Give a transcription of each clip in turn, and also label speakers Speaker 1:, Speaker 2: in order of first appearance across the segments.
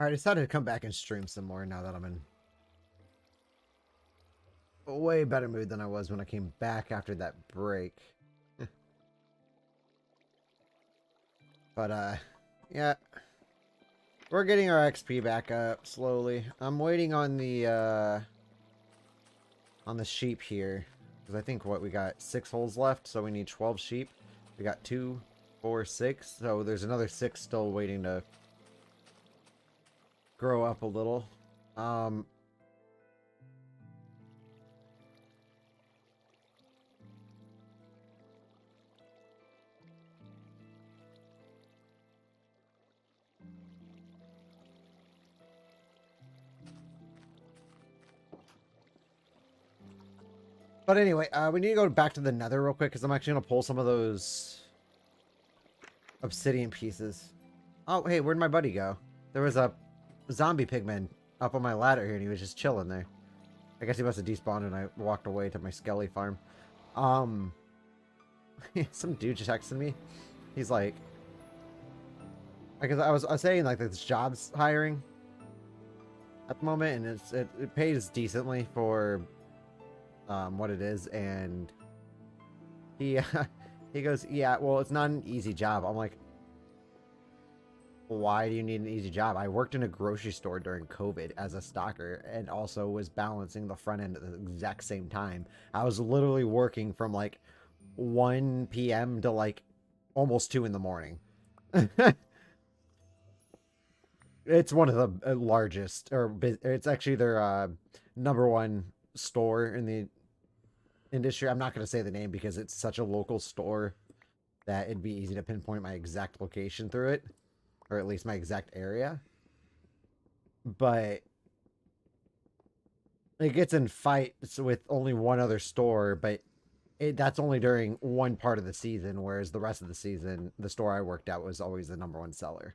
Speaker 1: Alright, I decided to come back and stream some more now that I'm in a way better mood than I was when I came back after that break. But, yeah. We're getting our XP back up slowly. I'm waiting on the sheep here. Because I think, what, we got 6 holes left, so we need 12 sheep. We got 2, 4, 6. So there's another 6 still waiting to grow up a little. But anyway, we need to go back to the nether real quick, because I'm actually going to pull some of those obsidian pieces. Oh, hey, where'd my buddy go? There was a zombie pigman up on my ladder here, and he was just chilling there. I guess he must have despawned, and I walked away to my Skelly farm. Some dude just texted me. He's like... Because I was saying, like, this job's hiring at the moment, and it pays decently for... what it is, and he he goes, yeah, well, it's not an easy job. I'm like, why do you need an easy job? I worked in a grocery store during COVID as a stocker, and also was balancing the front end at the exact same time. I was literally working from like 1 p.m. to like almost 2 in the morning. It's one of the largest, or it's actually their #1 store in the industry. I'm not going to say the name because it's such a local store that it'd be easy to pinpoint my exact location through it, or at least my exact area. But it gets in fights with only one other store, but that's only during one part of the season, whereas the rest of the season, the store I worked at was always the #1 seller.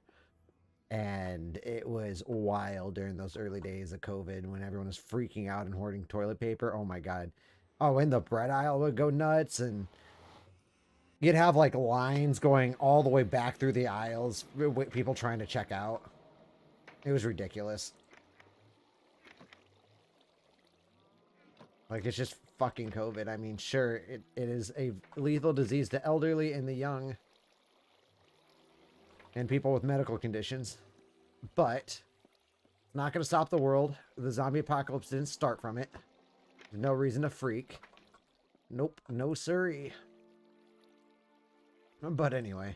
Speaker 1: And it was wild during those early days of COVID when everyone was freaking out and hoarding toilet paper. Oh my God. Oh, and the bread aisle would go nuts, and you'd have like lines going all the way back through the aisles with people trying to check out. It was ridiculous. Like, it's just fucking COVID. I mean, sure, it is a lethal disease to elderly and the young. And people with medical conditions. But it's not going to stop the world. The zombie apocalypse didn't start from it. There's no reason to freak. Nope, no siree. But anyway.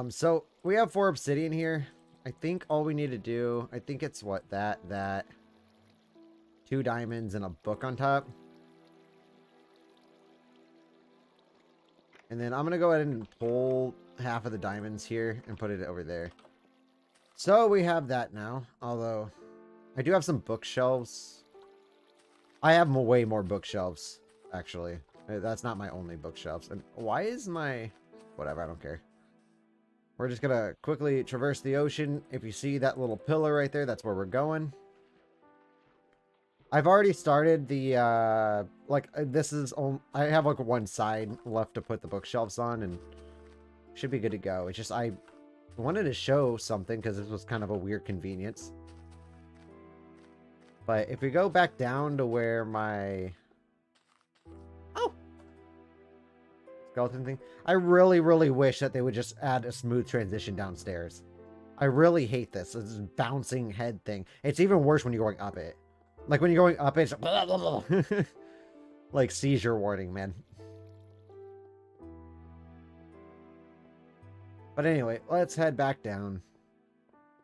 Speaker 1: So we have 4 obsidian here. I think all we need to do, I think it's what, that. 2 diamonds and a book on top. And then I'm going to go ahead and pull half of the diamonds here and put it over there. So we have that now. Although, I do have some bookshelves. I have way more bookshelves, actually. That's not my only bookshelves. And why is my... Whatever, I don't care. We're just going to quickly traverse the ocean. If you see that little pillar right there, that's where we're going. I've already started the, this is... I have, like, one side left to put the bookshelves on, and should be good to go. It's just, I wanted to show something, because this was kind of a weird convenience. But if we go back down to where my... Oh! Skeleton thing. I really, really wish that they would just add a smooth transition downstairs. I really hate this bouncing head thing. It's even worse when you're going up it. Like, when you're going up it, it's blah, blah, blah. Like, seizure warning, man. But anyway, let's head back down.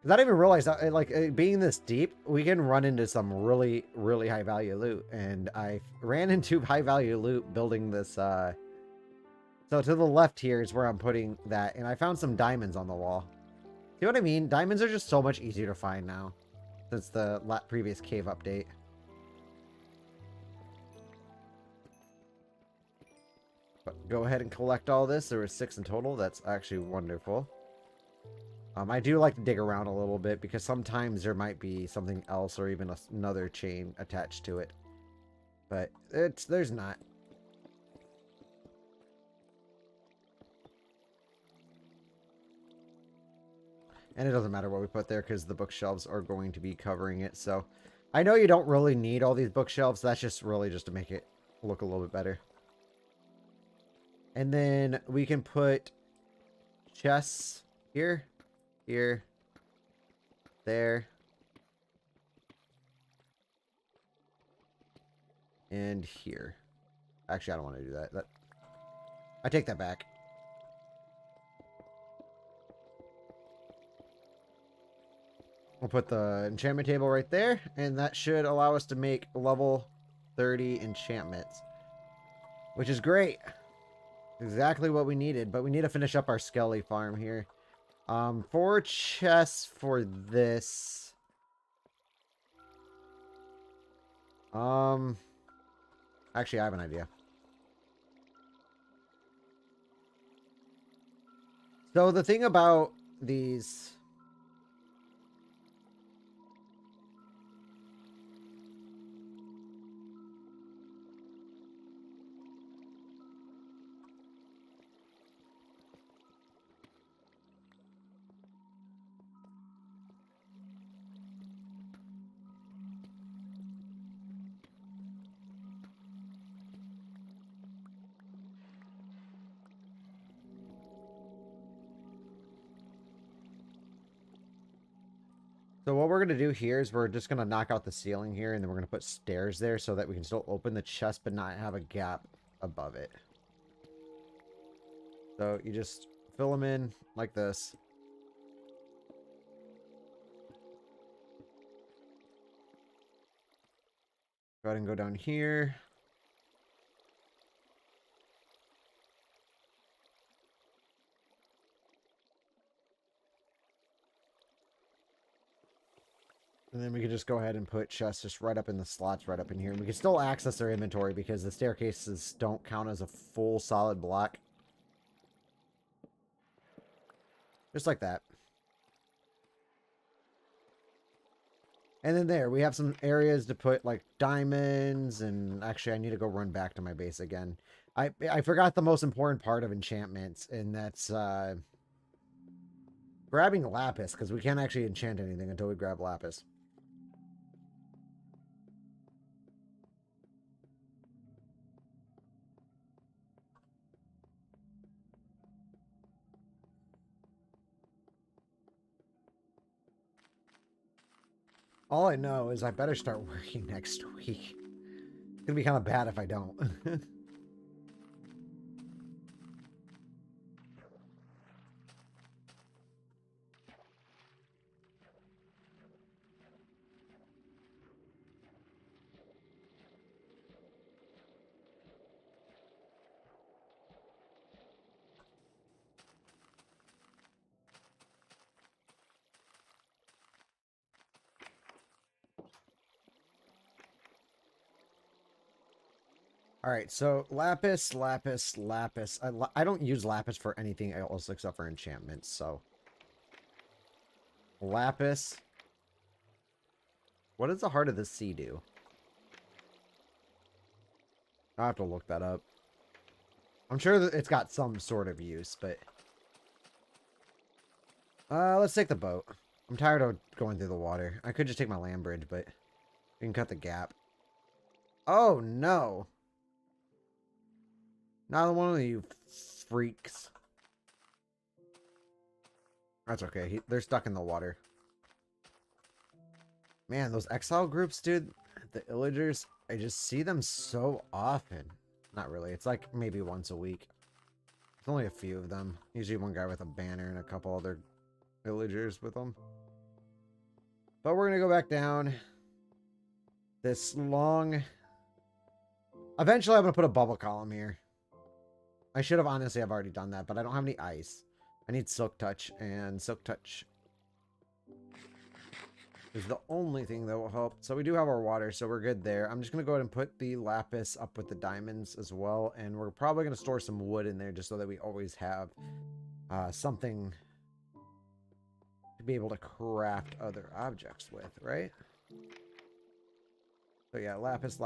Speaker 1: Because I didn't even realize that, like, being this deep, we can run into some really, really high-value loot. And I ran into high-value loot building this, So to the left here is where I'm putting that. And I found some diamonds on the wall. See what I mean? Diamonds are just so much easier to find now. Since the previous cave update. But go ahead and collect all this. There were 6 in total. That's actually wonderful. I do like to dig around a little bit because sometimes there might be something else or even another chain attached to it. But there's not. And it doesn't matter what we put there because the bookshelves are going to be covering it. So I know you don't really need all these bookshelves. That's just really just to make it look a little bit better. And then we can put chests here, here, there, and here. Actually, I don't want to do that. I take that back. We'll put the enchantment table right there, and that should allow us to make level 30 enchantments, which is great. Exactly what we needed, but we need to finish up our Skelly farm here. 4 chests for this. Actually, I have an idea. So the thing about these... So what we're going to do here is we're just going to knock out the ceiling here, and then we're going to put stairs there so that we can still open the chest but not have a gap above it. So you just fill them in like this. Go ahead and go down here. And then we can just go ahead and put chests just right up in the slots right up in here. And we can still access their inventory because the staircases don't count as a full solid block. Just like that. And then there, we have some areas to put like diamonds. And actually, I need to go run back to my base again. I forgot the most important part of enchantments. And that's grabbing lapis. Because we can't actually enchant anything until we grab lapis. All I know is I better start working next week. It's gonna be kind of bad if I don't. All right, so lapis. I don't use lapis for anything else except for enchantments, so. Lapis. What does the Heart of the Sea do? I'll have to look that up. I'm sure that it's got some sort of use, but... let's take the boat. I'm tired of going through the water. I could just take my land bridge, but... we can cut the gap. Oh, no! Not one of you freaks. That's okay. They're stuck in the water. Man, those exile groups, dude. The illagers, I just see them so often. Not really. It's like maybe once a week. There's only a few of them. Usually one guy with a banner and a couple other villagers with them. But we're going to go back down. This long... Eventually I'm going to put a bubble column here. I should have, honestly, I've already done that, but I don't have any ice. I need Silk Touch, and Silk Touch is the only thing that will help. So we do have our water, so we're good there. I'm just going to go ahead and put the lapis up with the diamonds as well, and we're probably going to store some wood in there just so that we always have something to be able to craft other objects with, right? So yeah, lapis.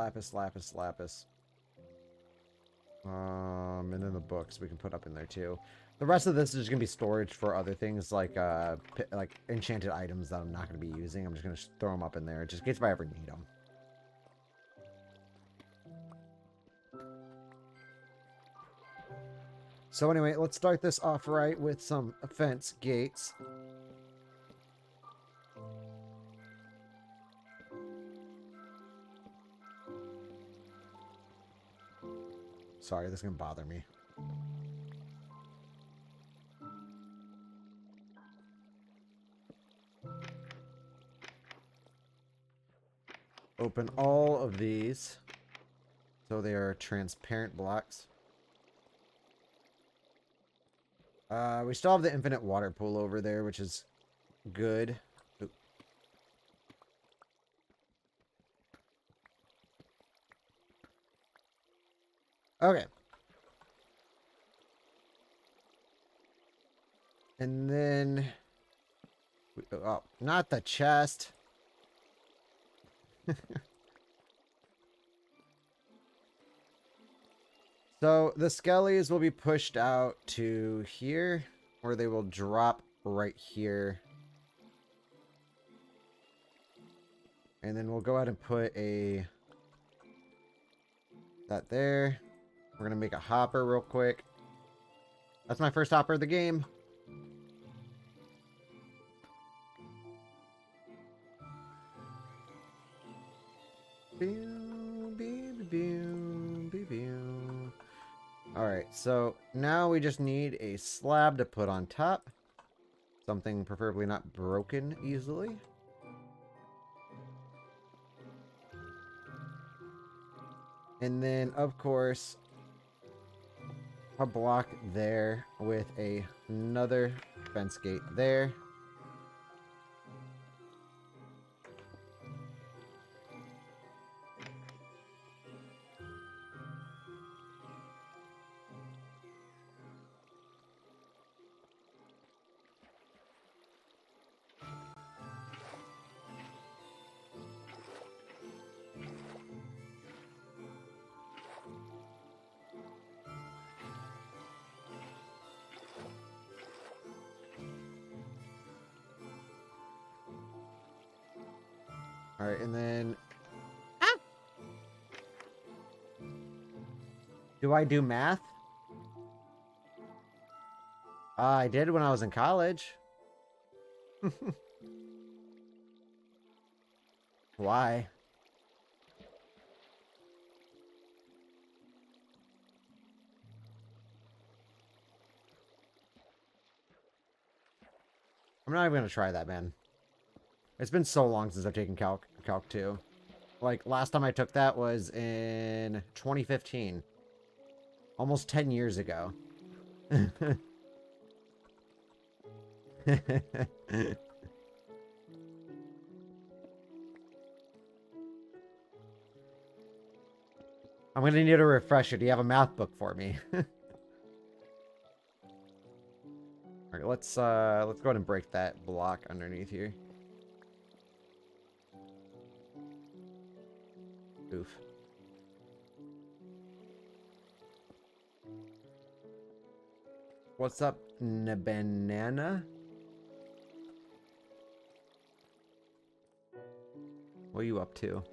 Speaker 1: And then the books we can put up in there too. The rest of this is just gonna be storage for other things like enchanted items that I'm not gonna be using. I'm just gonna throw them up in there just in case if I ever need them. So anyway, let's start this off right with some fence gates. Sorry, this is gonna bother me. Open all of these so they are transparent blocks. We still have the infinite water pool over there, which is good. Oop. Okay. And then... Oh, not the chest. So, the Skellies will be pushed out to here, or they will drop right here. And then we'll go ahead and put that there. We're going to make a hopper real quick. That's my first hopper of the game. Alright, so now we just need a slab to put on top. Something preferably not broken easily. And then, of course, a block there with another fence gate there. Alright, and then... Ah! Do I do math? I did when I was in college. Why? I'm not even gonna try that, man. It's been so long since I've taken Calc 2. Like, last time I took that was in 2015. Almost 10 years ago. I'm gonna need a refresher. Do you have a math book for me? Alright, let's go ahead and break that block underneath here. Oof. What's up, banana? What are you up to?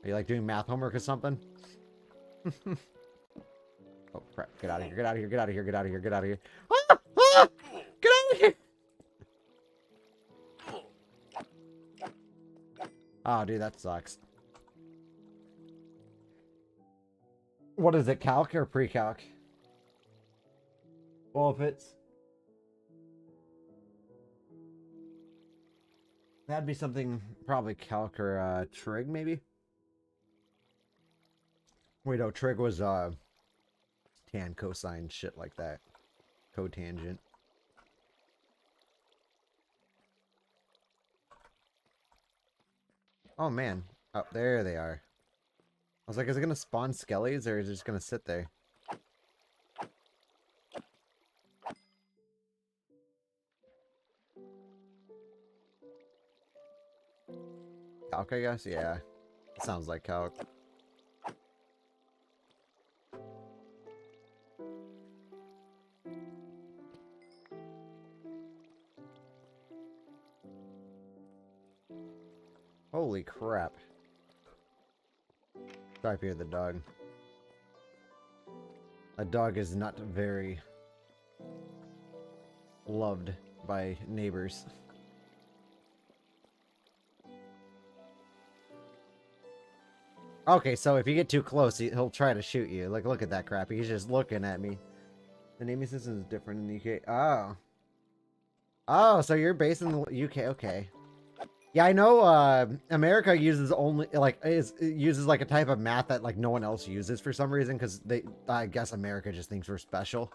Speaker 1: Are you like doing math homework or something? Oh crap, get out of here, get out of here, get out of here, get out of here, get out of here. Ah! Ah! Get out of here! Oh dude, that sucks. What is it, calc or pre-calc? Well, if it's... That'd be something, probably calc or trig, maybe? Wait, no, trig was tan, cosine, shit like that. Cotangent. Oh man. Oh, there they are. I was like, is it gonna spawn skellies or is it just gonna sit there? Calc, I guess? Yeah. Sounds like calc. Holy crap. Sorry if you hear the dog. A dog is not very loved by neighbors. Okay, so if you get too close, he'll try to shoot you. Like, look at that crap. He's just looking at me. The naming system is different in the UK. Oh. Oh, so you're based in the UK. Okay. Yeah, I know America uses only, like, uses, like, a type of math that, like, no one else uses for some reason, because I guess America just thinks we're special.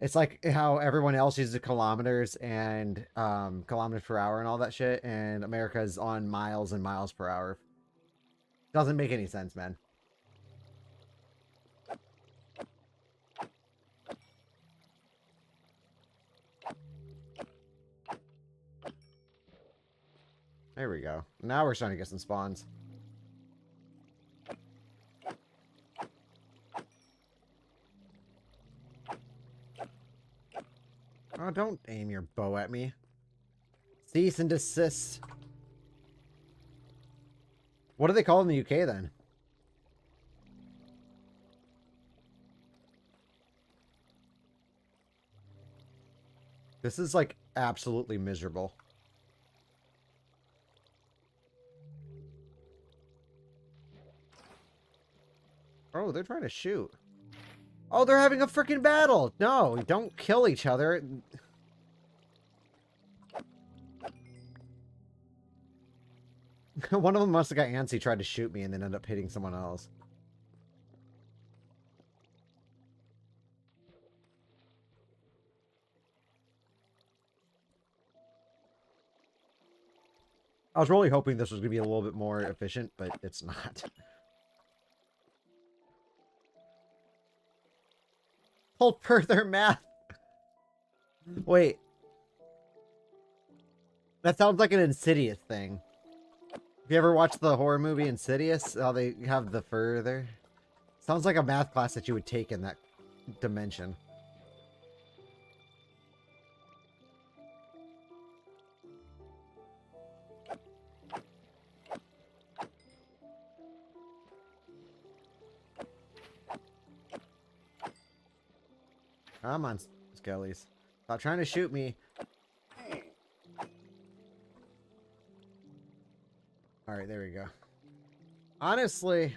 Speaker 1: It's like how everyone else uses kilometers and kilometers per hour and all that shit, and America's on miles and miles per hour. Doesn't make any sense, man. There we go. Now we're starting to get some spawns. Oh, don't aim your bow at me. Cease and desist. What do they call it in the UK then? This is like absolutely miserable. Oh, they're trying to shoot. Oh, they're having a freaking battle. No, don't kill each other. One of them must have got antsy, tried to shoot me, and then ended up hitting someone else. I was really hoping this was going to be a little bit more efficient, but it's not. Hold further math. Wait. That sounds like an Insidious thing. Have you ever watched the horror movie Insidious? How they have the further? Sounds like a math class that you would take in that dimension. Come on, Skellies. Stop trying to shoot me. Alright, there we go. Honestly,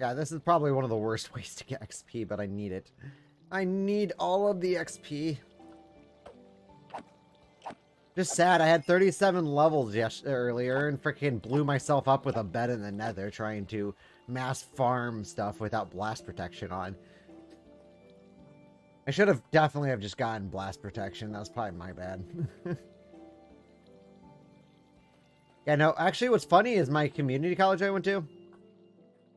Speaker 1: yeah, this is probably one of the worst ways to get XP, but I need it. I need all of the XP. Just sad, I had 37 levels earlier and freaking blew myself up with a bed in the nether trying to mass farm stuff without blast protection on. I should have definitely have just gotten blast protection. That was probably my bad. Yeah, no, actually what's funny is my community college I went to,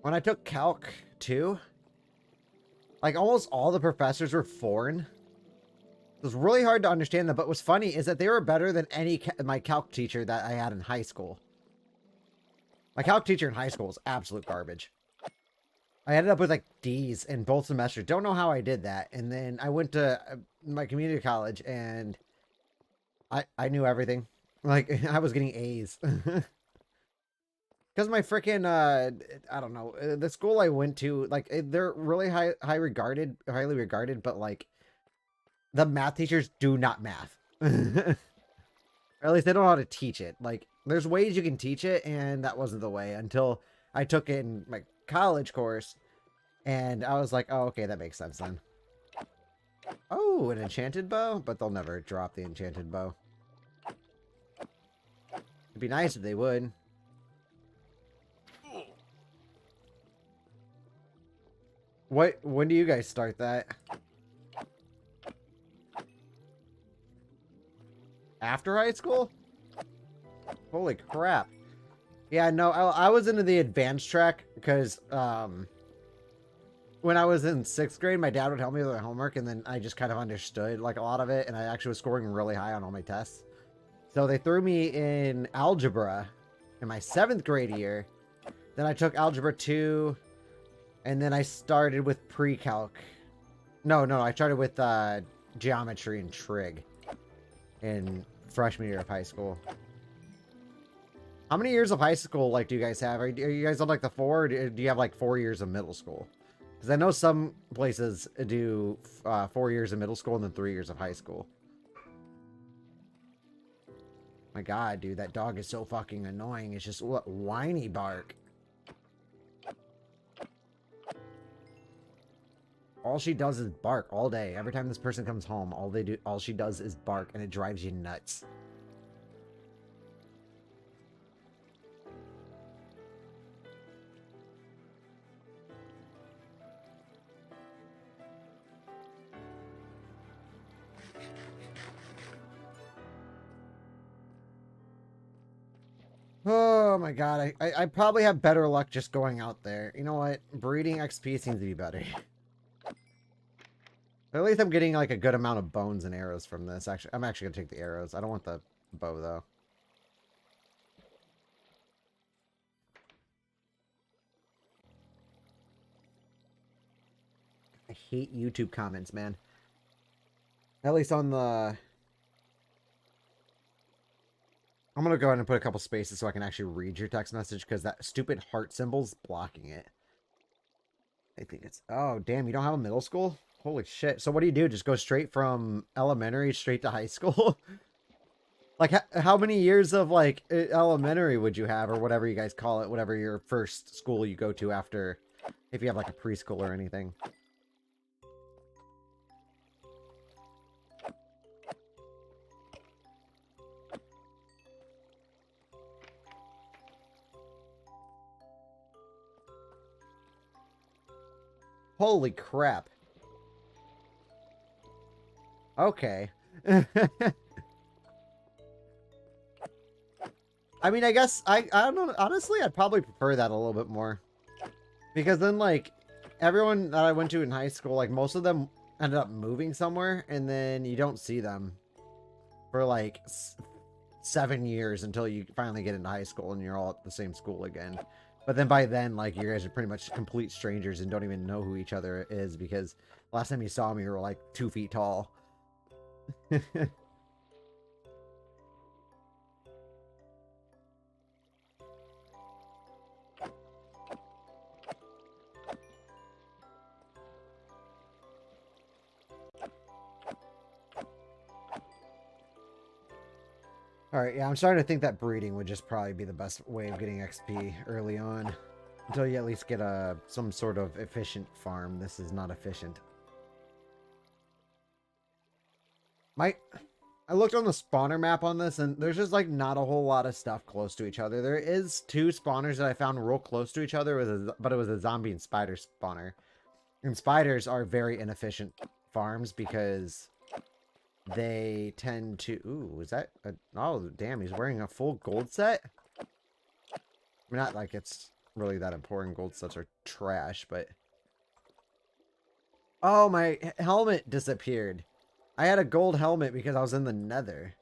Speaker 1: when I took Calc 2, like almost all the professors were foreign. It was really hard to understand them, but what's funny is that they were better than my Calc teacher that I had in high school. My Calc teacher in high school was absolute garbage. I ended up with like D's in both semesters. Don't know how I did that. And then I went to my community college and I knew everything. Like I was getting A's. Because my freaking, I don't know, the school I went to, like they're really highly regarded, but like the math teachers do not math. Or at least they don't know how to teach it. Like there's ways you can teach it and that wasn't the way until I took it in my college course and I was like, oh, okay, that makes sense then. Oh, an enchanted bow? But they'll never drop the enchanted bow. It'd be nice if they would. When do you guys start that? After high school? Holy crap. Yeah, no, I was into the advanced track because when I was in 6th grade, my dad would help me with my homework, and then I just kind of understood like a lot of it, and I actually was scoring really high on all my tests. So they threw me in algebra in my 7th grade year. Then I took algebra 2, and then I started with pre-calc. No, I started with geometry and trig in freshman year of high school. How many years of high school, like, do you guys have? Are you guys on, like, the 4, or do you have, like, 4 years of middle school? Because I know some places do 4 years of middle school and then 3 years of high school. My God, dude, that dog is so fucking annoying. It's just what whiny bark. All she does is bark all day. Every time this person comes home, all she does is bark, and it drives you nuts. Oh my God, I probably have better luck just going out there. You know what? Breeding XP seems to be better. At least I'm getting like a good amount of bones and arrows from this. Actually, I'm actually gonna take the arrows. I don't want the bow though. I hate YouTube comments, man. At least on the... I'm gonna go ahead and put a couple spaces so I can actually read your text message, because that stupid heart symbol's blocking it. I think it's... Oh, damn, you don't have a middle school? Holy shit. So what do? Just go straight from elementary straight to high school? Like, how many years of, like, elementary would you have, or whatever you guys call it, whatever your first school you go to after, if you have, like, a preschool or anything? Holy crap. Okay. I mean, I guess, I don't know, honestly, I'd probably prefer that a little bit more. Because then, like, everyone that I went to in high school, like, most of them ended up moving somewhere, and then you don't see them for, like, 7 years until you finally get into high school and you're all at the same school again. But then by then, like, you guys are pretty much complete strangers and don't even know who each other is, because last time you saw me, you were, like, 2 feet tall. Alright, yeah, I'm starting to think that breeding would just probably be the best way of getting XP early on. Until you at least get some sort of efficient farm. This is not efficient. I looked on the spawner map on this, and there's just, like, not a whole lot of stuff close to each other. There is 2 spawners that I found real close to each other, but it was a zombie and spider spawner. And spiders are very inefficient farms because they tend to... Ooh, is that... oh, damn, he's wearing a full gold set? I mean, not like it's really that important. Gold sets are trash, but... Oh, my helmet disappeared. I had a gold helmet because I was in the nether.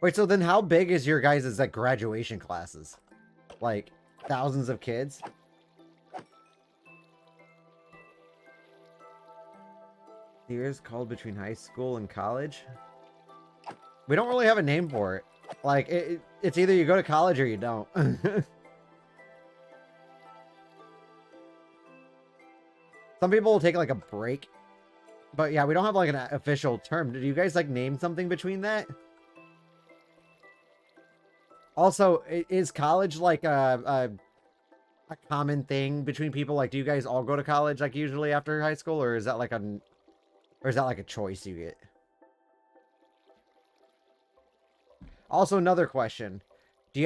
Speaker 1: Wait, so then how big is your guys' like graduation classes? Like, thousands of kids? Years called between high school and college? We don't really have a name for it. Like, it's either you go to college or you don't. Some people will take, like, a break. But, yeah, we don't have, like, an official term. Did you guys, like, name something between that? Also, is college, like, a common thing between people? Like, do you guys all go to college, like, usually after high school? Or is that, like, a choice you get? Also, another question. Do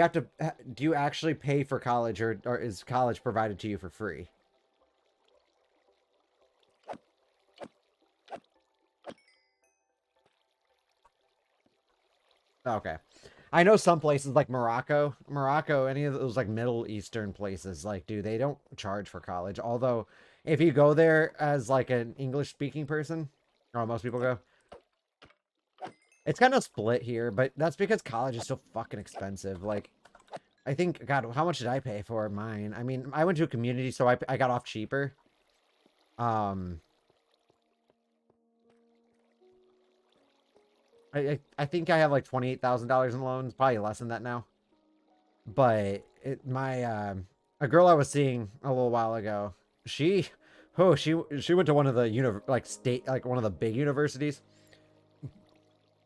Speaker 1: you actually pay for college, or is college provided to you for free? Okay. I know some places like Morocco, any of those like Middle Eastern places, like, dude, they don't charge for college. Although, if you go there as like an English speaking person, or most people go, it's kind of split here, but that's because college is so fucking expensive. Like, I think, God, how much did I pay for mine? I mean, I went to a community, so I got off cheaper. I think I have like $28,000 in loans, probably less than that now. But a girl I was seeing a little while ago, she she went to one of the state, like one of the big universities.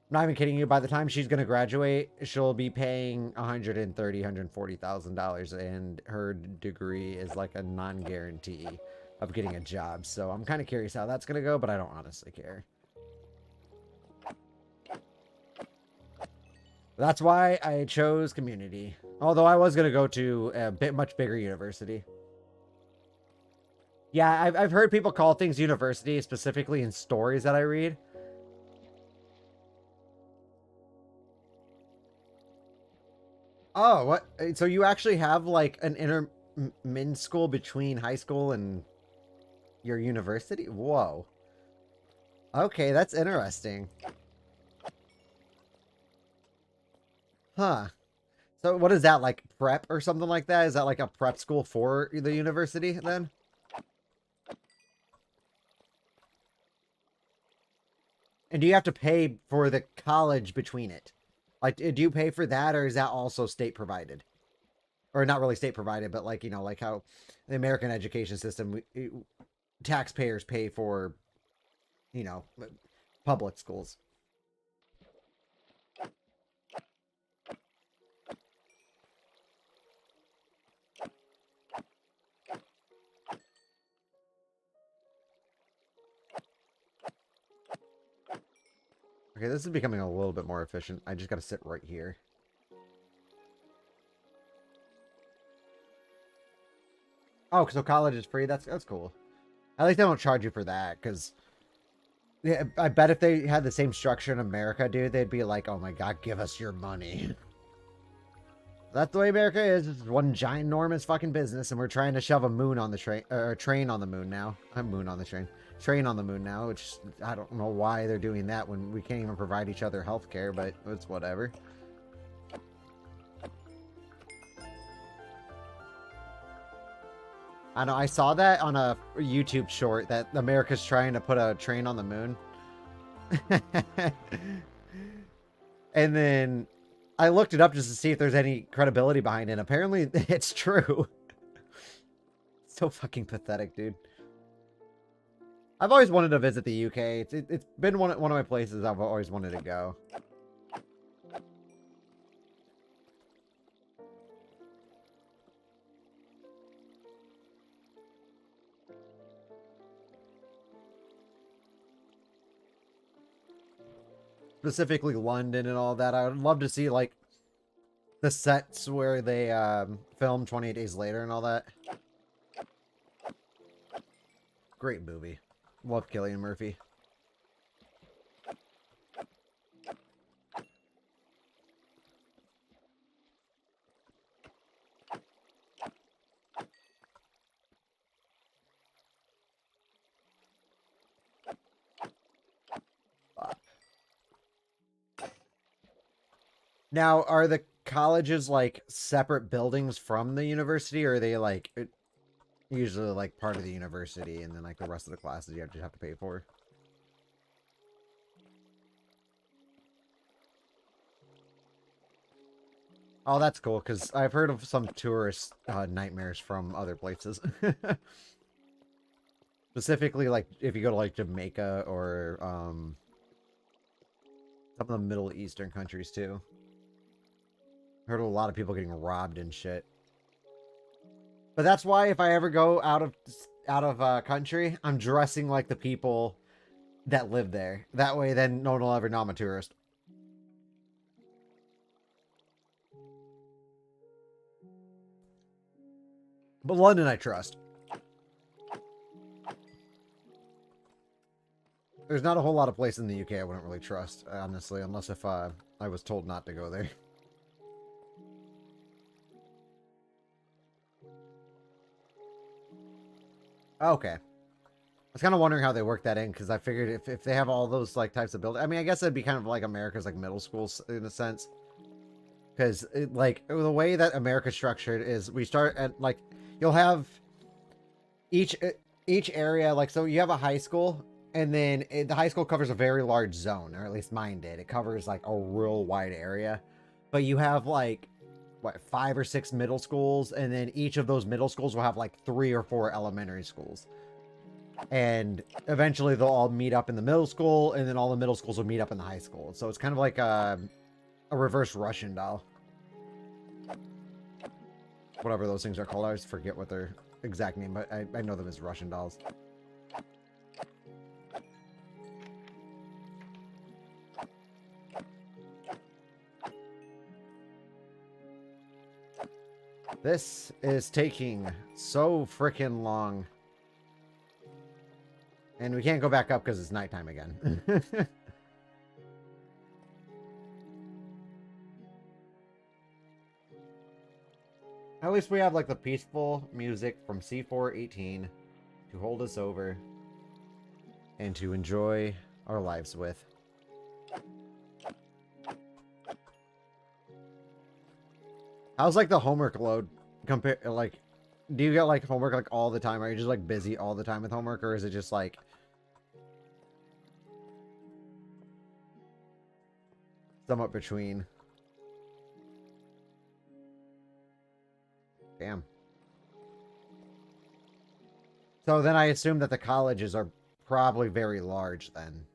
Speaker 1: Not even kidding you. By the time she's gonna graduate, she'll be paying $140,000, and her degree is like a non-guarantee of getting a job. So I'm kind of curious how that's gonna go, but I don't honestly care. That's why I chose community. Although I was gonna go to a much bigger university. Yeah, I've heard people call things university, specifically in stories that I read. Oh, what? So you actually have like an intermin school between high school and your university? Whoa. Okay, that's interesting. Huh. So what is that, like prep or something like that? Is that like a prep school for the university then? And do you have to pay for the college between it? Like, do you pay for that, or is that also state provided? Or not really state provided, but like, like how the American education system, taxpayers pay for, you know, public schools. Okay, this is becoming a little bit more efficient. I just got to sit right here. Oh, so college is free? That's cool. At least they don't charge you for that, because yeah, I bet if they had the same structure in America, dude, they'd be like, oh my god, give us your money. That's the way America is. It's one giant, enormous fucking business, and we're trying to shove a moon on the train, or a train on the moon now. A moon on the train. Train on the moon now, which I don't know why they're doing that when we can't even provide each other health care, but it's whatever. I know, I saw that on a YouTube short that America's trying to put a train on the moon. And then I looked it up just to see if there's any credibility behind it. Apparently, it's true. So fucking pathetic, dude. I've always wanted to visit the UK. It's been one of my places I've always wanted to go. Specifically London and all that. I would love to see like the sets where they filmed 28 Days Later and all that. Great movie. Love Cillian Murphy. Now, are the colleges like separate buildings from the university, or are they like usually like part of the university, and then like the rest of the classes you just have to pay for? Oh, that's cool, because I've heard of some tourist nightmares from other places. Specifically, like, if you go to, like, Jamaica or some of the Middle Eastern countries, too. Heard of a lot of people getting robbed and shit. But that's why if I ever go out of country, I'm dressing like the people that live there. That way, then no one will ever know I'm a tourist. But London, I trust. There's not a whole lot of places in the UK I wouldn't really trust, honestly, unless if I was told not to go there. Okay. I was kind of wondering how they work that in, because I figured if they have all those like types of buildings, I mean, I guess it'd be kind of like America's like middle schools in a sense. Because like the way that America's structured is we start at like, you'll have each area, like, so you have a high school, And then the high school covers a very large zone, or at least mine did. It covers like a real wide area. But you have like, what, 5 or 6 middle schools, and then each of those middle schools will have like 3 or 4 elementary schools. And eventually they'll all meet up in the middle school, and then all the middle schools will meet up in the high school. So it's kind of like a reverse Russian doll. Whatever those things are called. I always forget what their exact name, but I know them as Russian dolls. This is taking so freaking long. And we can't go back up because it's nighttime again. At least we have like the peaceful music from C418 to hold us over and to enjoy our lives with. How's like the homework load compare? Like, do you get like homework like all the time? Are you just like busy all the time with homework, or is it just like somewhat between? Damn. So then I assume that the colleges are probably very large then.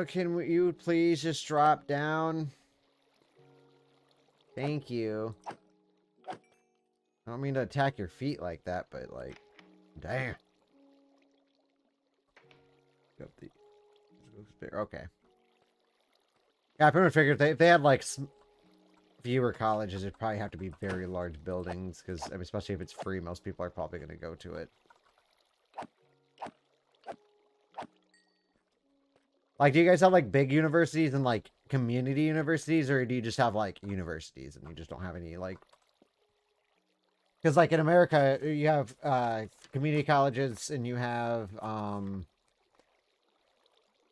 Speaker 1: Can you please just drop down? Thank you. I don't mean to attack your feet like that, but like, damn. Okay. Yeah, I pretty much figured if they had like fewer colleges, it'd probably have to be very large buildings, because I mean, especially if it's free, most people are probably going to go to it. Like, do you guys have like big universities and like community universities, or do you just have like universities and you just don't have any like? Because like in America, you have community colleges and you have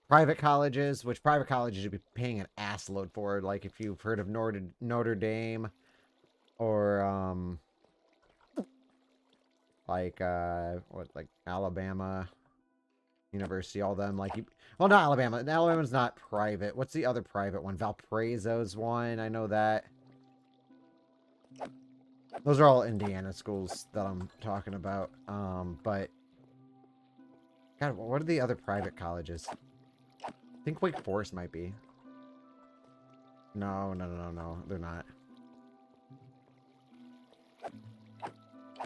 Speaker 1: private colleges, which private colleges you'd be paying an ass load for. Like if you've heard of Notre Dame, or like like Alabama University, all them like you. Well, not Alabama. Alabama's not private. What's the other private one? Valparaiso's one. I know that. Those are all Indiana schools that I'm talking about. But God, what are the other private colleges? I think Wake Forest might be. No, they're not.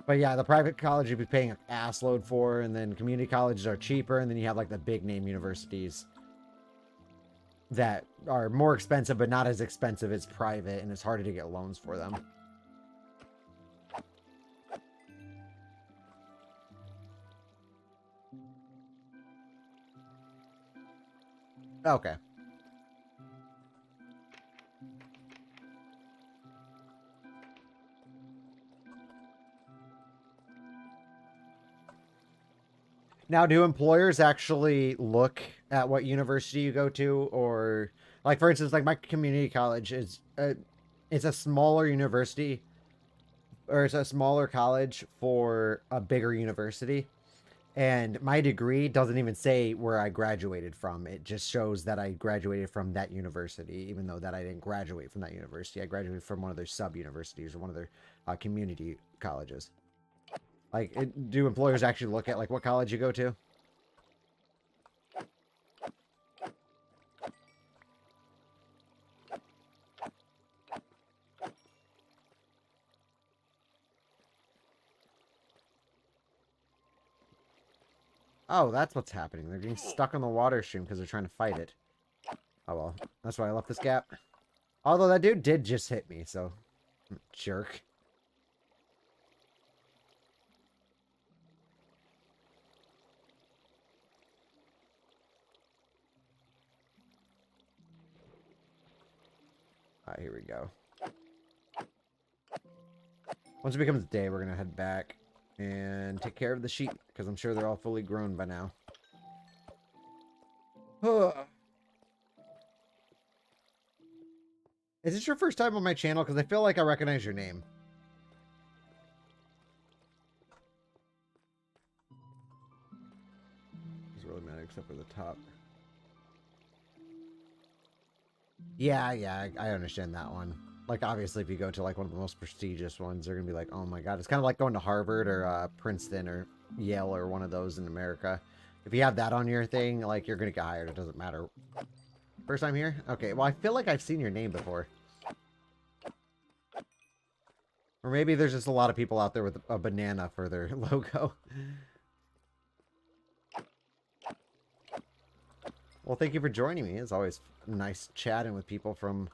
Speaker 1: But yeah, the private college you'd be paying an ass load for, and then community colleges are cheaper, and then you have like the big name universities that are more expensive, but not as expensive as private, and it's harder to get loans for them. Okay. Now, do employers actually look at what university you go to, or like for instance, like my community college is it's a smaller university, or it's a smaller college for a bigger university, and my degree doesn't even say where I graduated from. It just shows that I graduated from that university, even though that I didn't graduate from that university. I graduated from one of their sub universities or one of their community colleges. Like, do employers actually look at like what college you go to? Oh, that's what's happening. They're getting stuck on the water stream because they're trying to fight it. Oh well, that's why I left this gap. Although that dude did just hit me, so jerk. Alright, here we go. Once it becomes day, we're gonna head back and take care of the sheep, because I'm sure they're all fully grown by now. Is this your first time on my channel? Because I feel like I recognize your name. It's really mad except for the top. Yeah, I understand that one. Like, obviously, if you go to, like, one of the most prestigious ones, they're going to be like, oh my god. It's kind of like going to Harvard or Princeton or Yale or one of those in America. If you have that on your thing, like, you're going to get hired. It doesn't matter. First time here? Okay, well, I feel like I've seen your name before. Or maybe there's just a lot of people out there with a banana for their logo. Well, thank you for joining me. It's always nice chatting with people from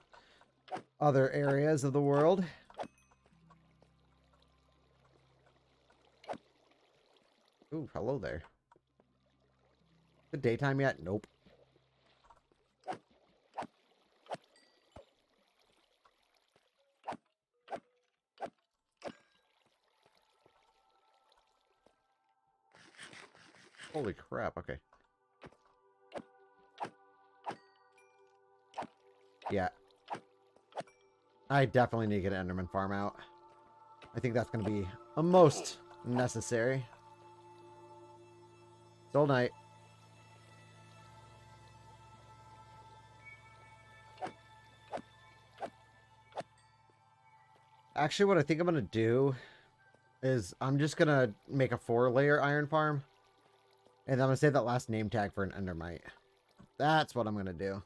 Speaker 1: other areas of the world. Ooh, hello there. The daytime yet? Nope. Holy crap, okay. Yeah. I definitely need to get an Enderman farm out. I think that's going to be a most necessary. Still night. Actually, what I think I'm going to do is I'm just going to make a 4-layer iron farm. And I'm going to save that last name tag for an endermite. That's what I'm going to do.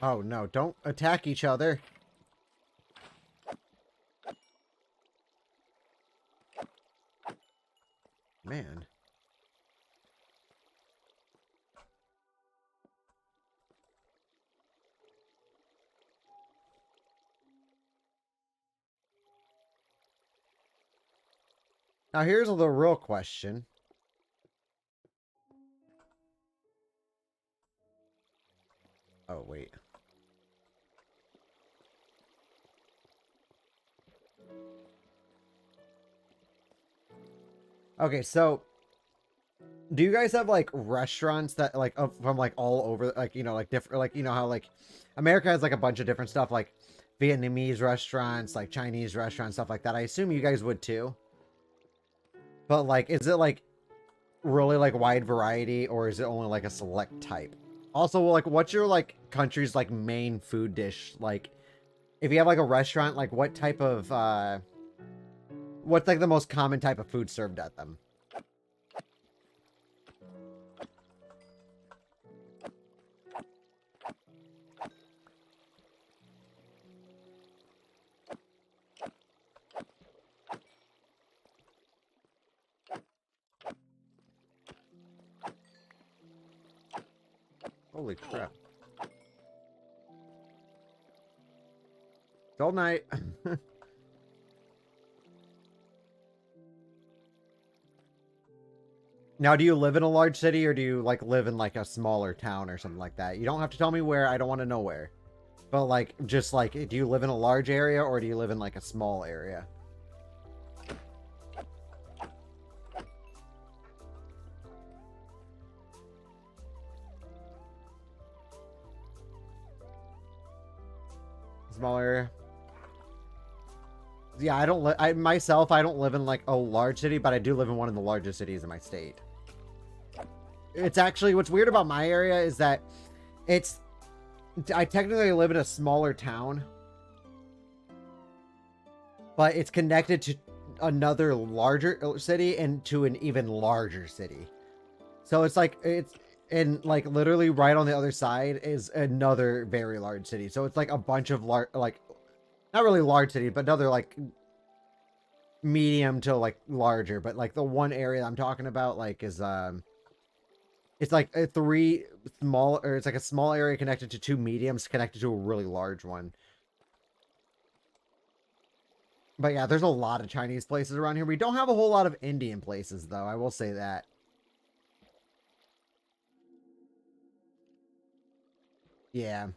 Speaker 1: Oh, no. Don't attack each other. Man. Now, here's the real question. Oh, wait. Okay, so do you guys have like restaurants that like from like all over, like, you know, like different, like, you know how like America has like a bunch of different stuff, like Vietnamese restaurants, like Chinese restaurants, stuff like that. I assume you guys would too. But like, is it like really like wide variety, or is it only like a select type? Also, like, what's your like country's like main food dish? Like, if you have like a restaurant, like what type of what's like the most common type of food served at them? Holy crap. All night. Now, do you live in a large city, or do you like live in like a smaller town or something like that? You don't have to tell me where. I don't want to know where. But like, just like, do you live in a large area, or do you live in like a small area? Small area. Yeah, I don't I myself, I don't live in like a large city, but I do live in one of the largest cities in my state. It's actually, what's weird about my area is that it's, I technically live in a smaller town, but it's connected to another larger city and to an even larger city. So it's like, it's, and like literally right on the other side is another very large city. So it's like a bunch of large, like, not really large city, but another like medium to like larger. But like the one area I'm talking about, like, is it's like a three small, or it's like a small area connected to two mediums connected to a really large one. But yeah, there's a lot of Chinese places around here. We don't have a whole lot of Indian places, though. I will say that. Yeah.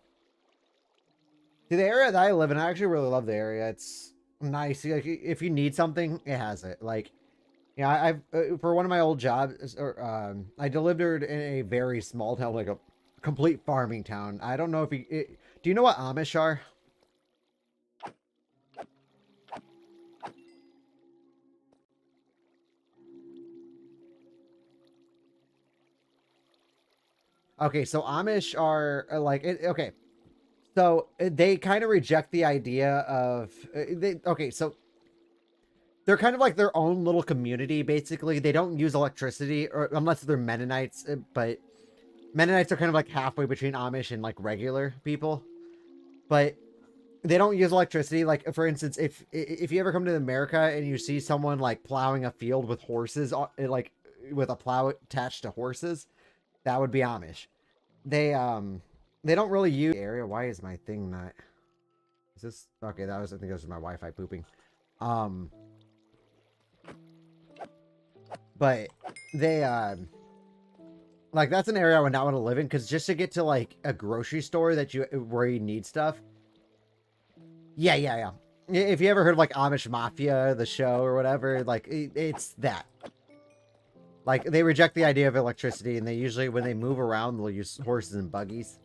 Speaker 1: See, the area that I live in, I actually really love the area. It's nice. Like if you need something, it has it. Like, yeah, I've for one of my old jobs, or I delivered in a very small town, like a complete farming town. I don't know if do you know what Amish are? Okay, so Amish are like okay. So they kind of reject the idea of okay, so they're kind of like their own little community basically. They don't use electricity or unless they're Mennonites, but Mennonites are kind of like halfway between Amish and like regular people. But they don't use electricity. Like for instance, if you ever come to America and you see someone like plowing a field with horses, like with a plow attached to horses, that would be Amish. They don't really use the area. Why is my thing not? Is this okay? That was I think this was my Wi-Fi pooping. Um, but they like that's an area I would not want to live in because just to get to like a grocery store that you where you need stuff. Yeah. If you ever heard of like Amish Mafia, the show or whatever, like it's that. Like they reject the idea of electricity, and they usually when they move around, they'll use horses and buggies.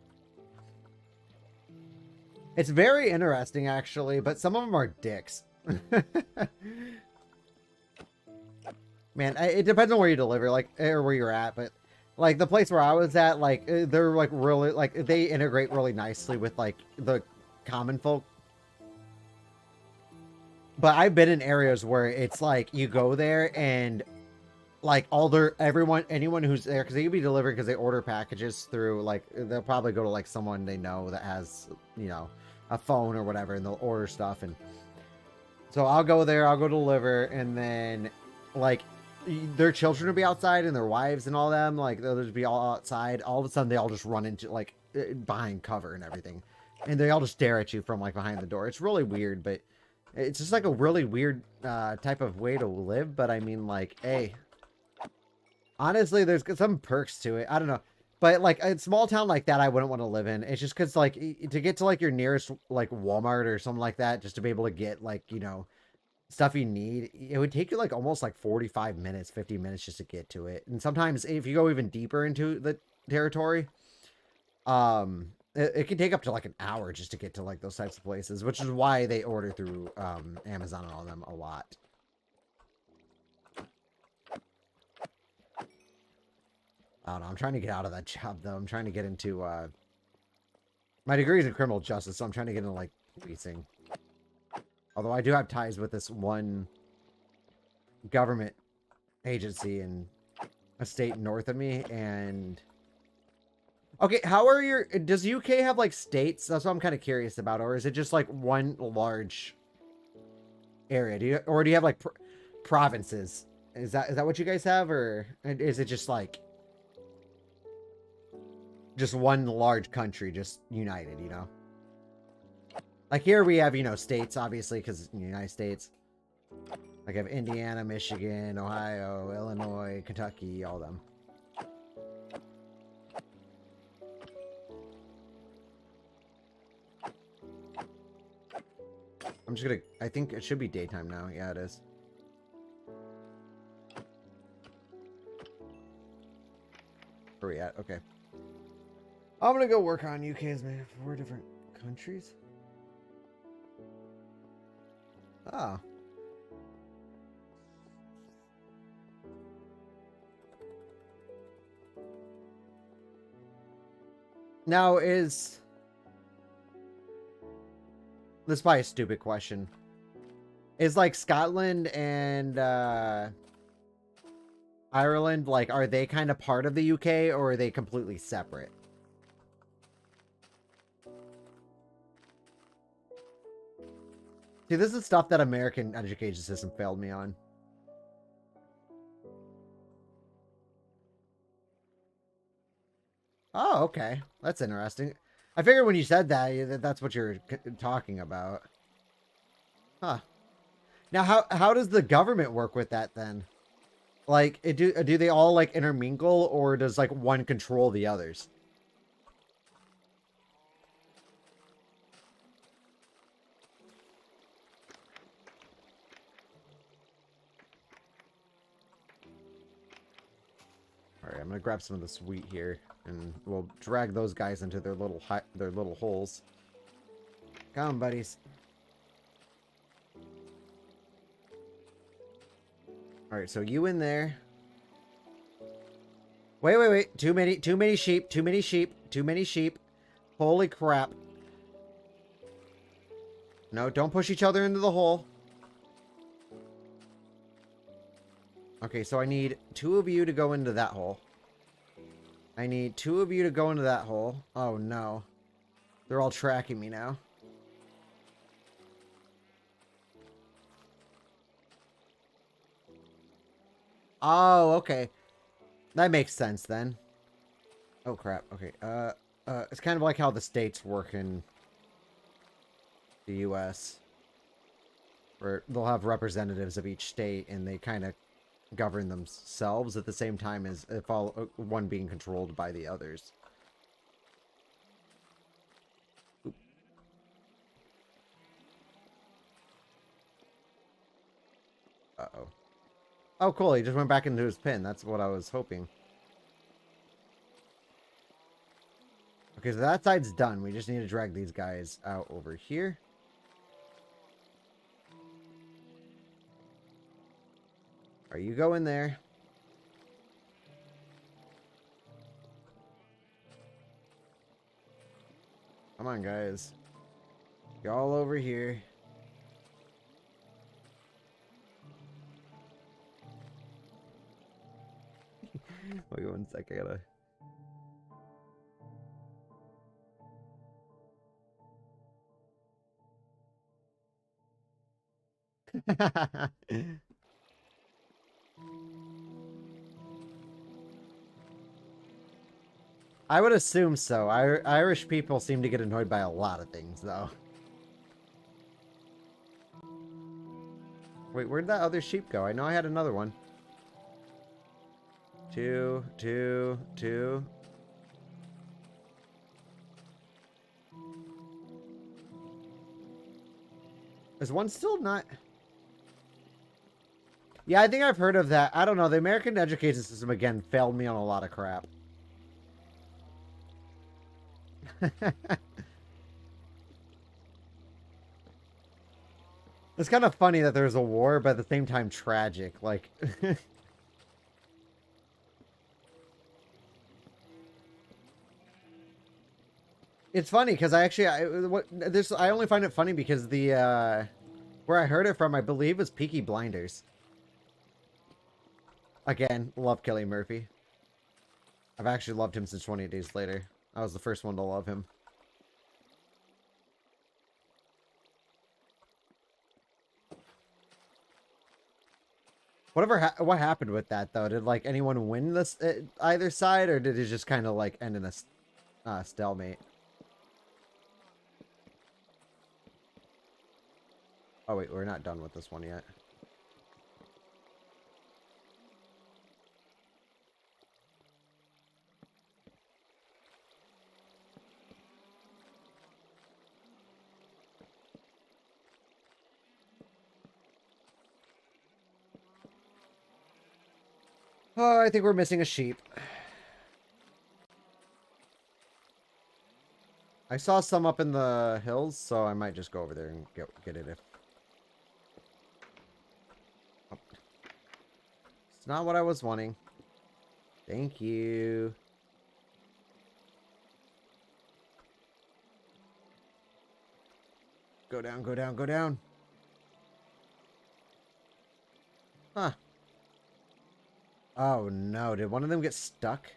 Speaker 1: It's very interesting, actually, but some of them are dicks. Man, it depends on where you deliver, like, or where you're at, but, like, the place where I was at, like, they're, like, really, like, they integrate really nicely with, like, the common folk. But I've been in areas where it's, like, you go there and, like, anyone who's there, because they can be delivered because they order packages through, like, they'll probably go to, like, someone they know that has, you know, a phone or whatever, and they'll order stuff, and so I'll go there, I'll go deliver, and then, like, their children will be outside, and their wives and all them, like, they'll just be all outside. All of a sudden, they all just run into, like, behind cover and everything, and they all just stare at you from, like, behind the door. It's really weird, but it's just, like, a really weird type of way to live, but I mean, like, hey, honestly, there's some perks to it. I don't know. But, like, a small town like that, I wouldn't want to live in. It's just because, like, to get to, like, your nearest, like, Walmart or something like that, just to be able to get, like, you know, stuff you need, it would take you, like, almost, like, 45 minutes, 50 minutes just to get to it. And sometimes, if you go even deeper into the territory, it can take up to, like, an hour just to get to, like, those types of places, which is why they order through, Amazon and all them a lot. I don't know. I'm trying to get out of that job, though. I'm trying to get into, my degree is in criminal justice, so I'm trying to get into, like, policing. Although I do have ties with this one government agency in a state north of me, and... Okay, how are your... Does UK have, like, states? That's what I'm kind of curious about. Or is it just, like, one large area? Or do you have, like, provinces? Is that what you guys have? Or is it just, like... just one large country, just united, you know? Like here we have, you know, states, obviously, because it's the United States. Like I have Indiana, Michigan, Ohio, Illinois, Kentucky, all of them. I'm just gonna, I think it should be daytime now. Yeah, it is. Where are we at? Okay. I'm gonna go work on UK's, man. 4 different countries. Oh. Now is... This is probably a stupid question. Is like Scotland and Ireland, like, are they kind of part of the UK or are they completely separate? See, this is stuff that American education system failed me on. Oh, okay. That's interesting. I figured when you said that, that's what you're talking about. Huh. Now, how does the government work with that then? Like, do they all, like, intermingle, or does, like, one control the others? Alright, I'm gonna grab some of this wheat here, and we'll drag those guys into their little holes. Come on, buddies. Alright, so you in there. Wait. Too many sheep. Holy crap. No, don't push each other into the hole. Okay, so I need 2 of you to go into that hole. I need 2 of you to go into that hole. Oh, no. They're all tracking me now. Oh, okay. That makes sense then. Oh, crap. Okay. It's kind of like how the states work in the U.S. where they'll have representatives of each state, and they kind of govern themselves at the same time as if all one being controlled by the others. Oop. Uh-oh. Oh, cool. He just went back into his pen. That's what I was hoping. Okay, so that side's done. We just need to drag these guys out over here. Are you going there? Come on, guys. Y'all over here. Wait 1 sec, I gotta... I would assume so. Irish people seem to get annoyed by a lot of things, though. Wait, where'd that other sheep go? I know I had another one. 2, 2, 2. Is one still not... Yeah, I think I've heard of that. I don't know. The American education system, again, failed me on a lot of crap. It's kind of funny that there's a war, but at the same time tragic. Like... It's funny because I only find it funny because the where I heard it from, I believe, was Peaky Blinders. Again, love Kelly Murphy. I've actually loved him since 28 Days Later. I was the first one to love him. What happened with that though? Did like anyone win this either side, or did it just kind of like end in a stalemate? Oh wait, we're not done with this one yet. Oh, I think we're missing a sheep. I saw some up in the hills, so I might just go over there and get it if... Oh. It's not what I was wanting. Thank you. Go down, go down, go down. Huh. Oh no, did one of them get stuck?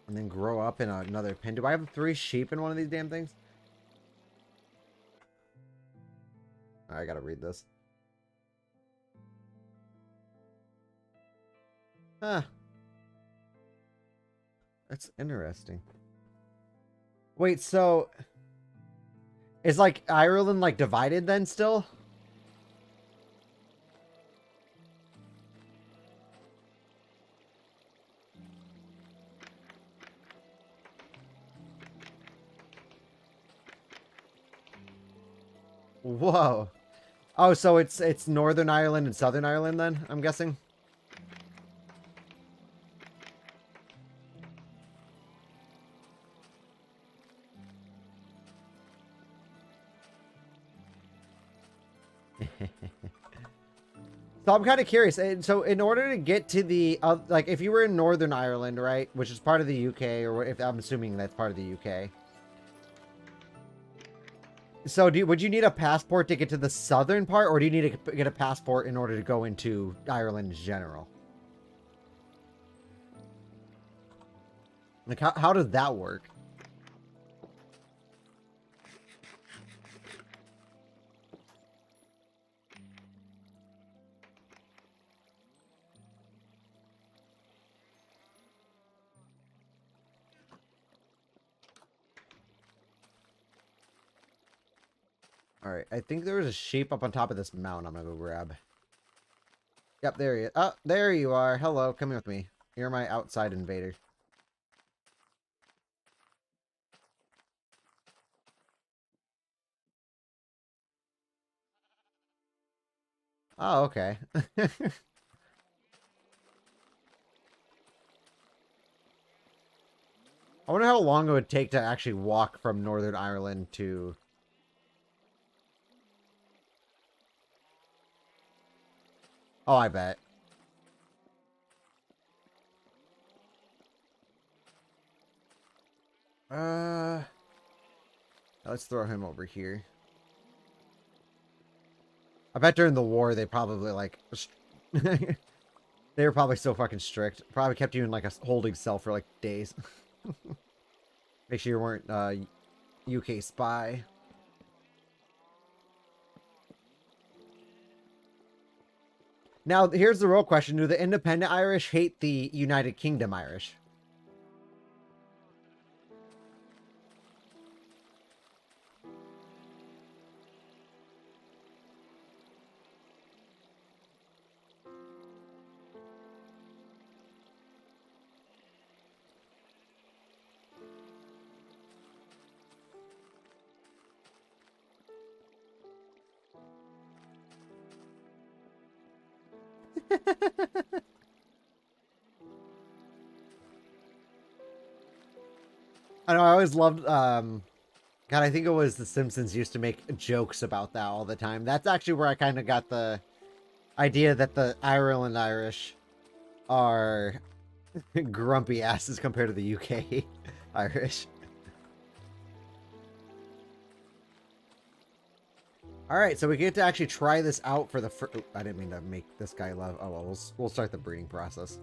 Speaker 1: And then grow up in another pen? Do I have 3 sheep in one of these damn things? I gotta read this. Huh. That's interesting. Wait, so... Is, like, Ireland, like, divided then still? Whoa. Oh, so it's Northern Ireland and Southern Ireland then, I'm guessing? So I'm kind of curious. And so in order to get to the like, if you were in Northern Ireland, right, which is part of the UK, or if I'm assuming that's part of the UK. So would you need a passport to get to the southern part, or do you need to get a passport in order to go into Ireland in general? Like, how does that work? All right, I think there was a sheep up on top of this mountain I'm gonna go grab. Yep, there he is. Oh, there you are. Hello, come here with me. You're my outside invader. Oh, okay. I wonder how long it would take to actually walk from Northern Ireland to... Oh, I bet. Let's throw him over here. I bet during the war they probably like they were probably so fucking strict. Probably kept you in like a holding cell for like days. Make sure you weren't UK spy. Now here's the real question: do the independent Irish hate the United Kingdom Irish? I know. I always loved. God, I think it was The Simpsons used to make jokes about that all the time. That's actually where I kind of got the idea that the Ireland Irish are grumpy asses compared to the UK Irish. All right, so we get to actually try this out for the first... Oh, I didn't mean to make this guy love... Oh, well, we'll start the breeding process.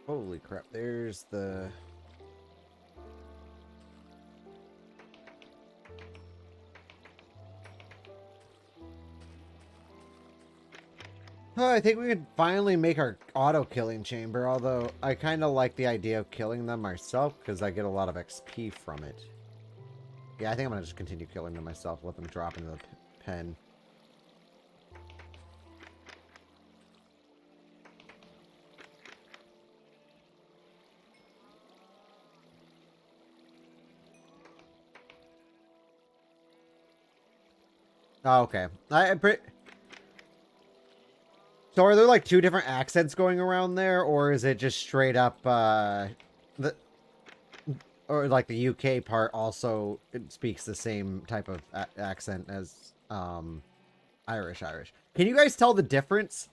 Speaker 1: Holy crap, there's the... Oh, I think we can finally make our auto-killing chamber, although I kind of like the idea of killing them myself, because I get a lot of XP from it. Yeah, I think I'm going to just continue killing them myself, let them drop into the pen. Oh, okay. So are there like two different accents going around there, or is it just straight up or like the UK part also it speaks the same type of accent as Irish? Can you guys tell the difference?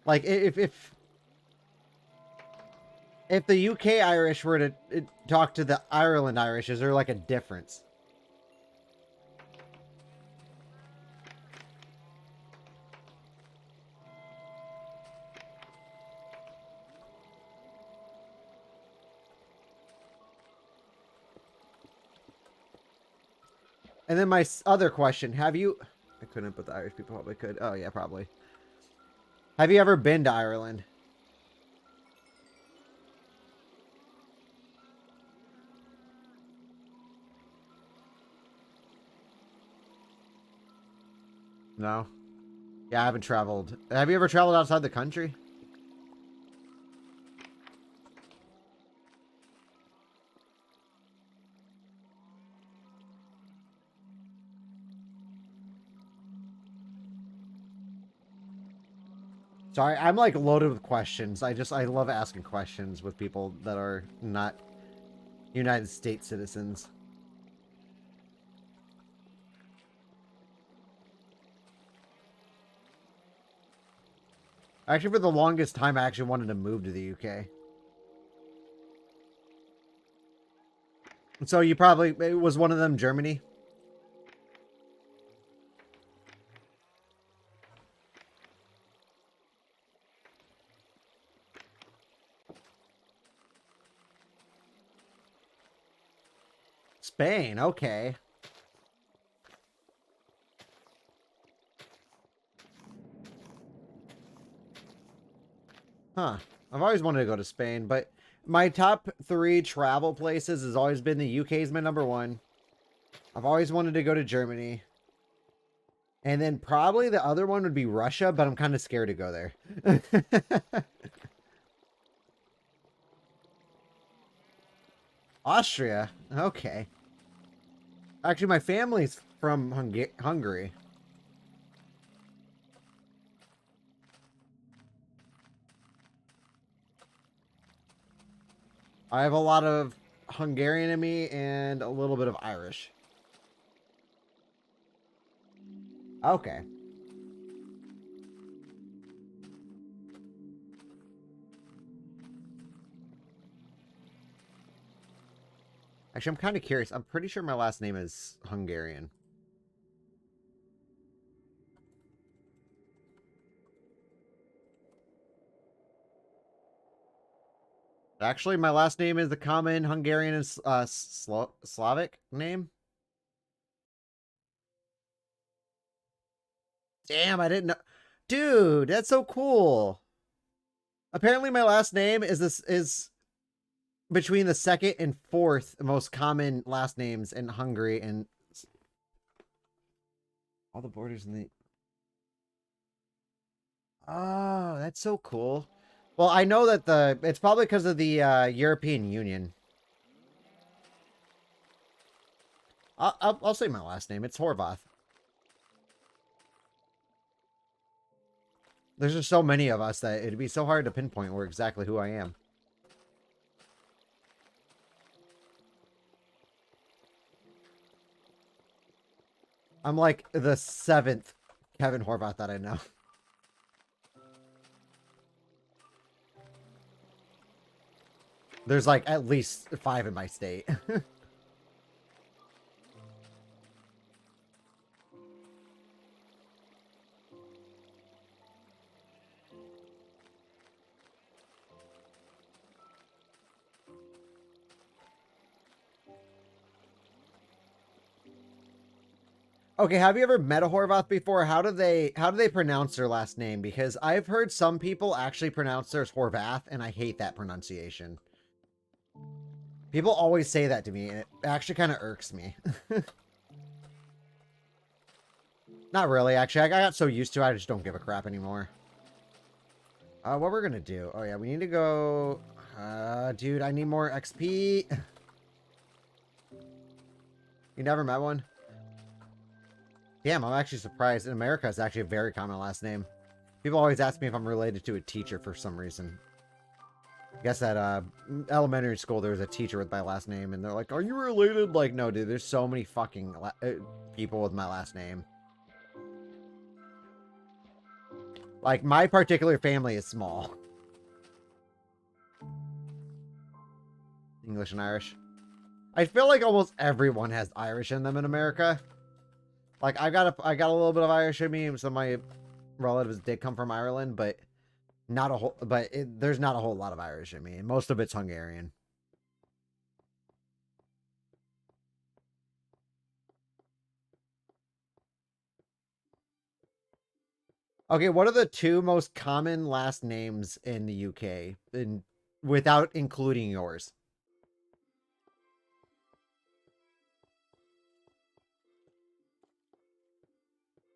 Speaker 1: Like if the UK Irish were to talk to the Ireland Irish, is there like a difference? And then my other question, have you... I couldn't, but the Irish people probably could. Oh, yeah, probably. Have you ever been to Ireland? No? Yeah, I haven't traveled. Have you ever traveled outside the country? Sorry, I'm like loaded with questions. I love asking questions with people that are not United States citizens. Actually, for the longest time, I actually wanted to move to the UK. So you probably, it was one of them Germany? Spain, okay. Huh. I've always wanted to go to Spain, but my top 3 travel places has always been the UK is my number 1. I've always wanted to go to Germany. And then probably the other one would be Russia, but I'm kind of scared to go there. Austria? Okay. Actually, my family's from Hungary. I have a lot of Hungarian in me and a little bit of Irish. Okay. Actually, I'm kind of curious. I'm pretty sure my last name is Hungarian. Actually, my last name is the common Hungarian and Slavic name. Damn, I didn't know. Dude, that's so cool. Apparently, my last name is between the second and fourth most common last names in Hungary, and all the borders in the. Oh, that's so cool. Well, I know that it's probably because of the European Union. I'll say my last name. It's Horvath. There's just so many of us that it'd be so hard to pinpoint where exactly who I am. I'm like the 7th Kevin Horvath that I know. There's like at least 5 in my state. Okay, have you ever met a Horvath before? How do they pronounce their last name? Because I've heard some people actually pronounce theirs Horvath, and I hate that pronunciation. People always say that to me, and it actually kind of irks me. Not really, actually. I got so used to it, I just don't give a crap anymore. What we're gonna do? Oh yeah, we need to go. Dude, I need more XP. You never met one? Damn, I'm actually surprised. In America, it's actually a very common last name. People always ask me if I'm related to a teacher for some reason. I guess at elementary school, there was a teacher with my last name, and they're like, "Are you related?" Like, no, dude. There's so many fucking people with my last name. Like, my particular family is small. English and Irish. I feel like almost everyone has Irish in them in America. Like, I got a little bit of Irish in me. Some of my relatives did come from Ireland, but not a whole. But there's not a whole lot of Irish in me, and most of it's Hungarian. Okay, what are the 2 most common last names in the UK, without including yours?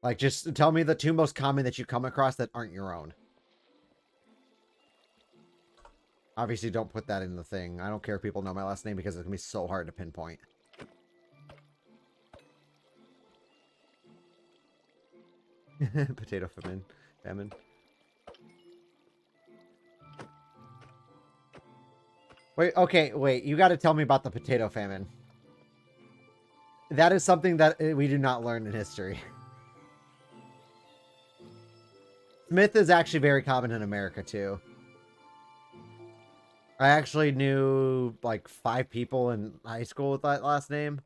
Speaker 1: Like, just tell me the 2 most common that you come across that aren't your own. Obviously, don't put that in the thing. I don't care if people know my last name because it's going to be so hard to pinpoint. Potato famine. Wait, okay, wait. You got to tell me about the potato famine. That is something that we do not learn in history. Smith is actually very common in America, too. I actually knew, like, 5 people in high school with that last name.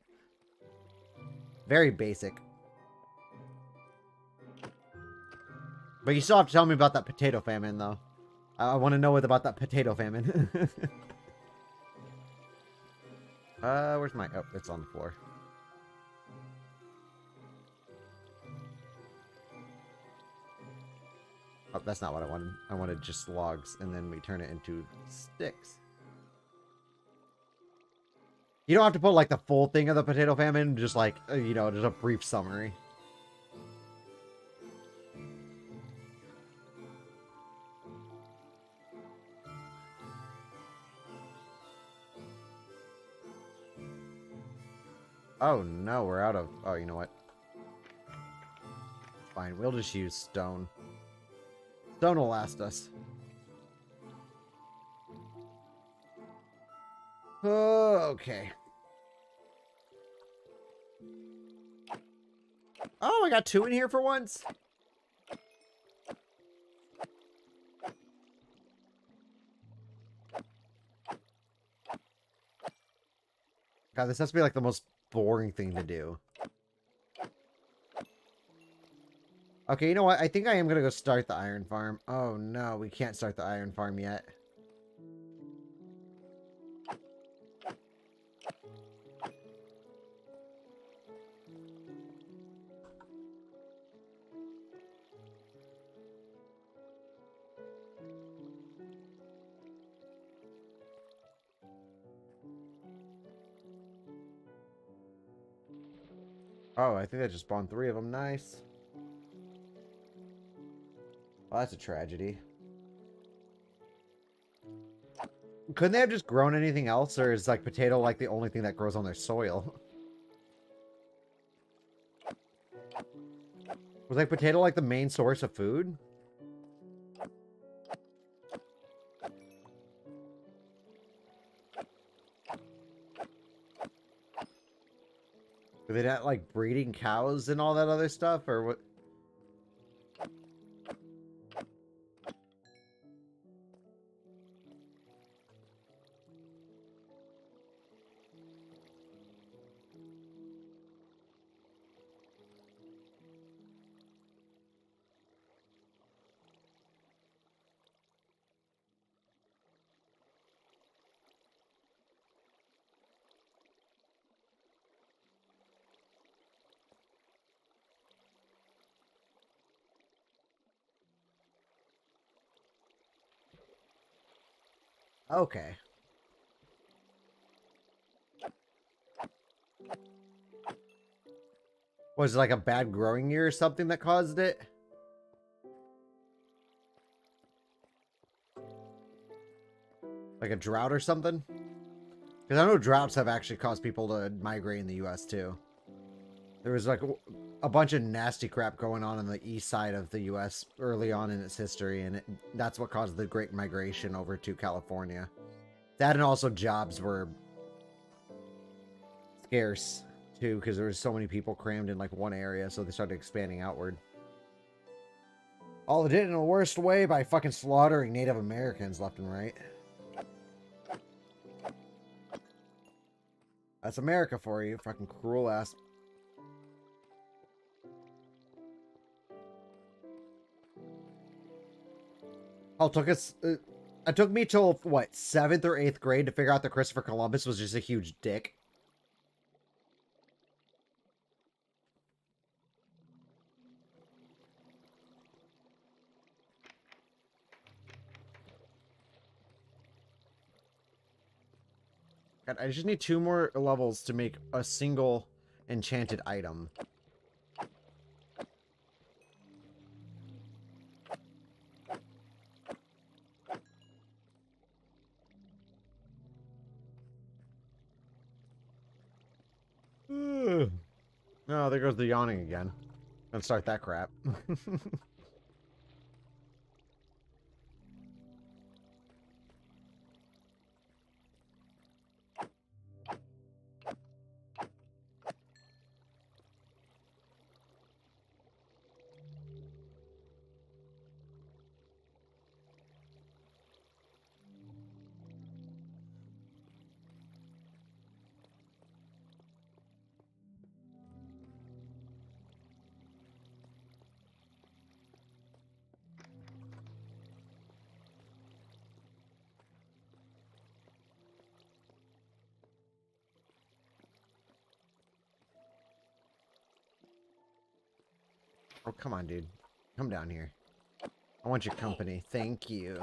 Speaker 1: Very basic. But you still have to tell me about that potato famine, though. I want to know what about that potato famine. Where's my... Oh, it's on the floor. Oh, that's not what I wanted. I wanted just logs, and then we turn it into sticks. You don't have to put, like, the full thing of the potato famine, just, like, you know, just a brief summary. Oh, no, we're out of... Oh, you know what? Fine, we'll just use stone. Stone will last us. Oh, okay. Oh, I got 2 in here for once. God, this has to be like the most boring thing to do. Okay, you know what? I think I am going to go start the iron farm. Oh, no, we can't start the iron farm yet. Oh, I think I just spawned 3 of them. Nice. Well, that's a tragedy. Couldn't they have just grown anything else, or is like potato like the only thing that grows on their soil? Was like potato like the main source of food? Were they not like breeding cows and all that other stuff, or what? Okay. Was it like a bad growing year or something that caused it? Like a drought or something? Because I know droughts have actually caused people to migrate in the US too. There was like a bunch of nasty crap going on the east side of the US early on in its history, and that's what caused the Great Migration over to California. That and also jobs were scarce too, because there was so many people crammed in like one area, so they started expanding outward. All it did in the worst way by fucking slaughtering Native Americans left and right. That's America for you, fucking cruel ass. Oh, it took me till what, 7th or 8th grade to figure out that Christopher Columbus was just a huge dick. God, I just need 2 more levels to make a single enchanted item. Oh, there goes the yawning again. Let's start that crap. Oh, come on, dude. Come down here. I want your company. Thank you.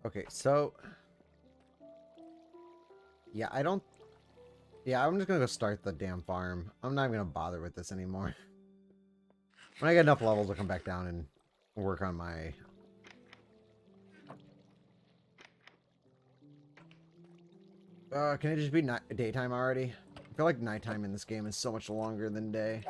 Speaker 1: Okay, so... Yeah, I don't... Yeah, I'm just gonna go start the damn farm. I'm not even gonna bother with this anymore. When I get enough levels, I'll come back down and work on my... can it just be daytime already? I feel like nighttime in this game is so much longer than day.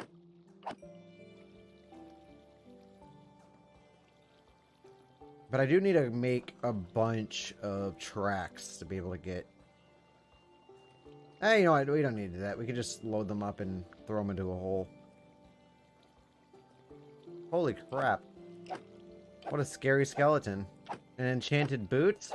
Speaker 1: But I do need to make a bunch of tracks to be able to get... Hey, you know what? We don't need to do that. We can just load them up and throw them into a hole. Holy crap. What a scary skeleton. An enchanted boot?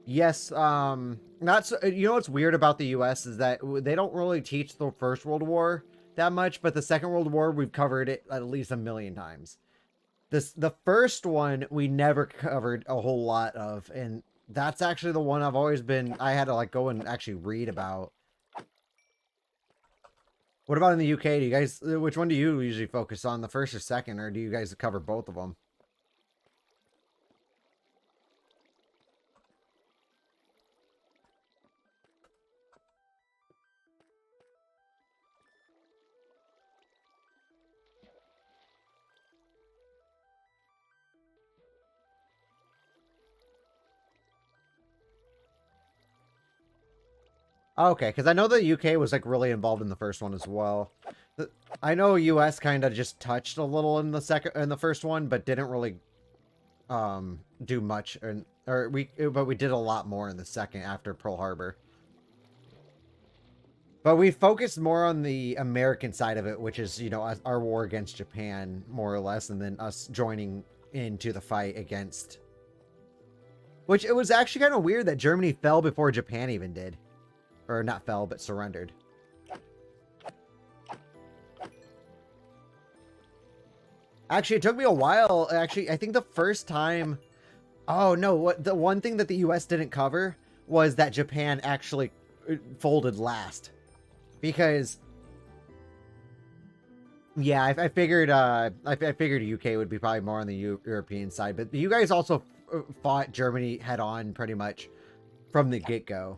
Speaker 1: Yes, not so, you know what's weird about the US is that they don't really teach the First World War that much, but the Second World War, we've covered it at least a million times. The first one, we never covered a whole lot of, and that's actually the one I've always been, I had to like go and actually read about. What about in the UK? Do you guys, which one do you usually focus on, the first or second, or do you guys cover both of them? Okay, because I know the UK was like really involved in the first one as well. I know US kind of just touched a little in the first one, but didn't really do much, but we did a lot more in the second after Pearl Harbor. But we focused more on the American side of it, which is, you know, our war against Japan, more or less, and then us joining into the fight against... Which, it was actually kind of weird that Germany fell before Japan even did. Or not fell, but surrendered. Actually, it took me a while. Actually, I think the first time... Oh, no. The one thing that the US didn't cover was that Japan actually folded last. Because... Yeah, I figured I figured UK would be probably more on the European side. But you guys also fought Germany head-on pretty much from the get-go.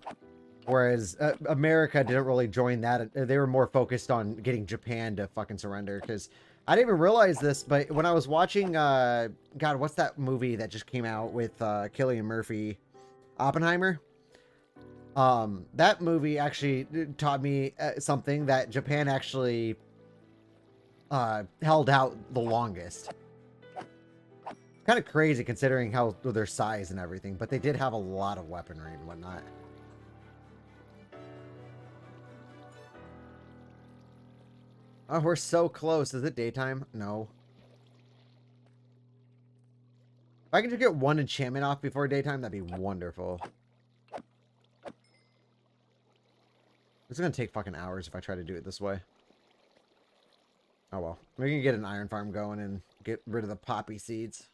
Speaker 1: Whereas America didn't really join that. They were more focused on getting Japan to fucking surrender. Because I didn't even realize this, but when I was watching... God, what's that movie that just came out with Cillian Murphy? Oppenheimer? That movie actually taught me something, that Japan actually held out the longest. Kind of crazy considering how their size and everything, but they did have a lot of weaponry and whatnot. Oh, we're so close. Is it daytime? No. If I can just get one enchantment off before daytime, that'd be wonderful. It's gonna take fucking hours if I try to do it this way. Oh well. We can get an iron farm going and get rid of the poppy seeds.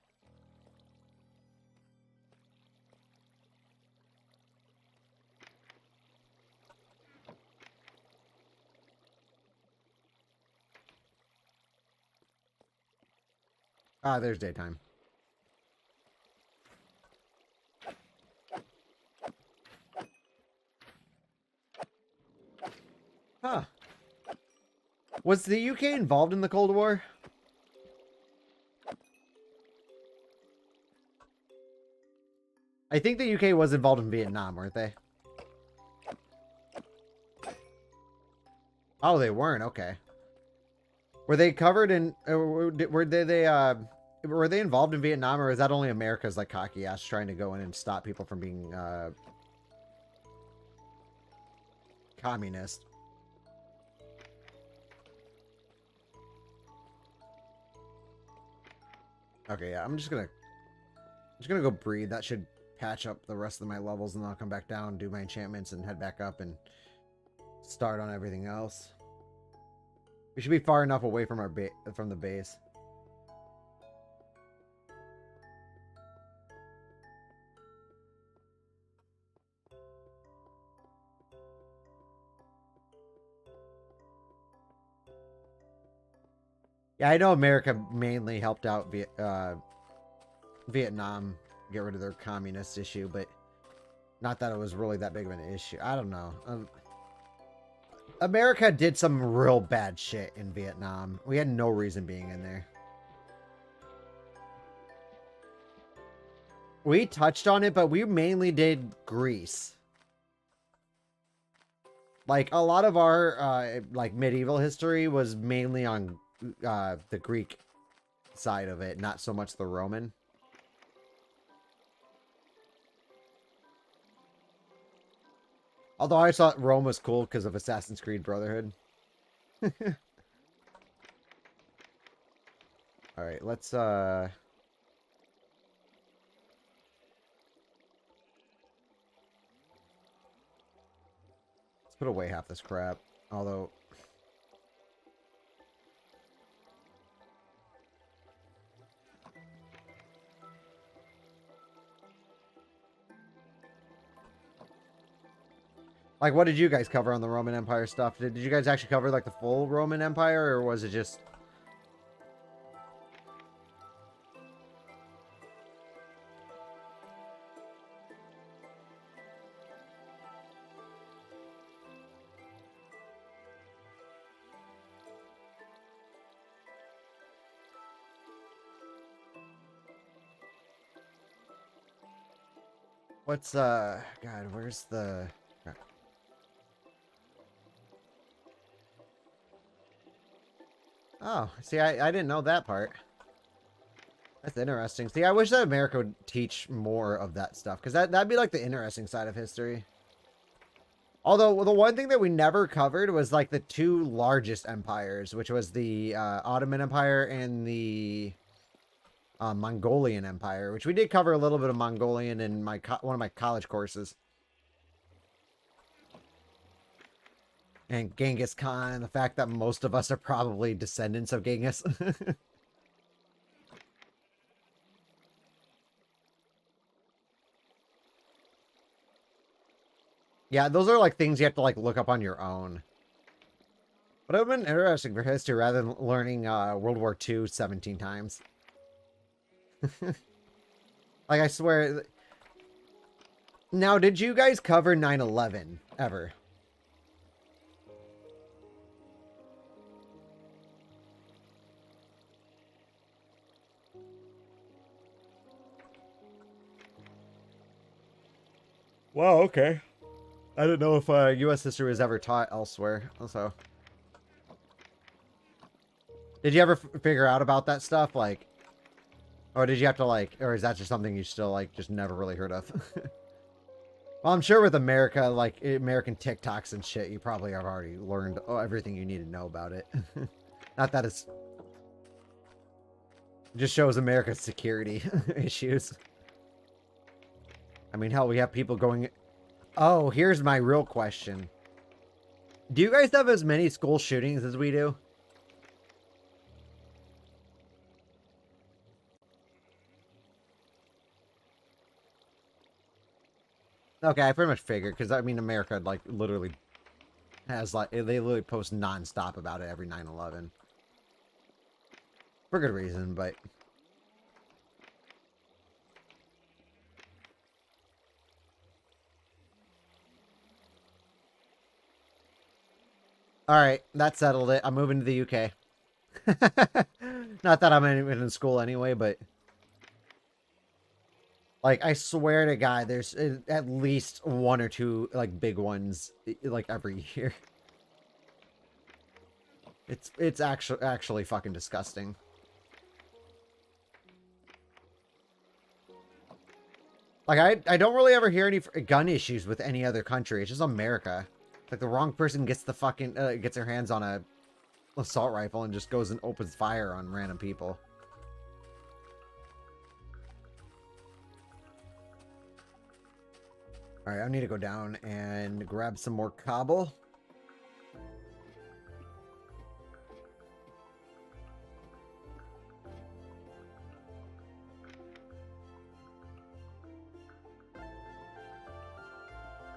Speaker 1: Ah, there's daytime. Huh. Was the UK involved in the Cold War? I think the UK was involved in Vietnam, weren't they? Oh, they weren't. Okay. Were they covered in... were they involved in Vietnam, or is that only America's like cocky ass trying to go in and stop people from being communist? Okay, yeah, I'm just gonna go breathe. That should patch up the rest of my levels, and then I'll come back down, do my enchantments, and head back up and start on everything else. We should be far enough away from our from the base. Yeah, I know America mainly helped out Vietnam get rid of their communist issue, but not that it was really that big of an issue. I don't know. America did some real bad shit in Vietnam. We had no reason being in there. We touched on it, but we mainly did Greece. Like, a lot of our, like, medieval history was mainly on the Greek side of it, not so much the Roman. Although I thought Rome was cool because of Assassin's Creed Brotherhood. Alright, let's put away half this crap. Although... Like, what did you guys cover on the Roman Empire stuff? Did you guys actually cover, like, the full Roman Empire, or was it just... What's, God, where's the... Oh, see, I didn't know that part. That's interesting. See, I wish that America would teach more of that stuff, because that'd be, like, the interesting side of history. Although, the one thing that we never covered was, like, the two largest empires, which was the Ottoman Empire and the Mongolian Empire, which we did cover a little bit of Mongolian in my one of my college courses. And Genghis Khan, and the fact that most of us are probably descendants of Genghis. Yeah, those are like things you have to like look up on your own. But it would have been interesting for history rather than learning World War II 17 times. Like, I swear... Now, did you guys cover 9/11 ever? Wow, okay. I didn't know if U.S. history was ever taught elsewhere, also. Did you ever figure out about that stuff, like... Or did you have to, like... Or is that just something you still, like, just never really heard of? Well, I'm sure with America, like, American TikToks and shit, you probably have already learned everything you need to know about it. Not that it's... It just shows America's security issues. I mean, hell, we have people going... Oh, here's my real question. Do you guys have as many school shootings as we do? Okay, I pretty much figured, because, I mean, America, like, literally has, like, they literally post non-stop about it every 9/11. For good reason, but... Alright, that settled it. I'm moving to the UK. Not that I'm even in school anyway, but... Like, I swear to God, there's at least one or two, like, big ones, like, every year. It's actually fucking disgusting. Like, I don't really ever hear any gun issues with any other country. It's just America. Like, the wrong person gets the fucking, gets their hands on a assault rifle and just goes and opens fire on random people. Alright, I need to go down and grab some more cobble.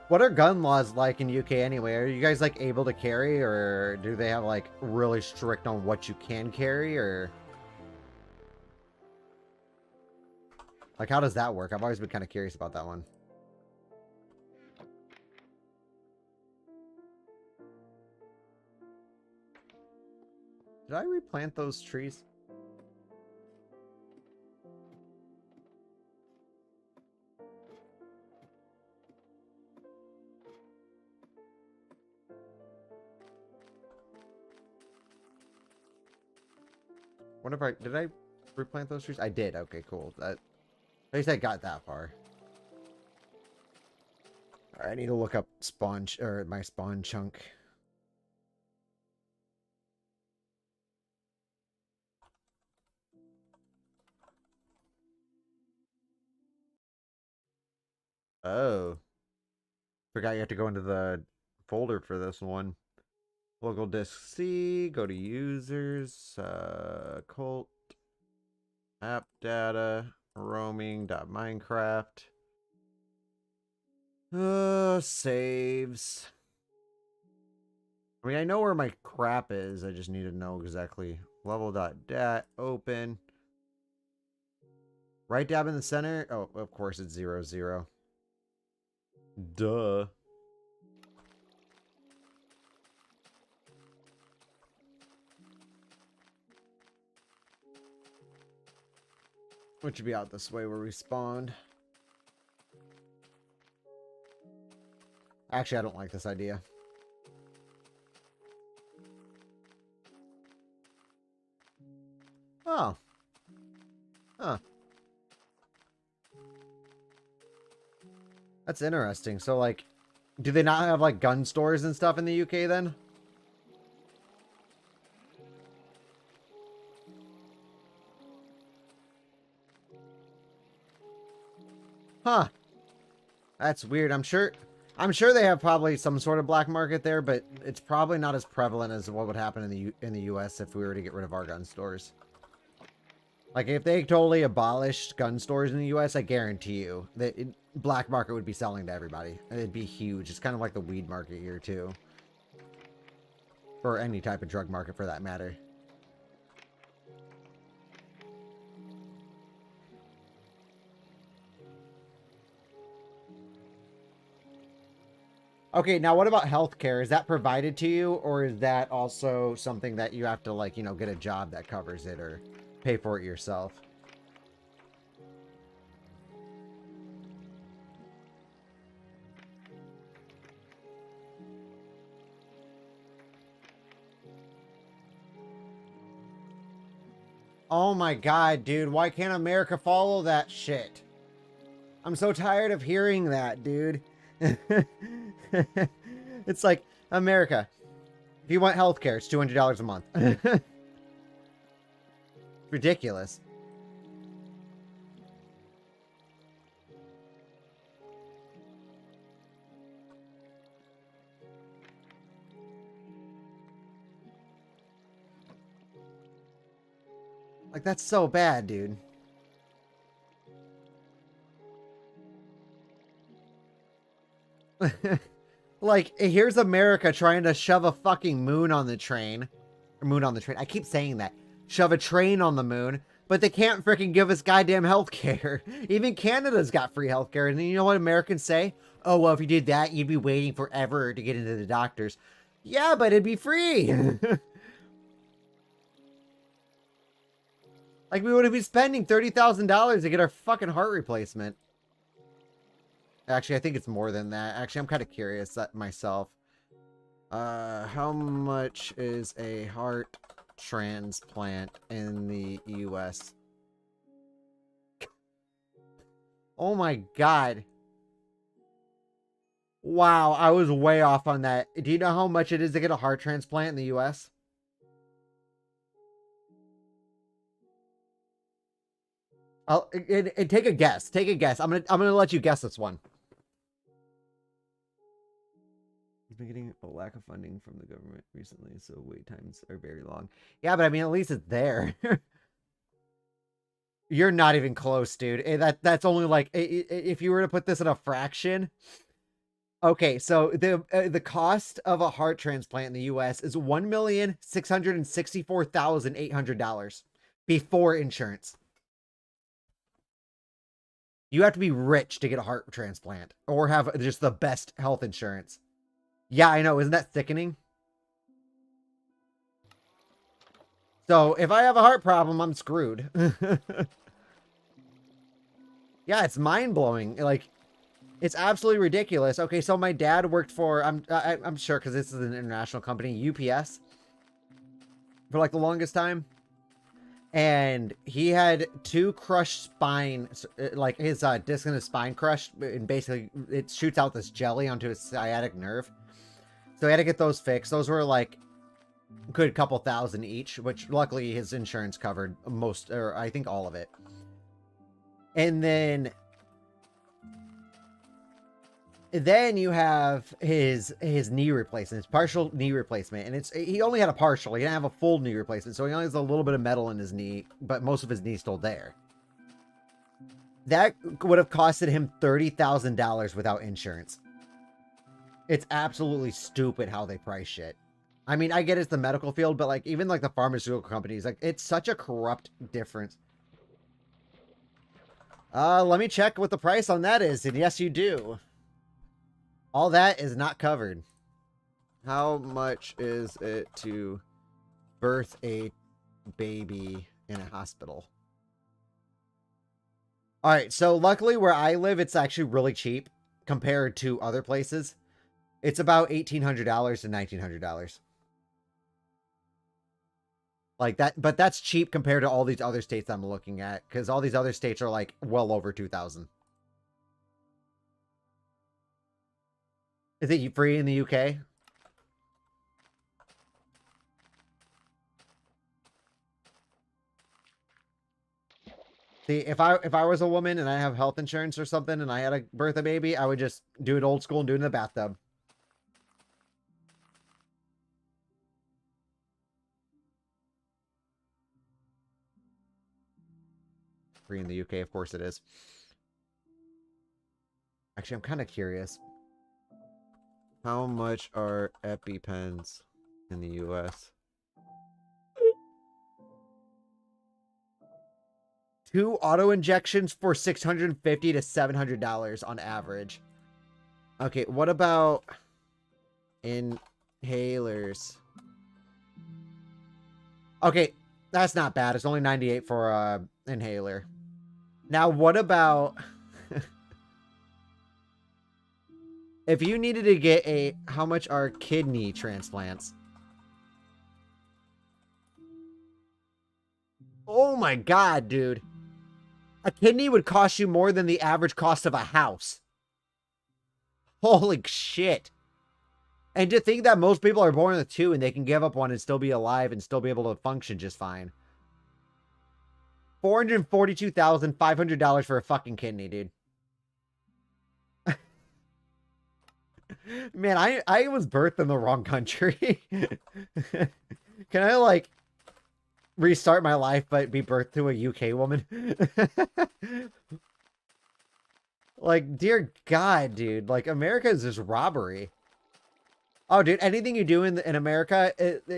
Speaker 1: What are gun laws like in UK anyway? Are you guys like able to carry, or do they have like really strict on what you can carry, or like how does that work? I've always been kind of curious about that one. Did I replant those trees? What if did I replant those trees? I did. Okay, cool. At least I got that far. All right, I need to look up my spawn chunk. Oh. Forgot you have to go into the folder for this one. Local disk C, go to users, cult, app data, roaming.minecraft. Saves. I mean, I know where my crap is. I just need to know exactly. Level.dat, open. Right dab in the center. Oh, of course it's 0, 0. Duh. Which should be out this way where we spawned. Actually, I don't like this idea. Oh. Huh. That's interesting. So, like, do they not have, like, gun stores and stuff in the UK then? Huh. That's weird. I'm sure they have probably some sort of black market there, but it's probably not as prevalent as what would happen in the US if we were to get rid of our gun stores. Like, if they totally abolished gun stores in the US, I guarantee you that black market would be selling to everybody. It'd be huge. It's kind of like the weed market here, too. Or any type of drug market, for that matter. Okay, now what about healthcare? Is that provided to you, or is that also something that you have to, like, you know, get a job that covers it, or pay for it yourself? Oh my god, dude, why can't America follow that shit? I'm so tired of hearing that, dude. It's like, America, if you want healthcare, it's $200 a month. Ridiculous. Like, that's so bad, dude. Like, here's America trying to shove a fucking moon on the train. Or moon on the train. I keep saying that. Shove a train on the moon. But they can't freaking give us goddamn healthcare. Even Canada's got free healthcare. And then you know what Americans say? Oh, well, if you did that, you'd be waiting forever to get into the doctors. Yeah, but it'd be free. Like, we would have been spending $30,000 to get our fucking heart replacement. Actually, I think it's more than that. Actually, I'm kind of curious myself. How much is a heart transplant in the US? Oh my god. Wow, I was way off on that. Do you know how much it is to get a heart transplant in the US? And take a guess. Take a guess. I'm gonna let you guess this one. been getting a lack of funding from the government recently, so wait times are very long. Yeah, but I mean, at least it's there. You're not even close, dude. That's only like if you were to put this in a fraction. Okay, so the cost of a heart transplant in the U.S. is $1,664,800 before insurance. You have to be rich to get a heart transplant or have just the best health insurance. Yeah, I know. Isn't that sickening? So if I have a heart problem, I'm screwed. Yeah, it's mind blowing. Like, it's absolutely ridiculous. Okay, so my dad worked for I'm sure because this is an international company, UPS, for like the longest time, and he had two crushed spine, like his disc in his spine crushed, and basically it shoots out this jelly onto his sciatic nerve. So he had to get those fixed. Those were like a good couple thousand each, which luckily his insurance covered most, or I think all of it. And then you have his knee replacement, his partial knee replacement, and he only had a partial. He didn't have a full knee replacement, so he only has a little bit of metal in his knee, but most of his knee's still there. That would have costed him $30,000 without insurance. It's absolutely stupid how they price shit. I mean, I get it's the medical field, but like even like the pharmaceutical companies, like it's such a corrupt difference. Let me check what the price on that is, and yes, you do. All that is not covered. How much is it to birth a baby in a hospital? All right, so luckily where I live, it's actually really cheap compared to other places. It's about $1,800 to $1,900. Like that, but that's cheap compared to all these other states I'm looking at, because all these other states are like well over 2,000. Is it free in the UK? See, if I was a woman and I have health insurance or something and I had to birth a baby, I would just do it old school and do it in the bathtub. Free in the UK, of course it is. Actually, I'm kind of curious. How much are EpiPens in the US? 2 auto injections for $650 to $700 on average. Okay, what about inhalers? Okay, that's not bad. It's only 98 for a inhaler. Now, what about if you needed to get how much are kidney transplants? Oh my god, dude. A kidney would cost you more than the average cost of a house. Holy shit. And to think that most people are born with 2 and they can give up one and still be alive and still be able to function just fine. $442,500 for a fucking kidney, dude. Man, I was birthed in the wrong country. Can I, like, restart my life but be birthed to a UK woman? Like, dear God, dude. Like, America is just robbery. Oh, dude, anything you do in America,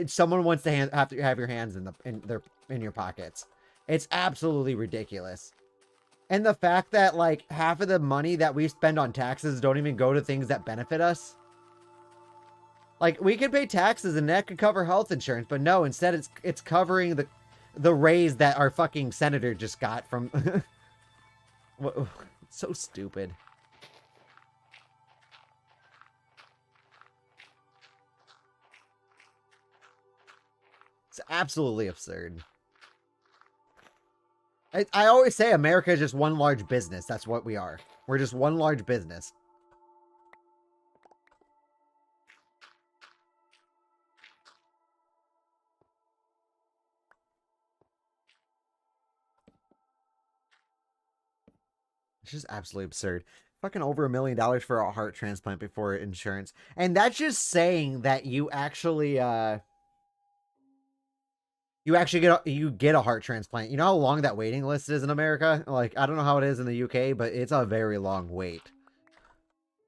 Speaker 1: someone wants to have to have your hands in your pockets. It's absolutely ridiculous. And the fact that like half of the money that we spend on taxes don't even go to things that benefit us. Like we could pay taxes and that could cover health insurance, but no, instead it's covering the raise that our fucking senator just got from so stupid. It's absolutely absurd. I always say America is just one large business. That's what we are. We're just one large business. It's just absolutely absurd. Fucking over $1 million for a heart transplant before insurance. And that's just saying that you actually get a heart transplant. You know how long that waiting list is in America? Like, I don't know how it is in the UK, but it's a very long wait.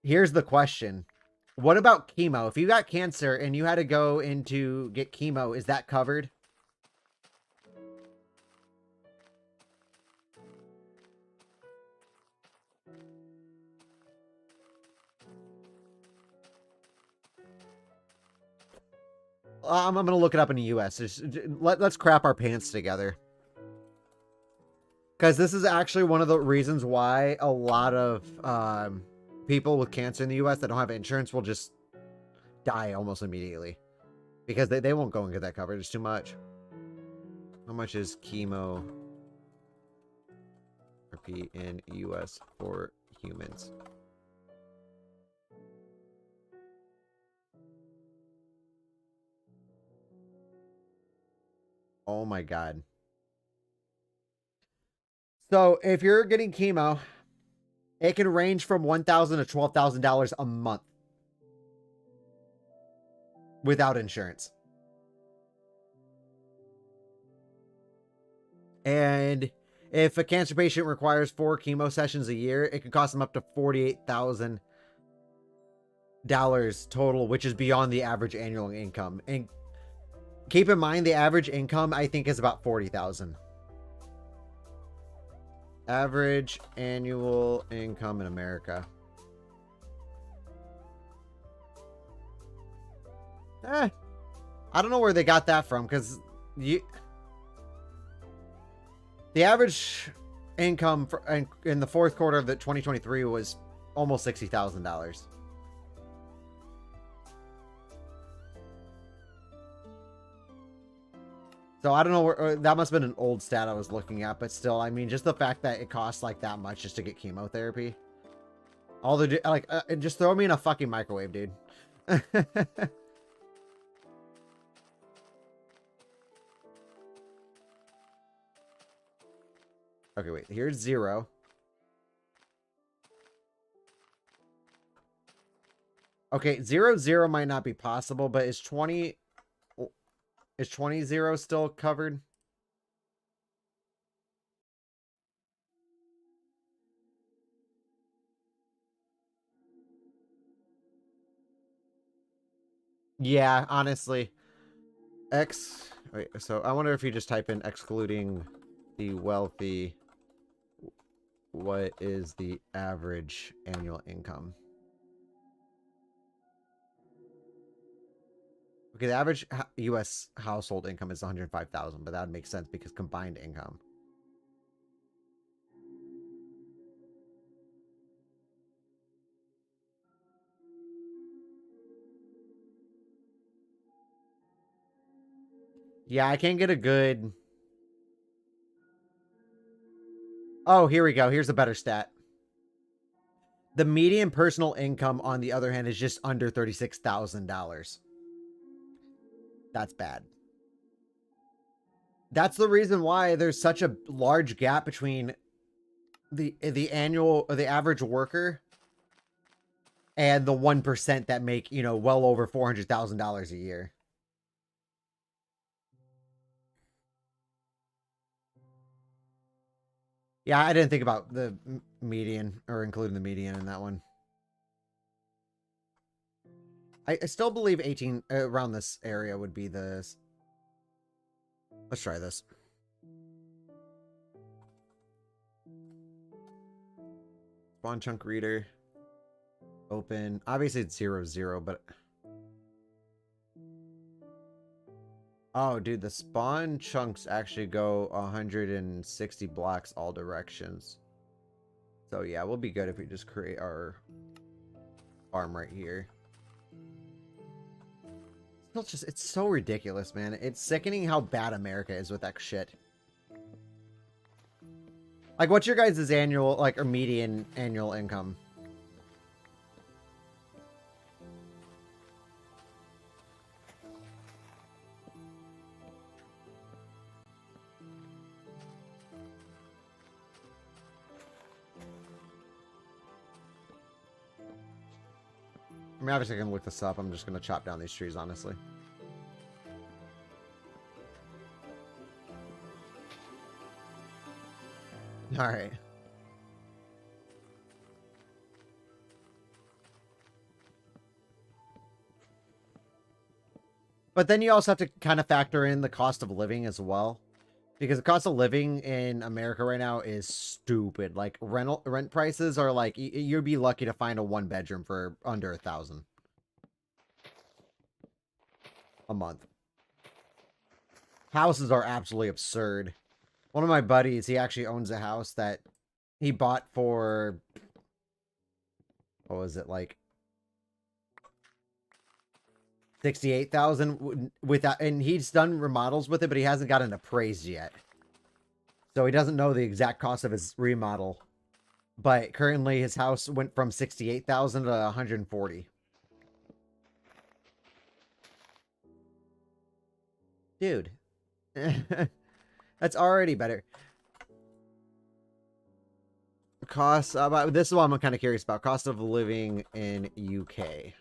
Speaker 1: Here's the question. What about chemo? If you got cancer and you had to go in to get chemo, is that covered? I'm going to look it up in the US. Let's crap our pants together. Because this is actually one of the reasons why a lot of people with cancer in the US that don't have insurance will just die almost immediately. Because they won't go and get that covered. It's too much. How much is chemo therapy in US for humans? Oh my god. So if you're getting chemo, it can range from $1,000 to $12,000 a month without insurance. And if a cancer patient requires 4 chemo sessions a year, it can cost them up to $48,000 total, which is beyond the average annual income. And keep in mind, the average income, I think, is about $40,000. Average annual income in America. I don't know where they got that from, because the average income in the fourth quarter of the 2023 was almost $60,000. So I don't know where that must have been an old stat I was looking at, but still, I mean, just the fact that it costs like that much just to get chemotherapy. All the like, just throw me in a fucking microwave, dude. Okay, wait. Here's 0. Okay, 0 might not be possible, but is 20 still covered? Yeah, honestly. Wait, so I wonder if you just type in excluding the wealthy, what is the average annual income? Okay, the average U.S. household income is 105,000, but that would make sense because combined income. Yeah, I can't get a good... Oh, here we go. Here's a better stat. The median personal income, on the other hand, is just under $36,000. That's bad. That's the reason why there's such a large gap between the average worker and the 1% that make, you know, well over $400,000 a year. Yeah, I didn't think about the median or including the median in that one. I still believe 18 around this area would be the... Let's try this. Spawn chunk reader. Open. Obviously it's 0, but... Oh, dude, the spawn chunks actually go 160 blocks all directions. So yeah, we'll be good if we just create our farm right here. It's so ridiculous, man. It's sickening how bad America is with that shit. Like, what's your guys' annual, like, or median annual income? mean, obviously I can look this up. I'm just going to chop down these trees, honestly. All right. But then you also have to kind of factor in the cost of living as well. Because the cost of living in America right now is stupid. Like, rent prices are like, you'd be lucky to find a 1-bedroom for under $1,000 a month. Houses are absolutely absurd. One of my buddies, he actually owns a house that he bought for, what was it, like 68,000 with that, and he's done remodels with it, but he hasn't gotten appraised yet. So he doesn't know the exact cost of his remodel. But currently his house went from 68,000 to 140. Dude. That's already better. Cost about this is what I'm kind of curious about. Cost of living in UK.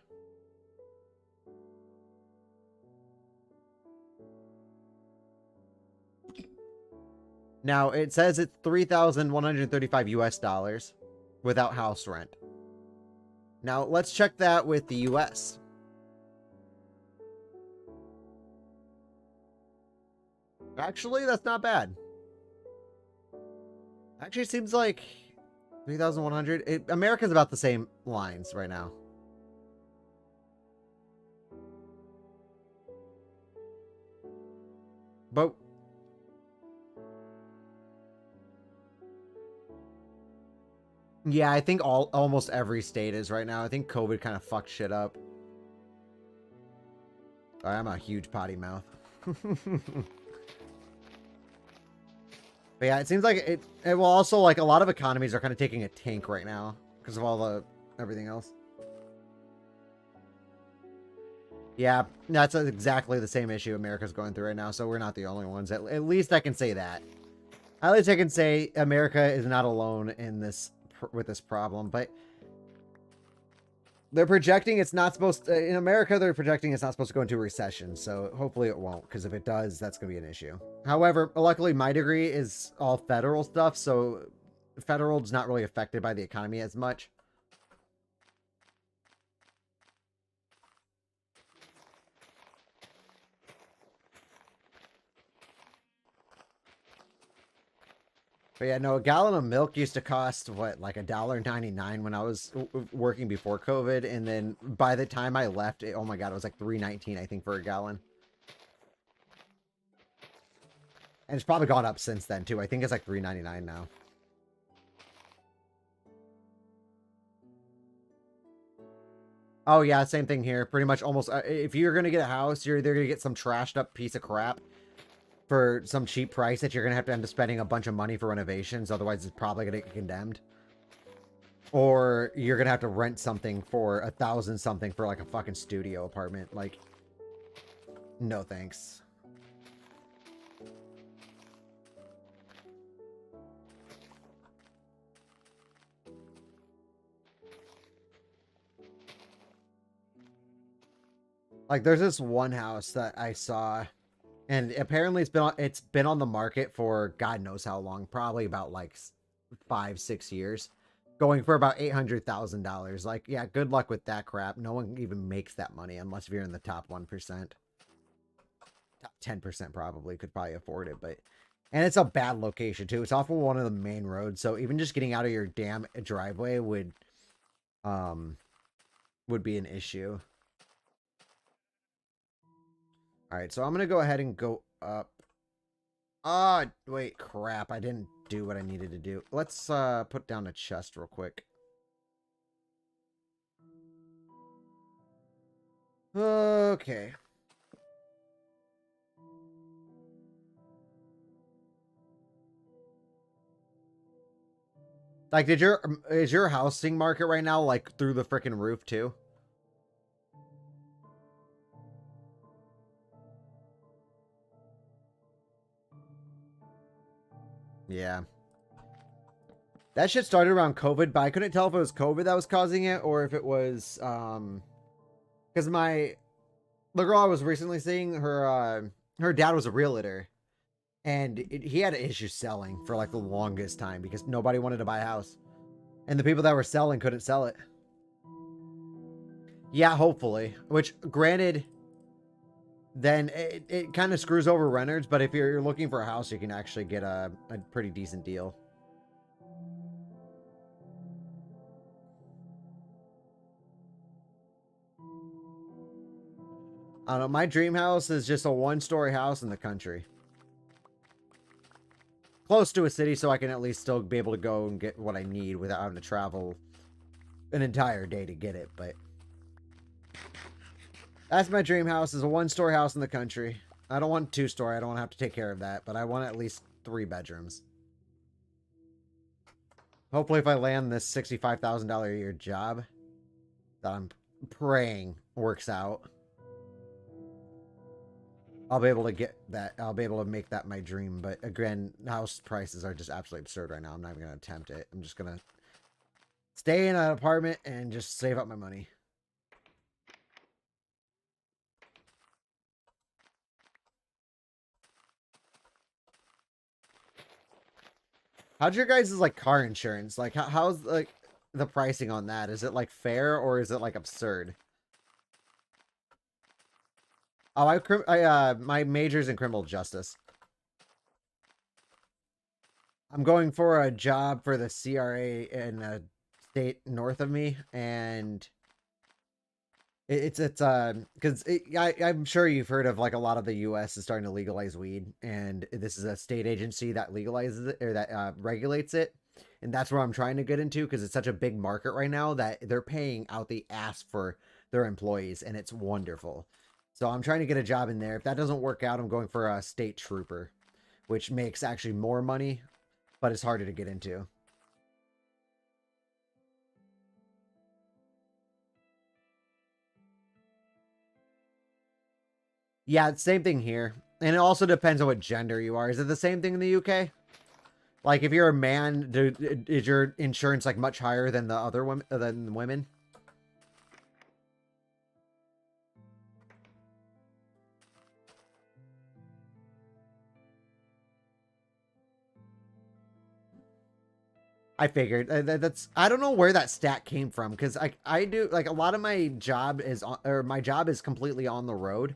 Speaker 1: Now, it says it's 3,135 US dollars without house rent. Now, let's check that with the US. Actually, that's not bad. Actually, seems like 3,100. America's about the same lines right now. But yeah, I think almost every state is right now. I think COVID kind of fucked shit up. I'm a huge potty mouth. But yeah, it seems like it will also, like, a lot of economies are kind of taking a tank right now because of all the everything else. Yeah, that's exactly the same issue America's going through right now, so we're not the only ones. At least I can say that. At least I can say America is not alone in this with this problem, but they're projecting it's not supposed to, in America, they're projecting it's not supposed to go into a recession, so hopefully it won't, because if it does, that's going to be an issue. However, luckily my degree is all federal stuff, so federal's not really affected by the economy as much. But yeah, no, a gallon of milk used to cost, what, like $1.99 when I was working before COVID. And then by the time I left, oh my God, it was like $3.19, I think, for a gallon. And it's probably gone up since then, too. I think it's like $3.99 now. Oh, yeah, same thing here. Pretty much almost, if you're going to get a house, you're either going to get some trashed up piece of crap for some cheap price that you're going to have to end up spending a bunch of money for renovations. Otherwise, it's probably going to get condemned. Or you're going to have to rent something for $1,000 something for like a fucking studio apartment. Like, no thanks. Like, there's this one house that I saw, and apparently it's been on the market for God knows how long, probably about like 5-6 years, going for about $800,000. Like, yeah, good luck with that crap. No one even makes that money unless you're in the top 1%. Top 10% probably could probably afford it, but and it's a bad location too. It's off of one of the main roads, so even just getting out of your damn driveway would be an issue. All right, so I'm going to go ahead and go up. Ah, wait, crap. I didn't do what I needed to do. Let's put down a chest real quick. Okay. Like, is your housing market right now, like, through the freaking roof, too? Yeah. That shit started around COVID, but I couldn't tell if it was COVID that was causing it or if it was Because the girl I was recently seeing, her dad was a realtor, and he had issues selling for like the longest time because nobody wanted to buy a house, and the people that were selling couldn't sell it. Yeah, hopefully. Which, granted, then it kind of screws over renters, but if you're looking for a house, you can actually get a pretty decent deal. I don't know. My dream house is just a one-story house in the country. Close to a city so I can at least still be able to go and get what I need without having to travel an entire day to get it, but that's my dream house, is a one-story house in the country. I don't want two-story. I don't want to have to take care of that, but I want at least 3 bedrooms. Hopefully if I land this $65,000 a year job that I'm praying works out, I'll be able to get that. I'll be able to make that my dream. But again, house prices are just absolutely absurd right now. I'm not even going to attempt it. I'm just going to stay in an apartment and just save up my money. How's your guys' like car insurance? Like how's like the pricing on that? Is it like fair or is it like absurd? Oh, my major's in criminal justice. I'm going for a job for the CRA in a state north of me, and it's because I'm sure you've heard of like a lot of the U.S. is starting to legalize weed, and this is a state agency that legalizes it or that regulates it, and that's where I'm trying to get into because it's such a big market right now that they're paying out the ass for their employees, and it's wonderful. So I'm trying to get a job in there. If that doesn't work out, I'm going for a state trooper, which makes actually more money, but it's harder to get into. Yeah, same thing here. And it also depends on what gender you are. Is it the same thing in the UK? Like, if you're a man, is your insurance like much higher than the other women than women? I figured that's I don't know where that stat came from because I do like a lot of my job is on, or my job is completely on the road,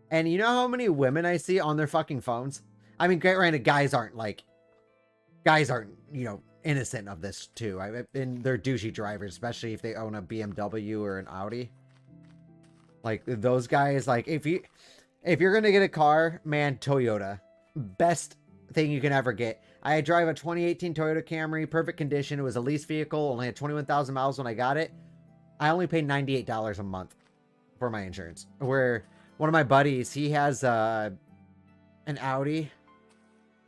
Speaker 1: and you know how many women I see on their fucking phones. I mean, granted, guys aren't innocent of this too. And they're douchey drivers, especially if they own a BMW or an Audi. Like those guys, like if you're gonna get a car, man, Toyota, best thing you can ever get. I drive a 2018 Toyota Camry, perfect condition. It was a lease vehicle, only had 21,000 miles when I got it. I only paid $98 a month for my insurance. Where one of my buddies, he has an Audi,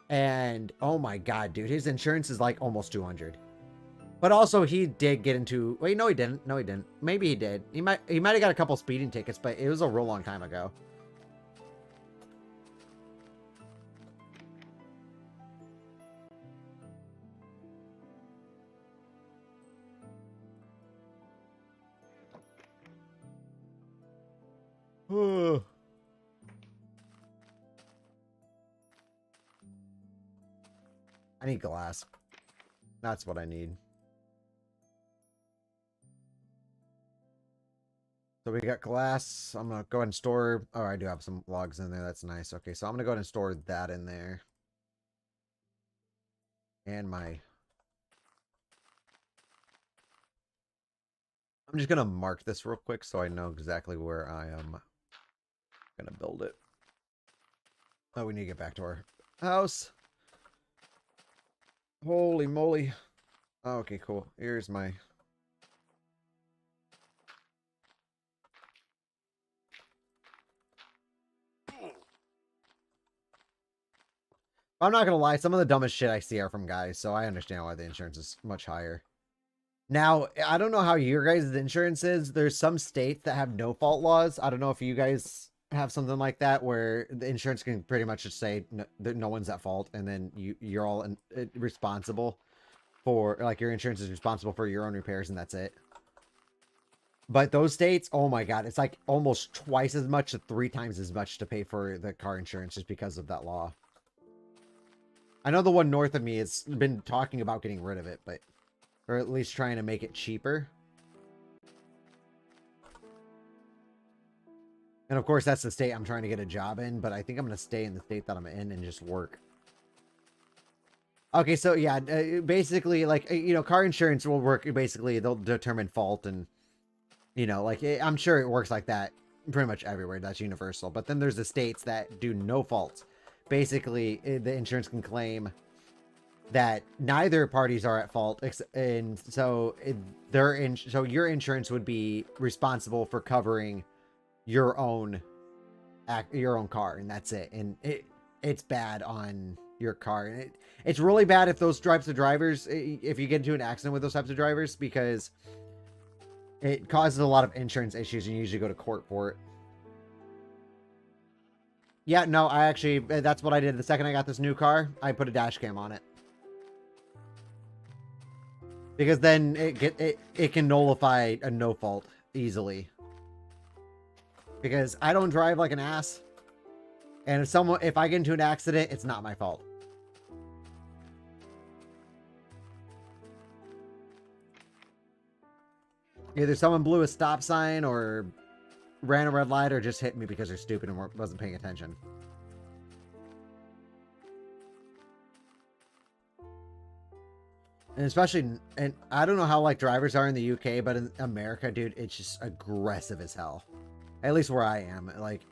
Speaker 1: and oh my god, dude, his insurance is like almost 200. But also, he did get into. Wait, no, he didn't. No, he didn't. Maybe he did. He might have got a couple speeding tickets, but it was a real long time ago. I need glass. That's what I need. So we got glass. I'm gonna go ahead and store. Oh, I do have some logs in there. That's nice. Okay, so I'm gonna go ahead and store that in there. And I'm just gonna mark this real quick so I know exactly where I am gonna build it. Oh, we need to get back to our house. Holy moly. Okay, cool. Here's my... I'm not gonna lie, some of the dumbest shit I see are from guys, so I understand why the insurance is much higher. Now, I don't know how your guys' insurance is. There's some states that have no fault laws. I don't know if you guys have something like that where the insurance can pretty much just say no one's at fault, and then you're all responsible for, like, your insurance is responsible for your own repairs, and that's it. But those states, oh my God, it's like almost twice as much to 3 times as much to pay for the car insurance just because of that law. I know the one north of me has been talking about getting rid of it, but, or at least trying to make it cheaper. And of course, that's the state I'm trying to get a job in, but I think I'm going to stay in the state that I'm in and just work. Okay, so yeah, basically, like, you know, car insurance will work. Basically, they'll determine fault and, you know, like, I'm sure it works like that pretty much everywhere. That's universal. But then there's the states that do no fault. Basically, the insurance can claim that neither parties are at fault, and so so your insurance would be responsible for covering your own car, and that's it. And it's bad on your car, and it's really bad if those types of drivers, if you get into an accident with those types of drivers, because it causes a lot of insurance issues, and you usually go to court for it. Yeah, no, I actually, that's what I did the second I got this new car. I put a dash cam on it. Because then it can nullify a no fault easily. Because I don't drive like an ass. And if I get into an accident, it's not my fault. Either someone blew a stop sign or ran a red light or just hit me because they're stupid and wasn't paying attention. And especially, and I don't know how like drivers are in the UK, but in America, dude, it's just aggressive as hell. At least where I am. Like,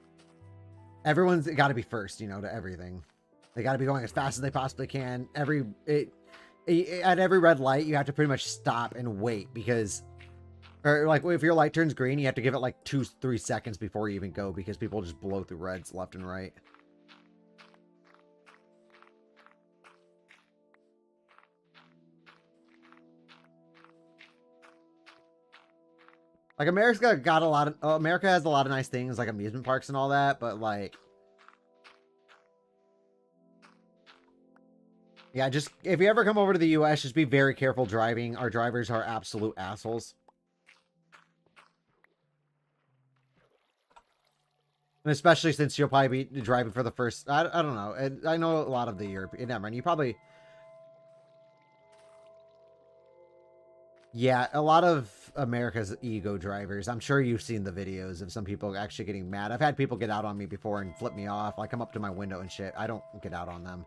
Speaker 1: everyone's got to be first, you know, to everything. They got to be going as fast as they possibly can. At every red light, you have to pretty much stop and wait because, or like if your light turns green, you have to give it like 2-3 seconds before you even go because people just blow through reds left and right. Like America has a lot of nice things like amusement parks and all that, but like, yeah, just if you ever come over to the US, just be very careful driving. Our drivers are absolute assholes. And especially since you'll probably be driving for the first, I don't know. I know a lot of the European, never mind, you probably, yeah, a lot of America's ego drivers. I'm sure you've seen the videos of some people actually getting mad. I've had people get out on me before and flip me off. Like, come up to my window and shit. I don't get out on them.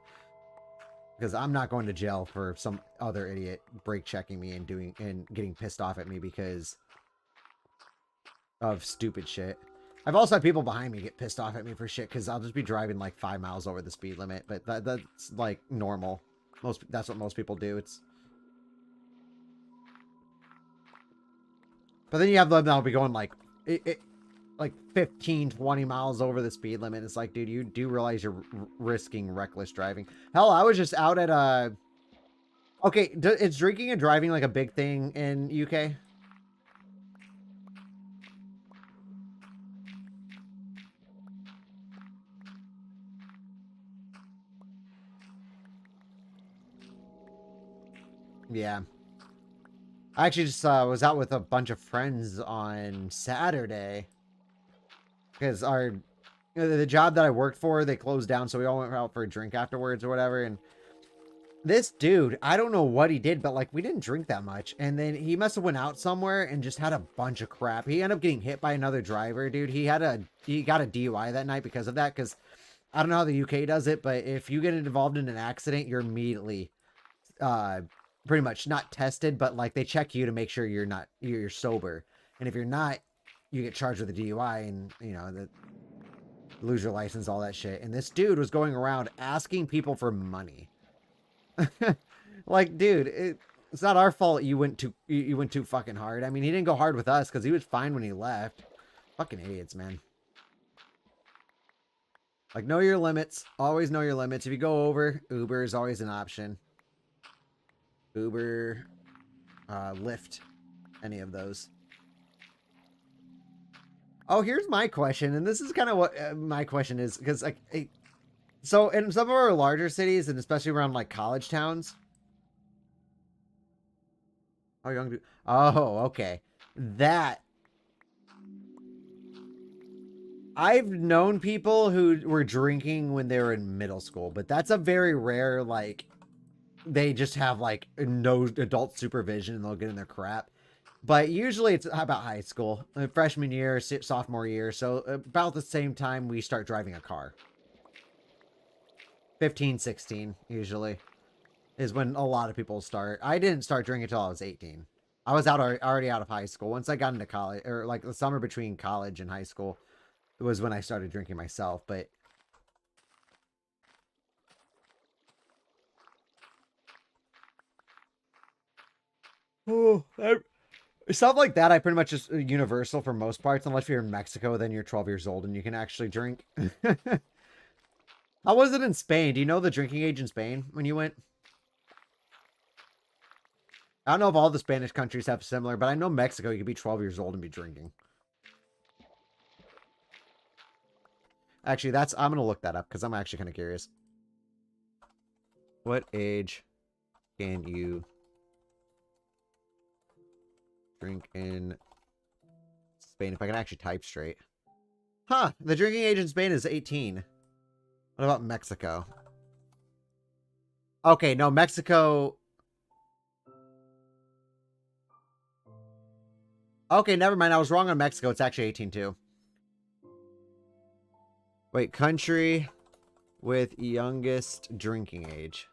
Speaker 1: Because I'm not going to jail for some other idiot brake checking me and getting pissed off at me because of stupid shit. I've also had people behind me get pissed off at me for shit because I'll just be driving like 5 miles over the speed limit. But that's like normal. That's what most people do. But then you have them that'll be going like, like 15, 20 miles over the speed limit. It's like, dude, you do realize you're risking reckless driving. Hell, I was just out at okay, is drinking and driving like a big thing in UK? Yeah. I actually just was out with a bunch of friends on Saturday. Because the job that I worked for, they closed down, so we all went out for a drink afterwards or whatever. And this dude, I don't know what he did, but like we didn't drink that much. And then he must have went out somewhere and just had a bunch of crap. He ended up getting hit by another driver, dude. He got a DUI that night because of that. Because I don't know how the UK does it, but if you get involved in an accident, you're immediately pretty much not tested, but like they check you to make sure you're sober. And if you're not, you get charged with a DUI and, you know, lose your license, all that shit. And this dude was going around asking people for money. Like, dude, it's not our fault you went too fucking hard. I mean, he didn't go hard with us because he was fine when he left. Fucking idiots, man. Like, know your limits. Always know your limits. If you go over, Uber is always an option. Uber, Lyft, any of those. Oh, here's my question, and this is kind of what my question is, because like, so in some of our larger cities, and especially around like college towns. How young do? Oh, okay. That I've known people who were drinking when they were in middle school, but that's a very rare, like, they just have, like, no adult supervision and they'll get in their crap. But usually it's about high school, freshman year, sophomore year. So about the same time we start driving a car. 15, 16, usually, is when a lot of people start. I didn't start drinking until I was 18. I was already out of high school. Once I got into college, or like the summer between college and high school, it was when I started drinking myself. But oh, stuff like that, I pretty much just universal for most parts. Unless you're in Mexico, then you're 12 years old and you can actually drink. How was it in Spain? Do you know the drinking age in Spain when you went? I don't know if all the Spanish countries have similar, but I know Mexico, you could be 12 years old and be drinking. Actually, I'm going to look that up because I'm actually kind of curious. What age can you drink in Spain? If I can actually type straight. Huh, the drinking age in Spain is 18. What about Mexico? Okay, no, Mexico... Okay, never mind. I was wrong on Mexico. It's actually 18 too. Wait, country with youngest drinking age.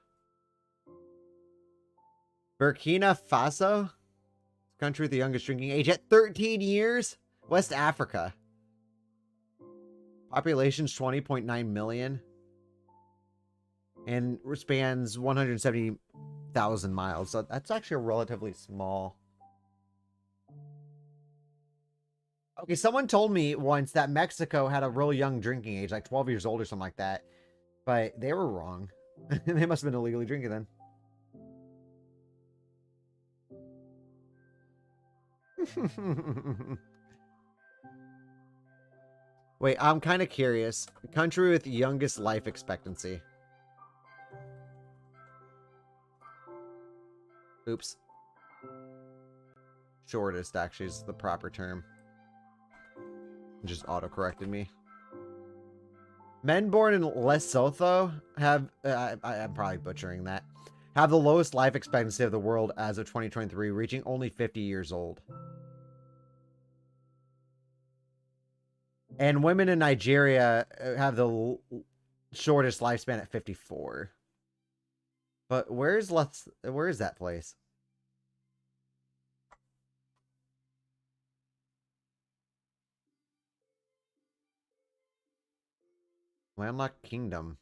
Speaker 1: Burkina Faso? Country with the youngest drinking age at 13 years? West Africa. Population's 20.9 million. And spans 170,000 miles. So that's actually a relatively small... Okay, someone told me once that Mexico had a real young drinking age, like 12 years old or something like that. But they were wrong. They must have been illegally drinking then. Wait, I'm kind of curious. Country with youngest life expectancy. Oops. Shortest, actually, is the proper term. Just auto-corrected me. Men born in Lesotho have... I'm probably butchering that. Have the lowest life expectancy of the world as of 2023, reaching only 50 years old. And women in Nigeria have the shortest lifespan at 54. But where is that place? Landlocked Kingdom.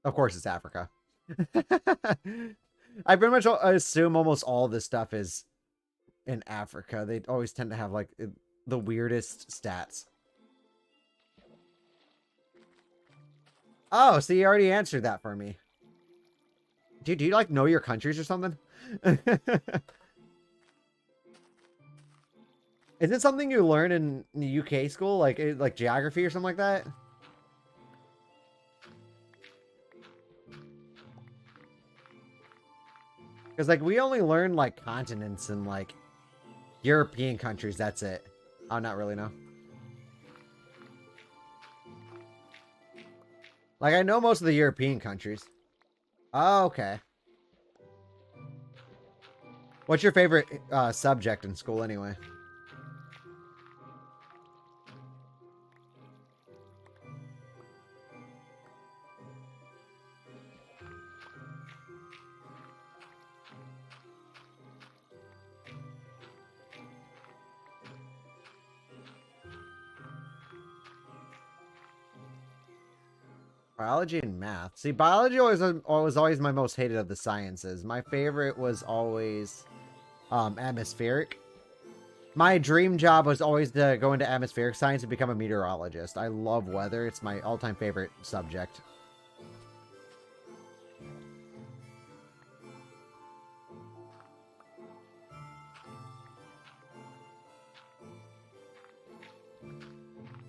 Speaker 1: Of course, it's Africa. I pretty much assume almost all this stuff is in Africa. They always tend to have, like, the weirdest stats. Oh, so you already answered that for me. Dude, do you, like, know your countries or something? Is it something you learn in the UK school? Like geography or something like that? Because, like, we only learn, like, continents and, like, European countries. That's it. Oh, not really, no. Like, I know most of the European countries. Oh, okay. What's your favorite subject in school, anyway? Biology and math. See, biology was always my most hated of the sciences. My favorite was always atmospheric. My dream job was always to go into atmospheric science and become a meteorologist. I love weather. It's my all-time favorite subject.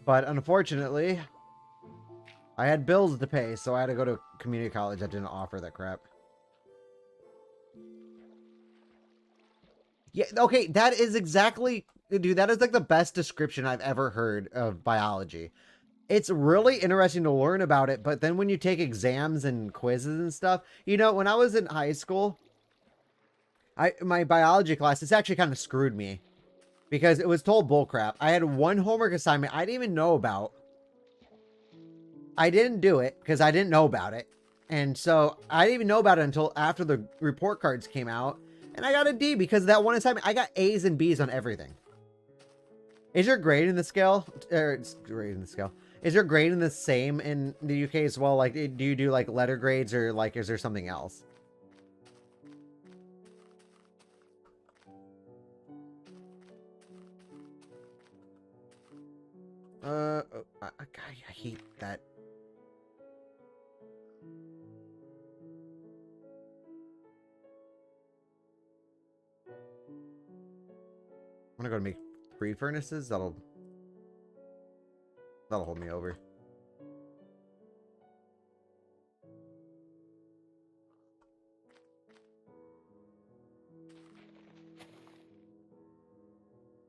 Speaker 1: But unfortunately, I had bills to pay, so I had to go to community college that didn't offer that crap. Yeah, okay, that is exactly dude, that is like the best description I've ever heard of biology. It's really interesting to learn about it, but then when you take exams and quizzes and stuff, when I was in high school, my biology class, this actually kind of screwed me because it was told bullcrap. I had one homework assignment I didn't even know about. I didn't do it because I didn't know about it. And so I didn't even know about it until after the report cards came out. And I got a D because of that one assignment. I got A's and B's on everything. Is your grade in the scale? Grade in the scale. Is your grade in the same in the UK as well? Like, do you do like letter grades or like, is there something else? God, I hate that. I'm gonna go to make 3 furnaces. That'll hold me over.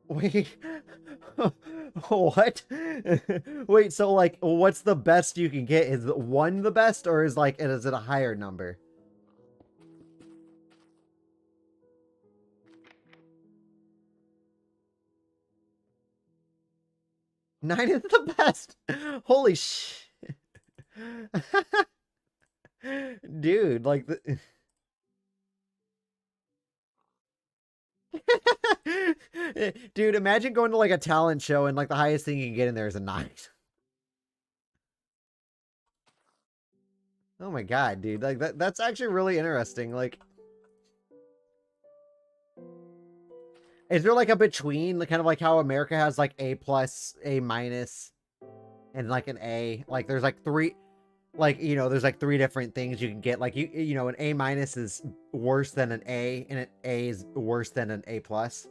Speaker 1: Wait, what? Wait, so like, what's the best you can get? Is 1 the best, or is it a higher number? 9 is the best. Holy shit. Dude, like the dude, imagine going to like a talent show and like the highest thing you can get in there is a 9. Oh my god, dude. Like that's actually really interesting. Like, is there like a between, like kind of like how America has like A plus, A minus, and like an A? Like there's like 3, like, there's like 3 different things you can get. Like an A minus is worse than an A, and an A is worse than an A plus.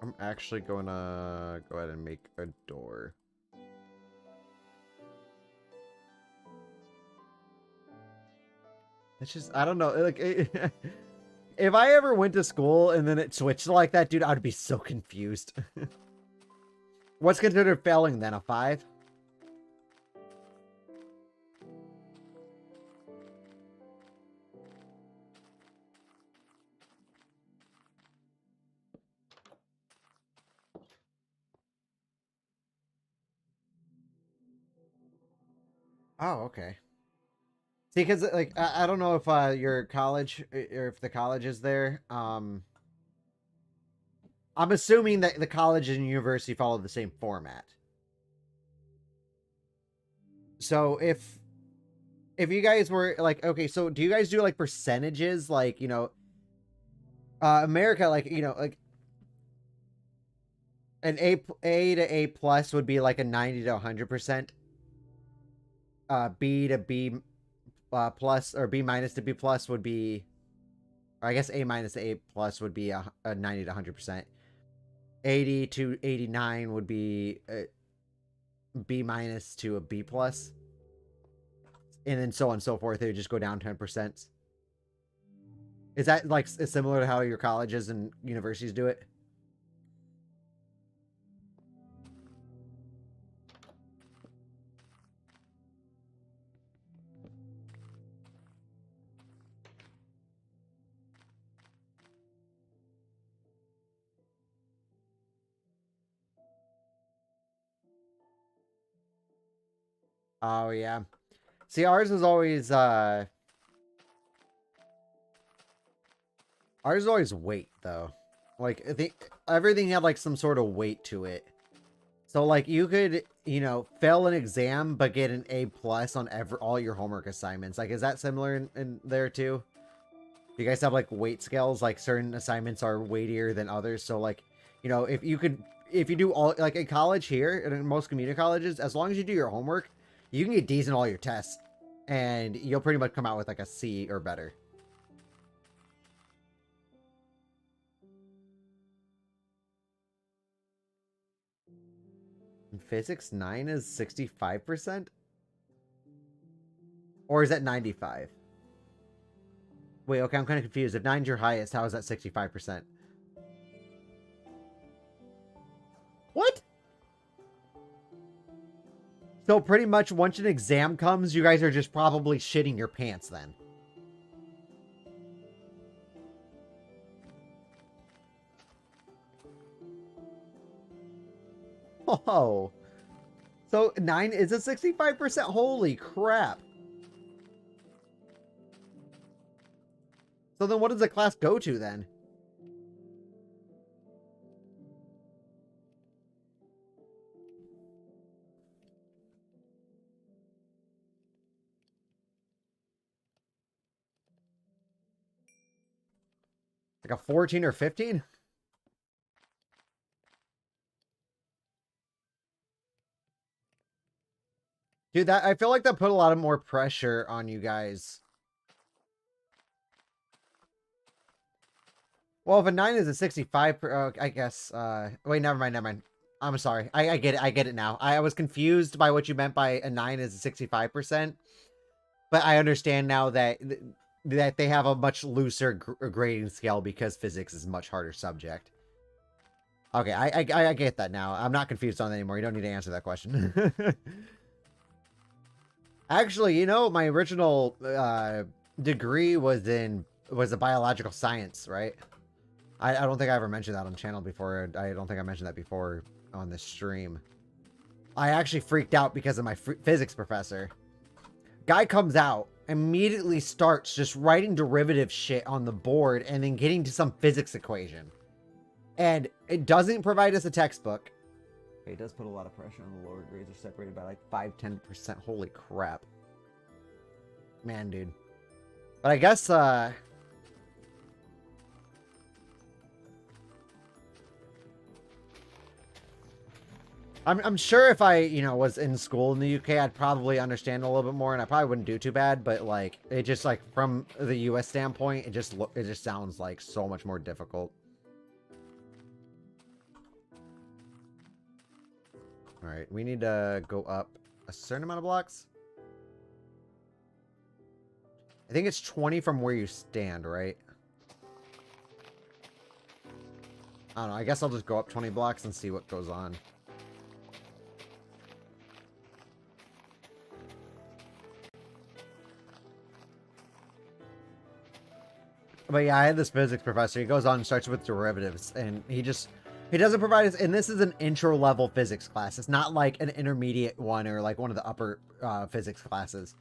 Speaker 1: I'm actually going to go ahead and make a door. It's just, I don't know, like, if I ever went to school and then it switched like that, dude, I'd be so confused. What's considered failing then, a 5? Oh, okay. See, because like I don't know if your college or if the college is there. I'm assuming that the college and university follow the same format. So if you guys were like, okay, so do you guys do like percentages, like America, like like an A to A plus would be like a 90 to 100%. B to B plus, or B minus to B plus would be, or I guess A minus to A plus would be a 90 to 100%. 80 to 89 would be a B minus to a B plus, and then so on and so forth. It would just go down 10%. Is that like similar to how your colleges and universities do it? Oh yeah. See, ours is always weight though. Like I think everything had like some sort of weight to it. So like you could, fail an exam but get an A plus on all your homework assignments. Like, is that similar in there too? Do you guys have like weight scales? Like certain assignments are weightier than others. So like, if you do all, like in college here and in most community colleges, as long as you do your homework, you can get D's in all your tests, and you'll pretty much come out with like a C or better. In physics, 9 is 65%. Or is that 95? Wait, okay, I'm kind of confused. If 9's your highest, how is that 65%? What? So pretty much once an exam comes, you guys are just probably shitting your pants then. Oh. So 9 is a 65%? Holy crap. So then what does the class go to then? Like a 14 or 15? Dude, that I feel like that put a lot of more pressure on you guys. Well, if a 9 is a 65, I guess, wait, never mind. I'm sorry. I get it. I get it now. I was confused by what you meant by a 9 is a 65%, but I understand now that they have a much looser grading scale because physics is a much harder subject. Okay, I get that now. I'm not confused on that anymore. You don't need to answer that question. Actually, you know, my original degree was a biological science, right? I don't think I ever mentioned that on the channel before. I don't think I mentioned that before on this stream. I actually freaked out because of my physics professor. Guy comes out, immediately starts just writing derivative shit on the board and then getting to some physics equation. And it doesn't provide us a textbook. It does put a lot of pressure on the lower grades. Are separated by like 5-10%. Holy crap. Man, dude. But I guess, I'm sure if I, you know, was in school in the UK, I'd probably understand a little bit more, and I probably wouldn't do too bad. But like, it just like from the US standpoint, it just sounds like so much more difficult. All right, we need to go up a certain amount of blocks. I think it's 20 from where you stand, right? I don't know. I guess I'll just go up 20 blocks and see what goes on. But yeah, I had this physics professor. He goes on and starts with derivatives, and he doesn't provide us. And this is an intro level physics class. It's not like an intermediate one or like one of the upper physics classes.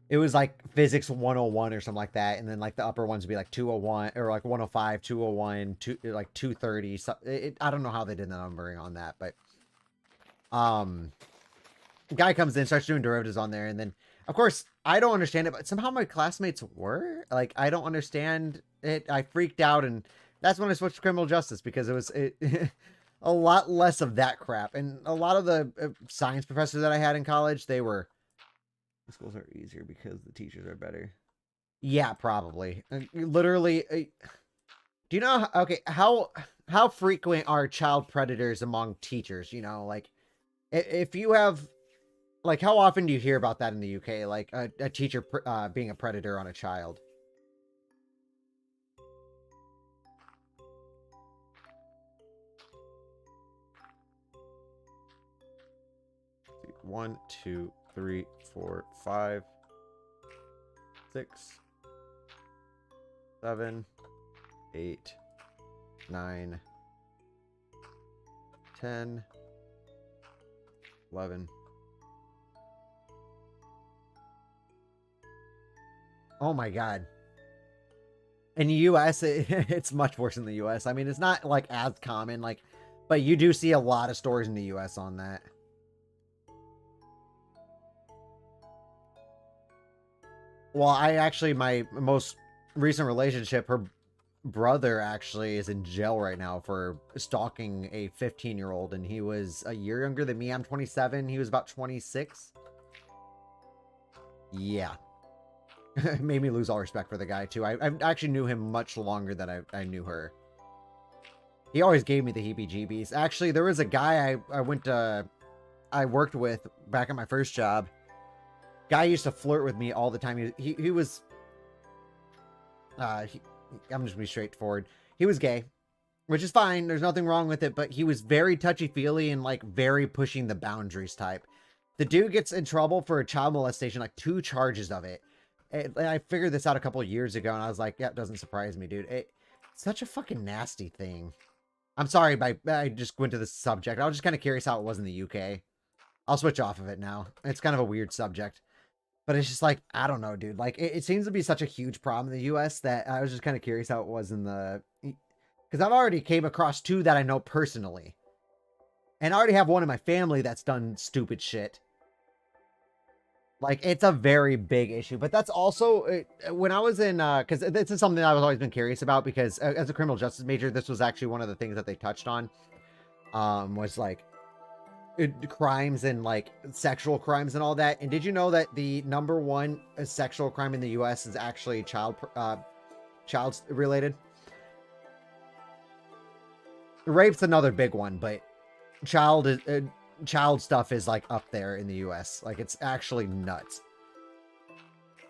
Speaker 1: It was like physics 101 or something like that, and then like the upper ones would be like 201 or like 105, 201, like 230. So I don't know how they did the numbering on that, but guy comes in, starts doing derivatives on there, and then of course I don't understand it, but somehow my classmates were like, I don't understand it. I freaked out, and that's when I switched to criminal justice because it was a lot less of that crap, and a lot of the science professors that I had in college, they were. Schools are easier because the teachers are better. Yeah, probably. Literally, do you know? Okay, how frequent are child predators among teachers? You know, like if you have, like, how often do you hear about that in the UK? Like a teacher being a predator on a child. One, two, 3, 4, 5, 6, 7, 8, 9, 10, 11. Oh my god. In the US, it's much worse in the US. I mean, it's not like as common, like, but you do see a lot of stories in the US on that. Well, I actually, my most recent relationship, her brother actually is in jail right now for stalking a 15-year-old, and he was a year younger than me. I'm 27. He was about 26. Yeah. It made me lose all respect for the guy, too. I actually knew him much longer than I knew her. He always gave me the heebie-jeebies. Actually, there was a guy I worked with back at my first job. Guy used to flirt with me all the time. He was I'm just gonna be straightforward. He was gay, which is fine. There's nothing wrong with it, but he was very touchy-feely and like very pushing the boundaries type. The dude gets in trouble for a child molestation, like 2 charges of it. And I figured this out a couple of years ago, and I was like, yeah, it doesn't surprise me, dude. It's such a fucking nasty thing. I'm sorry, I just went to the subject. I was just kind of curious how it was in the UK. I'll switch off of it now. It's kind of a weird subject. But it's just like, I don't know, dude. Like, it seems to be such a huge problem in the US that I was just kind of curious how it was in the... Because I've already came across 2 that I know personally. And I already have one in my family that's done stupid shit. Like, it's a very big issue. But that's also, when I was in, because this is something I've always been curious about, because as a criminal justice major, this was actually one of the things that they touched on, was like, crimes and like sexual crimes and all that. And did you know that the #1 sexual crime in the US is actually child related? Rape's another big one, but child stuff is like up there in the US. Like, it's actually nuts.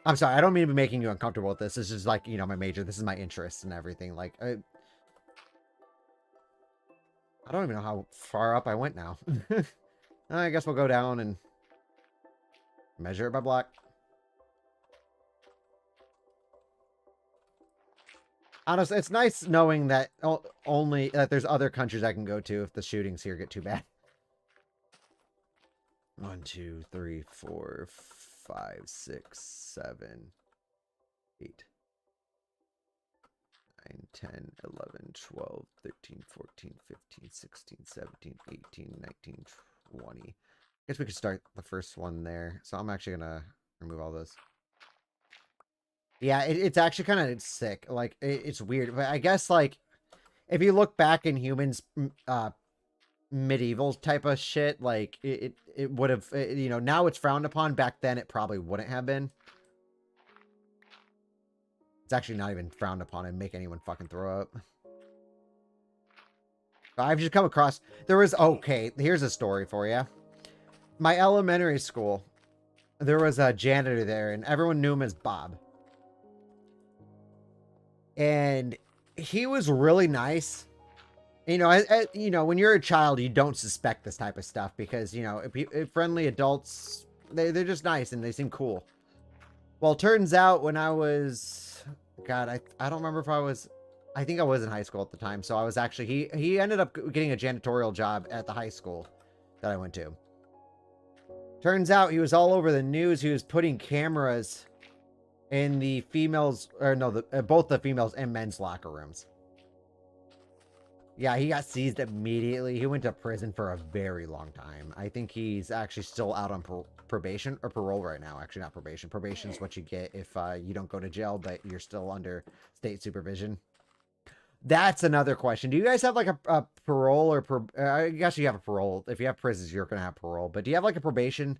Speaker 1: I'm sorry, I don't mean to be making you uncomfortable with this. This is like, you know, my major. This is my interest and everything. Like, I don't even know how far up I went now. I guess we'll go down and measure it by block. Honestly, it's nice knowing that only that there's other countries I can go to if the shootings here get too bad. 1, 2, 3, 4, 5, 6, 7, 8, 9, 10, 11, 12, 13, 14, 15, 16, 17, 18, 19, 20. I guess we could start the first one there. So I'm actually gonna remove all those. Yeah, it's actually kind of sick. Like, it's weird. But I guess, like, if you look back in humans, medieval type of shit, like, it would have, you know, now it's frowned upon. Back then, it probably wouldn't have been. It's actually not even frowned upon and make anyone fucking throw up. I've just come across, there was, okay, here's a story for you. My elementary school, there was a janitor there, and everyone knew him as Bob. And he was really nice. You know, you know, when you're a child, you don't suspect this type of stuff because, you know, friendly adults, they're just nice and they seem cool. Well, turns out when I was, God, I don't remember if I think I was in high school at the time. So I was actually, he ended up getting a janitorial job at the high school that I went to. Turns out he was all over the news. He was putting cameras in the females, or no, both the females and men's locker rooms. Yeah, he got seized immediately. He went to prison for a very long time. I think he's actually still out on probation or parole right now. Actually, not probation. Probation is what you get if you don't go to jail, but you're still under state supervision. That's another question. Do you guys have like a parole or I guess you have a parole. If you have prisons, you're going to have parole. But do you have like a probation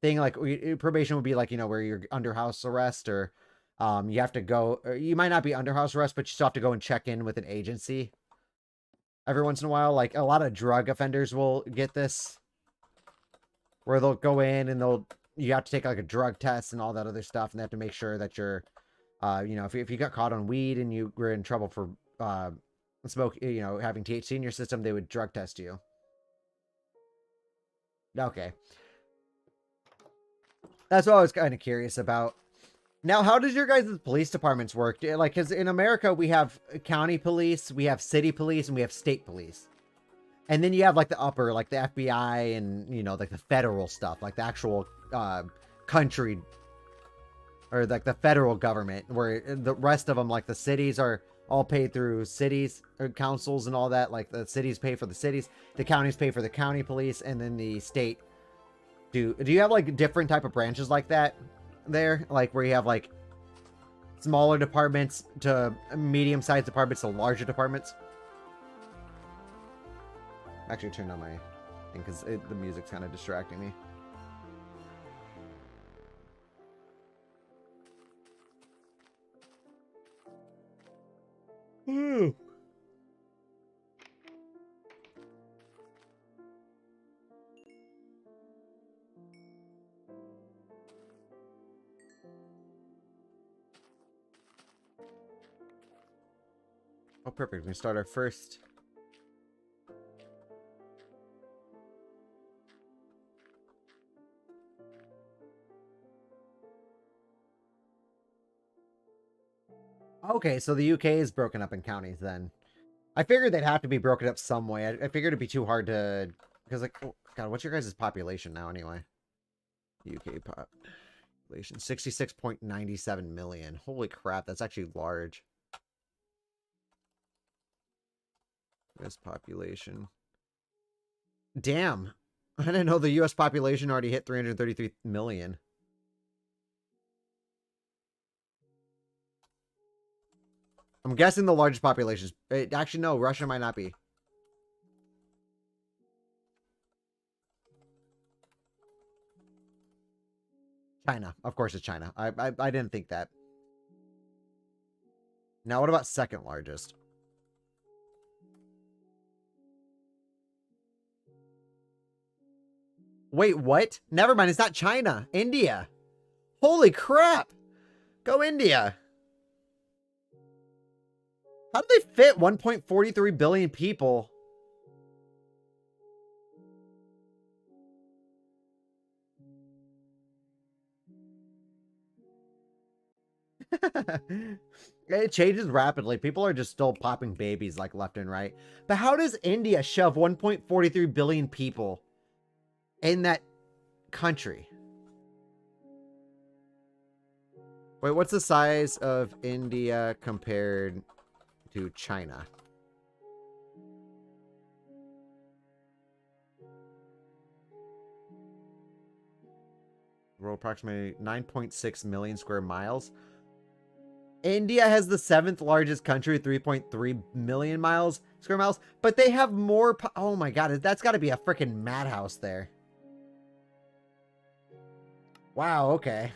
Speaker 1: thing? Like, probation would be like, you know, where you're under house arrest, or you have to go, or you might not be under house arrest, but you still have to go and check in with an agency every once in a while. Like, a lot of drug offenders will get this, where they'll go in and you have to take like a drug test and all that other stuff, and they have to make sure that you're, you know, if you got caught on weed and you were in trouble for smoke, you know, having THC in your system, they would drug test you. Okay. That's what I was kind of curious about. Now, how does your guys' police departments work? Like, because in America, we have county police, we have city police, and we have state police. And then you have, like, the upper, like, the FBI and, you know, like, the federal stuff, like, the actual country, or, like, the federal government, where the rest of them, like, the cities are all paid through cities, or councils and all that. Like, the cities pay for the cities, the counties pay for the county police, and then the state do you have, like, different type of branches like that there? Like, where you have, like, smaller departments to medium-sized departments to larger departments? Actually, turn on my thing because the music's kind of distracting me. Ooh. Oh, perfect. We can start our first. Okay, so the UK is broken up in counties then. I figured they'd have to be broken up some way. I figured it'd be too hard to... Because, like, oh, God, what's your guys' population now, anyway? UK population. 66.97 million. Holy crap, that's actually large. US population. Damn. I didn't know the US population already hit 333 million. I'm guessing the largest population is... Actually, no, Russia might not be. China. Of course it's China. I didn't think that. Now, what about second largest? Wait, what? Never mind, it's not China. India. Holy crap. Go India. How do they fit 1.43 billion people? It changes rapidly. People are just still popping babies like left and right. But how does India shove 1.43 billion people in that country? Wait, what's the size of India compared to China? We're approximately 9.6 million square miles. India has the 7th largest country, 3.3 million square miles, but they have more. Oh my god, that's got to be a freaking madhouse there. Wow, okay.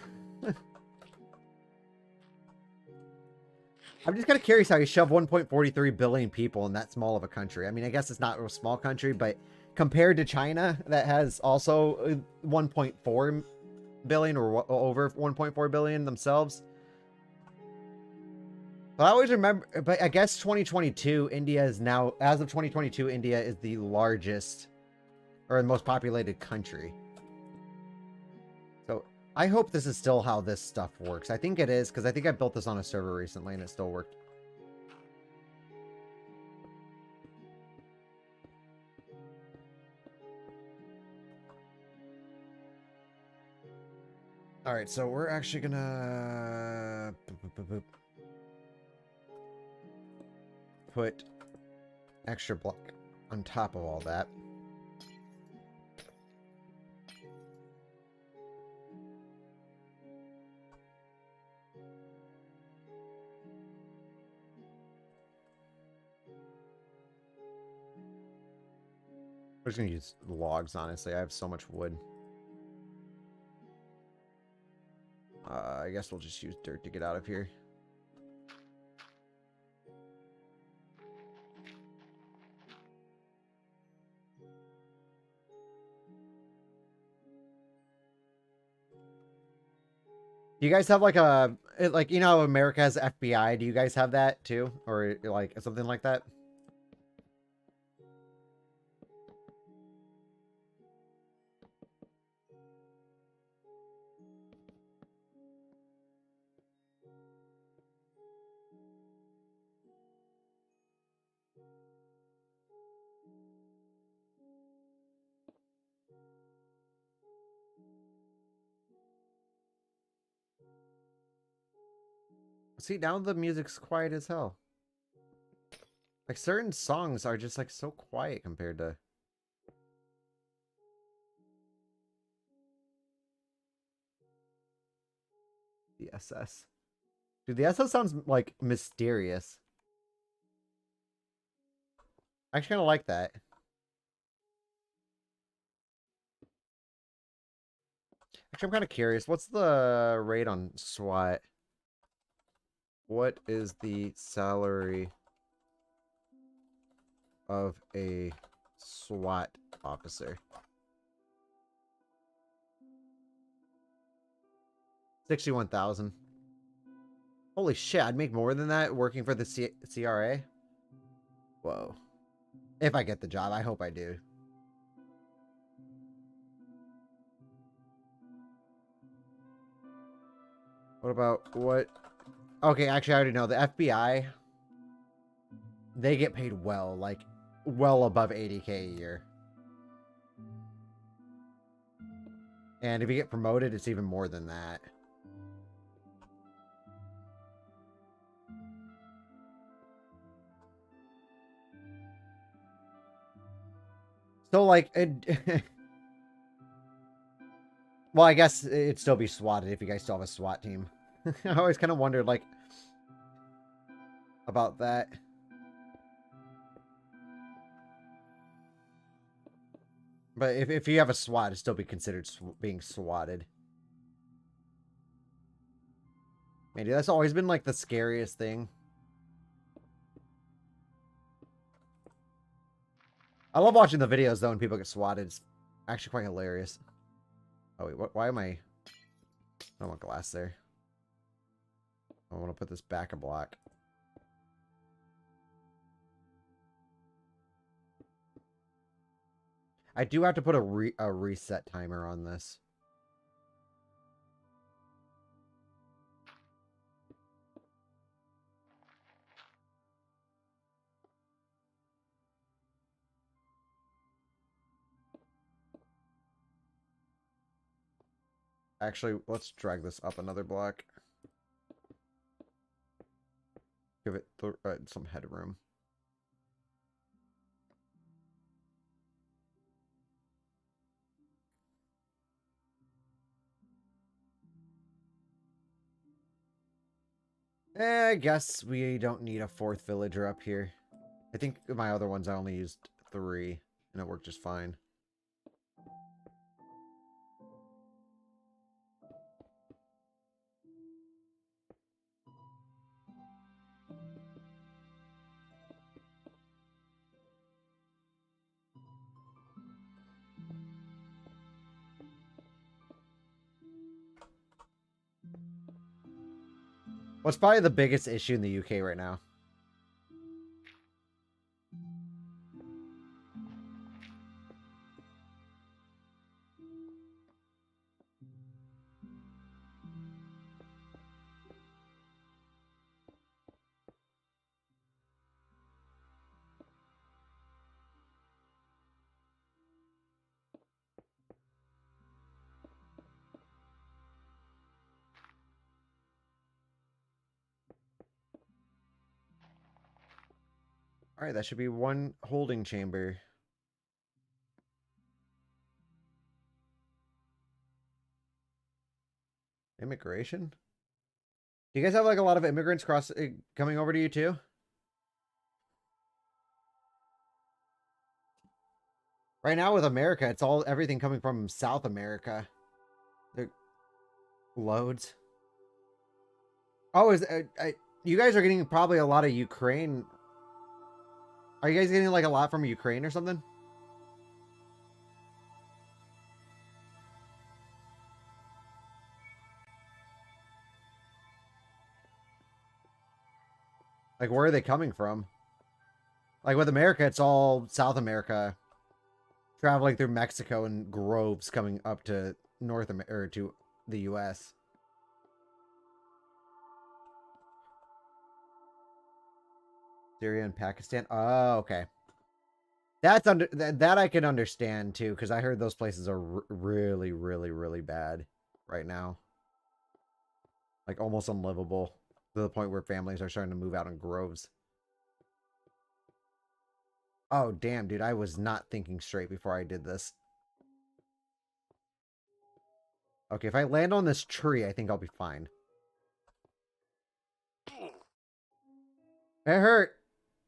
Speaker 1: I'm just kind of curious how you shove 1.43 billion people in that small of a country. I mean, I guess it's not a small country, but compared to China, that has also 1.4 billion or over 1.4 billion themselves. But I always remember, but I guess 2022, India is now, as of 2022, India is the largest or the most populated country. So I hope this is still how this stuff works. I think it is, because I think I built this on a server recently and it still worked. All right, so we're actually gonna put extra block on top of all that. I'm just gonna use logs, honestly. I have so much wood. I guess we'll just use dirt to get out of here. Do you guys have like a, like, you know how America has FBI? Do you guys have that too? Or like something like that? See, now the music's quiet as hell. Like, certain songs are just, like, so quiet compared to... the SS. Dude, the SS sounds, like, mysterious. I actually kind of like that. Actually, I'm kind of curious. What's the rate on SWAT? What is the salary of a SWAT officer? 61,000. Holy shit, I'd make more than that working for the CRA. Whoa. If I get the job, I hope I do. What about what? Okay, actually, I already know. The FBI, they get paid well, like, well above 80K a year. And if you get promoted, it's even more than that. So, like, well, I guess it'd still be swatted if you guys still have a SWAT team. I always kind of wondered, like, about that. But if you have a SWAT, it'd still be considered being swatted. Man, dude, that's always been, like, the scariest thing. I love watching the videos, though, when people get swatted. It's actually quite hilarious. Oh, wait, why am I don't want glass there. I want to put this back a block. I do have to put a reset timer on this. Actually, let's drag this up another block. Give it some headroom. I guess we don't need a fourth villager up here. I think my other ones I only used 3, and it worked just fine. What's probably the biggest issue in the UK right now? Alright, that should be 1 holding chamber. Immigration? Do you guys have like a lot of immigrants coming over to you too? Right now with America, it's all everything coming from South America. They're loads. Oh, you guys are getting probably a lot of Ukraine. Are you guys getting like a lot from Ukraine or something? Like, where are they coming from? Like, with America, it's all South America. Traveling through Mexico and groves coming up to North America, or to the U.S. Syria and Pakistan. Oh, okay. That's that I can understand too, because I heard those places are really, really, really bad right now. Like almost unlivable to the point where families are starting to move out in groves. Oh, damn, dude. I was not thinking straight before I did this. Okay, if I land on this tree, I think I'll be fine. It hurt,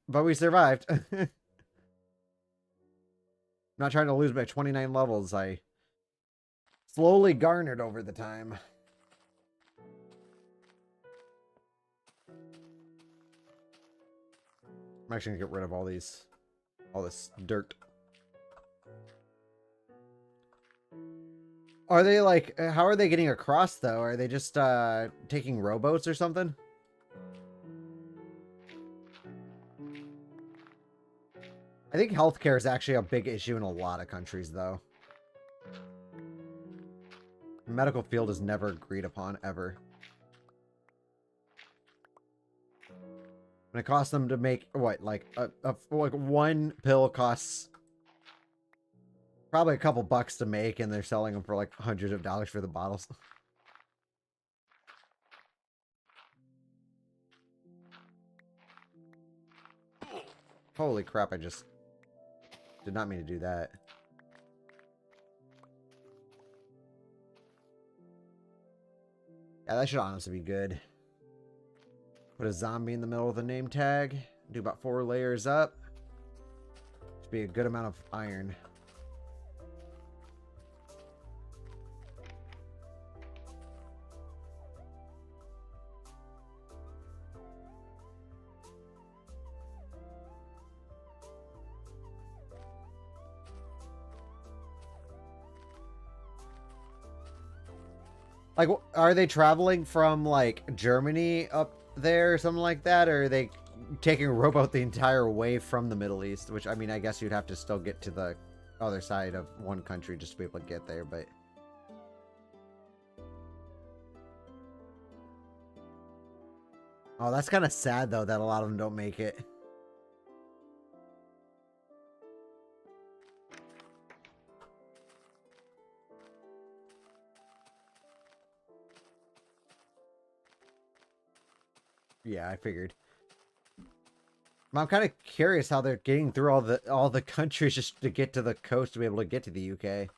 Speaker 1: but we survived. I'm not trying to lose my 29 levels. I slowly garnered over the time. I'm actually gonna get rid of all this dirt. Are they like, how are they getting across though? Are they just taking rowboats or something? I think healthcare is actually a big issue in a lot of countries, though. The medical field is never agreed upon, ever. And it costs them to make, what, like, like one pill costs probably a couple bucks to make, and they're selling them for like hundreds of dollars for the bottles. Holy crap, I just did not mean to do that. Yeah, that should honestly be good. Put a zombie in the middle of the name tag. Do about 4 layers up. Should be a good amount of iron. Like, are they traveling from, like, Germany up there or something like that? Or are they taking a rowboat the entire way from the Middle East? Which, I mean, I guess you'd have to still get to the other side of one country just to be able to get there, but... Oh, that's kind of sad, though, that a lot of them don't make it. Yeah, I figured. I'm kind of curious how they're getting through all the countries just to get to the coast to be able to get to the UK. Right,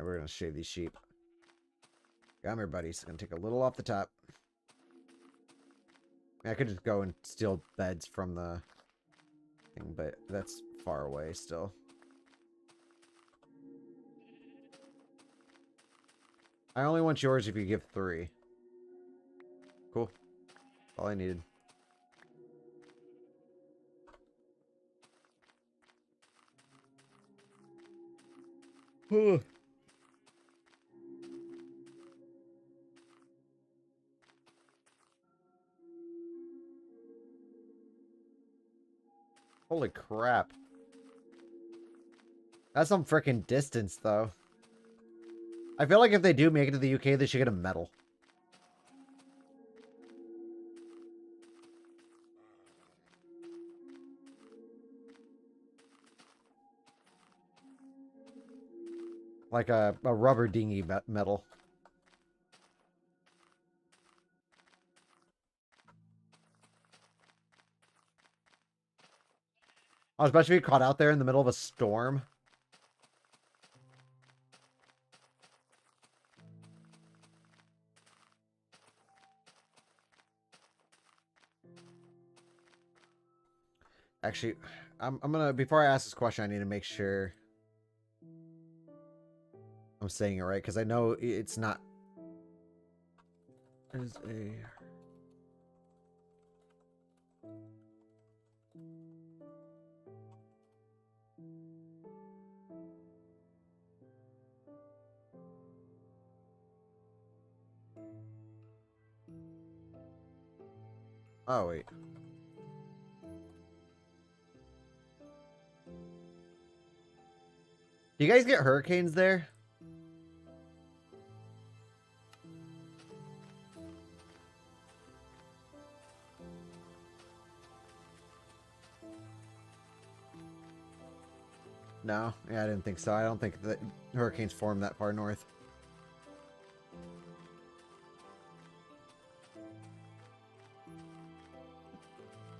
Speaker 1: we're gonna shave these sheep. Come here, buddies. Gonna take a little off the top. I could just go and steal beds from the thing, but that's far away still. I only want yours if you give 3. Cool. All I needed. Holy crap. That's some freaking distance, though. I feel like if they do make it to the UK, they should get a medal. Like a rubber dinghy medal. I was about to be caught out there in the middle of a storm. Actually, I'm gonna, before I ask this question, I need to make sure I'm saying it right, because I know it's not. There's a... Oh, wait. Do you guys get hurricanes there? No? Yeah, I didn't think so. I don't think that hurricanes form that far north.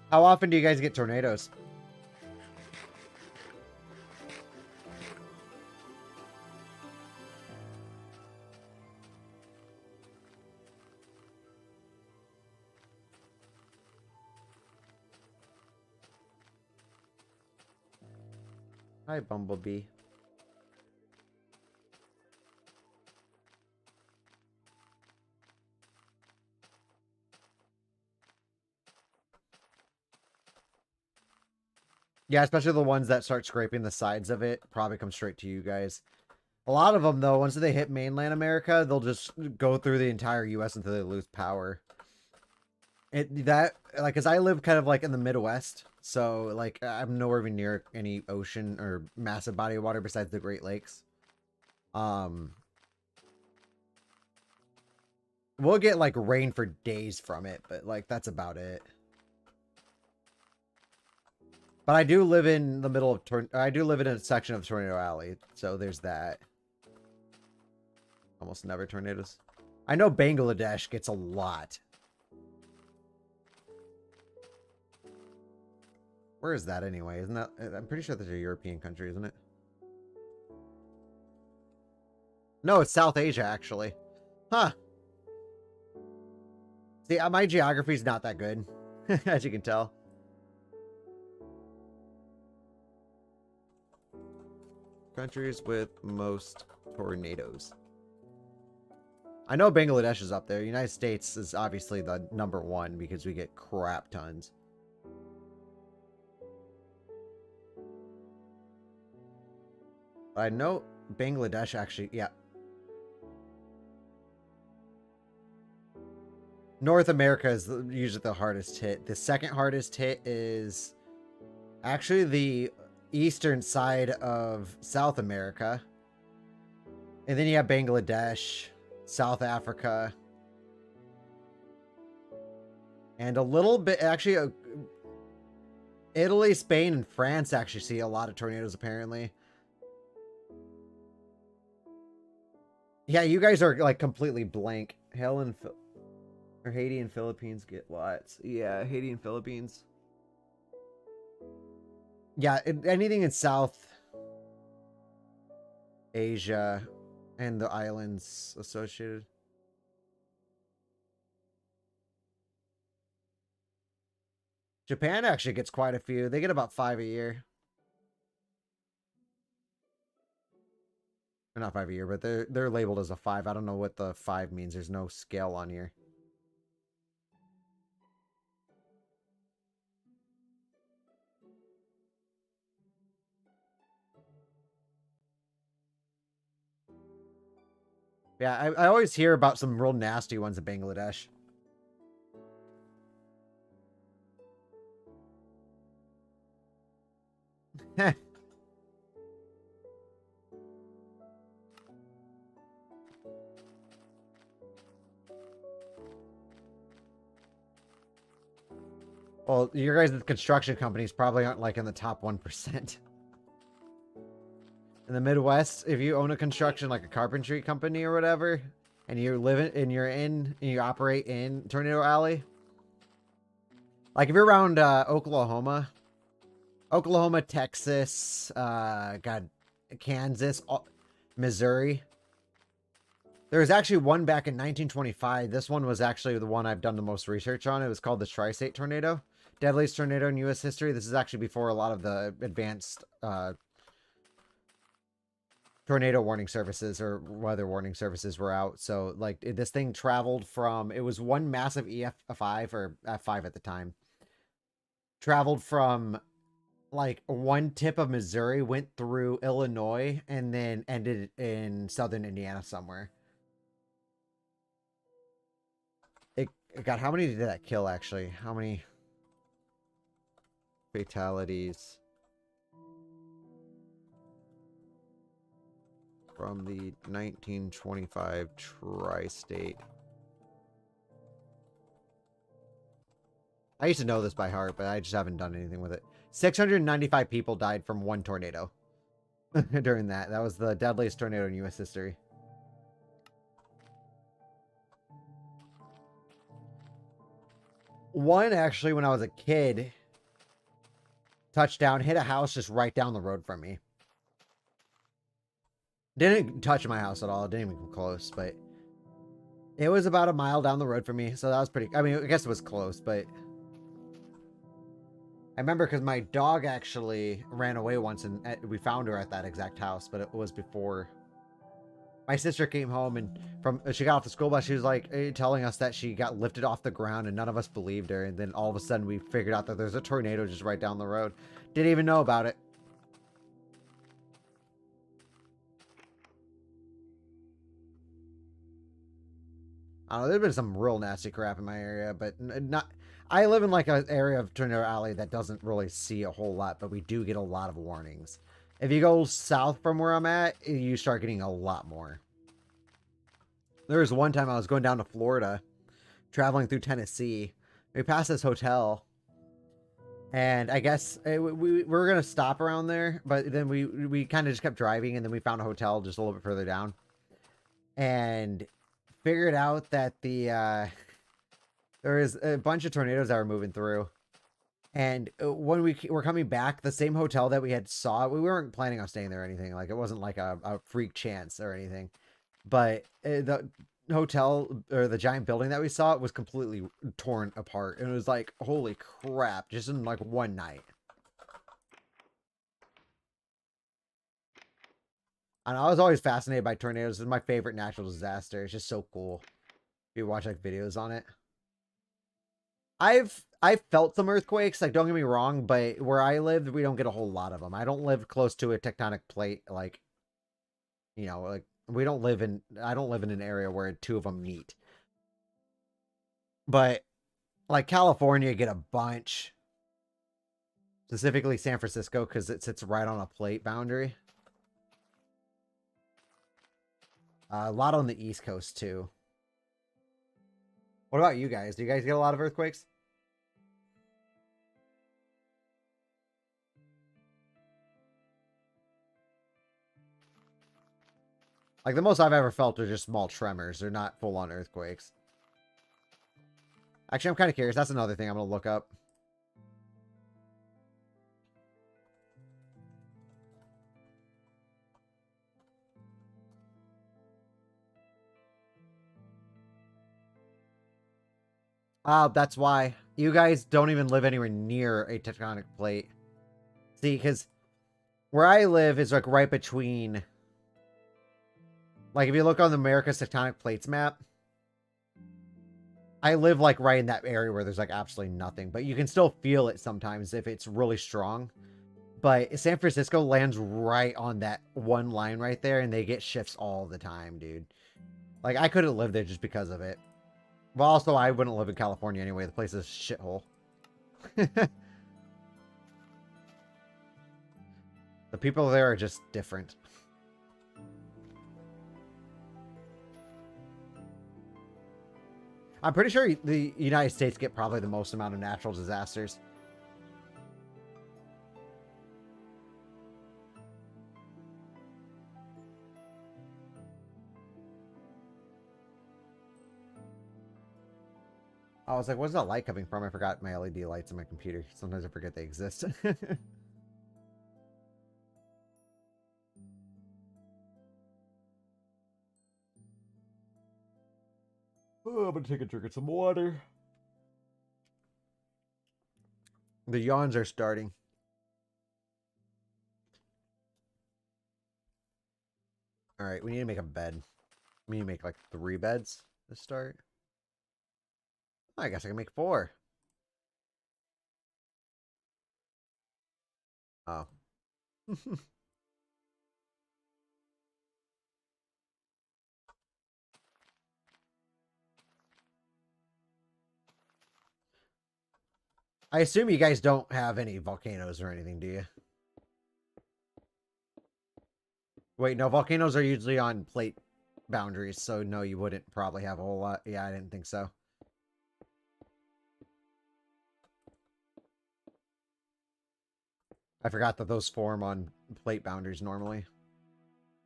Speaker 1: How often do you guys get tornadoes? Hi, Bumblebee. Yeah, especially the ones that start scraping the sides of it probably come straight to you guys. A lot of them, though, once they hit mainland America, they'll just go through the entire U.S. until they lose power. That like, cause I live kind of like in the Midwest, so like I'm nowhere even near any ocean or massive body of water besides the Great Lakes. Um, we'll get like rain for days from it, but like that's about it. But I do live in the middle of I do live in a section of Tornado Alley, so there's that. Almost never tornadoes. I know Bangladesh gets a lot. Where is that anyway? Isn't that? I'm pretty sure that's a European country, isn't it? No, it's South Asia actually. Huh. See, my geography's not that good, as you can tell. Countries with most tornadoes. I know Bangladesh is up there. United States is obviously the #1 because we get crap tons. I know Bangladesh actually, yeah. North America is usually the hardest hit. The second hardest hit is actually the eastern side of South America. And then you have Bangladesh, South Africa, and a little bit, actually, Italy, Spain, and France actually see a lot of tornadoes, apparently. Yeah, you guys are, like, completely blank. Haiti and Philippines get lots. Yeah, Haiti and Philippines. Yeah, anything in South Asia and the islands associated. Japan actually gets quite a few. They get about 5 a year. Or not 5 a year, but they're labeled as a 5. I don't know what the 5 means. There's no scale on here. Yeah, I always hear about some real nasty ones in Bangladesh. Well, your guys' construction companies probably aren't like in the top 1%. In the Midwest, if you own a construction like a carpentry company or whatever, and you live in and you operate in Tornado Alley, like if you're around Oklahoma, Texas, God, Kansas, Missouri. There was actually one back in 1925. This one was actually the one I've done the most research on. It was called the Tri-State Tornado. Deadliest tornado in U.S. history. This is actually before a lot of the advanced tornado warning services or weather warning services were out. So, like, this thing traveled from... It was one massive EF5 or F5 at the time. Traveled from, like, one tip of Missouri, went through Illinois, and then ended in southern Indiana somewhere. God, how many did that kill, actually? How many fatalities from the 1925 Tri-State? I used to know this by heart, but I just haven't done anything with it. 695 people died from one tornado during that. That was the deadliest tornado in U.S. history. One, actually, when I was a kid, touchdown, hit a house just right down the road from me. Didn't touch my house at all. Didn't even come close, but it was about a mile down the road from me. So that was pretty... I mean, I guess it was close, but... I remember because my dog actually ran away once, and we found her at that exact house, but it was before... My sister came home, and she got off the school bus. She was like telling us that she got lifted off the ground, and none of us believed her. And then all of a sudden, we figured out that there's a tornado just right down the road. Didn't even know about it. I don't know. There's been some real nasty crap in my area, but not... I live in like an area of Tornado Alley that doesn't really see a whole lot, but we do get a lot of warnings. If you go south from where I'm at, you start getting a lot more. There was one time I was going down to Florida, traveling through Tennessee. We passed this hotel, and I guess we were going to stop around there, but then we kind of just kept driving, and then we found a hotel just a little bit further down. And figured out that there was a bunch of tornadoes that were moving through. And when we were coming back, the same hotel that we had saw, we weren't planning on staying there or anything. Like, it wasn't like a freak chance or anything. But the hotel, or the giant building that we saw, was completely torn apart. And it was like, holy crap, just in like one night. And I was always fascinated by tornadoes. It's my favorite natural disaster. It's just so cool. If you watch like videos on it. I've felt some earthquakes, like, don't get me wrong, but where I live, we don't get a whole lot of them. I don't live close to a tectonic plate, like, you know, like, I don't live in an area where two of them meet. But like California get a bunch. Specifically San Francisco, because it sits right on a plate boundary. A lot on the East Coast too. What about you guys? Do you guys get a lot of earthquakes? Like, the most I've ever felt are just small tremors. They're not full-on earthquakes. Actually, I'm kind of curious. That's another thing I'm going to look up. That's why. You guys don't even live anywhere near a tectonic plate. See, because where I live is like right between... Like, if you look on the America's tectonic plates map, I live like right in that area where there's like absolutely nothing. But you can still feel it sometimes if it's really strong. But San Francisco lands right on that one line right there, and they get shifts all the time, dude. Like, I couldn't live there just because of it. Well, also, I wouldn't live in California anyway. The place is a shithole. The people there are just different. I'm pretty sure the United States get probably the most amount of natural disasters. I was like, where's that light coming from? I forgot my LED lights on my computer. Sometimes I forget they exist. Oh, I'm gonna take a drink of some water. The yawns are starting. Alright, we need to make a bed. We need to make like 3 beds to start. I guess I can make 4. Oh. I assume you guys don't have any volcanoes or anything, do you? Wait, no, volcanoes are usually on plate boundaries, so no, you wouldn't probably have a whole lot. Yeah, I didn't think so. I forgot that those form on plate boundaries normally.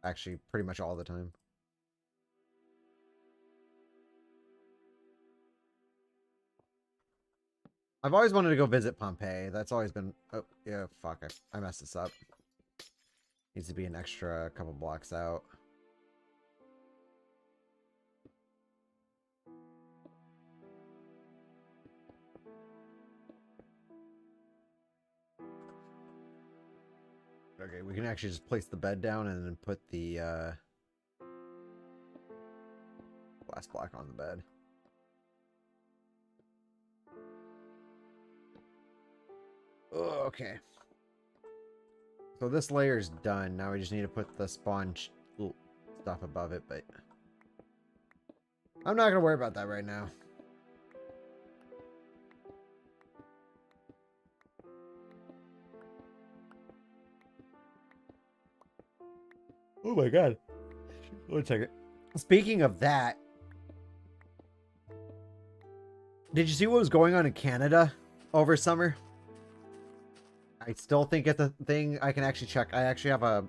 Speaker 1: Actually, pretty much all the time. I've always wanted to go visit Pompeii. That's always been... Oh, yeah, fuck. I messed this up. Needs to be an extra couple blocks out. Okay, we can actually just place the bed down and then put the glass block on the bed. Oh, okay. So this layer's done. Now we just need to put the sponge stuff above it, but I'm not going to worry about that right now. Oh my god. One second. Speaking of that, did you see what was going on in Canada over summer? I still think it's a thing. I can actually check. I actually have a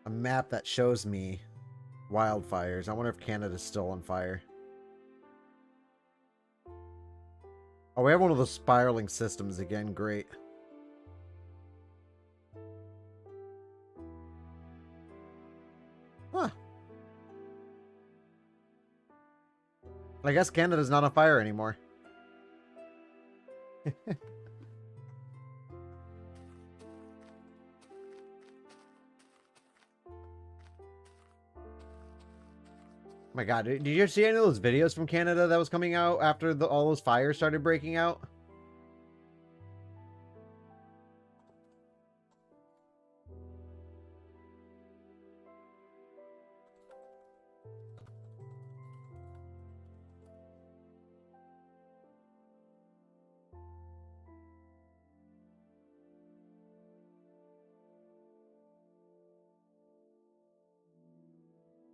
Speaker 1: map that shows me wildfires. I wonder if Canada's still on fire. Oh, we have one of those spiraling systems again. Great. Huh. I guess Canada's not on fire anymore. My god, did you see any of those videos from Canada that was coming out after all those fires started breaking out?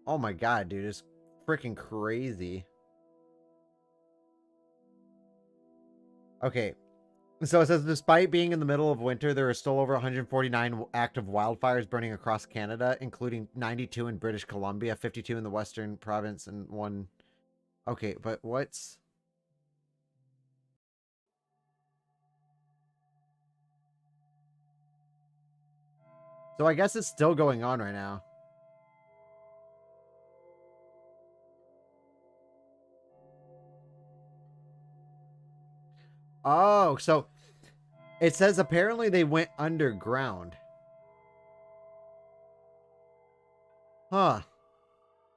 Speaker 1: Oh my god, dude, it's freaking crazy. Okay, so it says, despite being in the middle of winter, there are still over 149 active wildfires burning across Canada, including 92 in British Columbia, 52 in the Western province, and one... Okay, but what's... So I guess it's still going on right now. Oh, so it says apparently they went underground. Huh.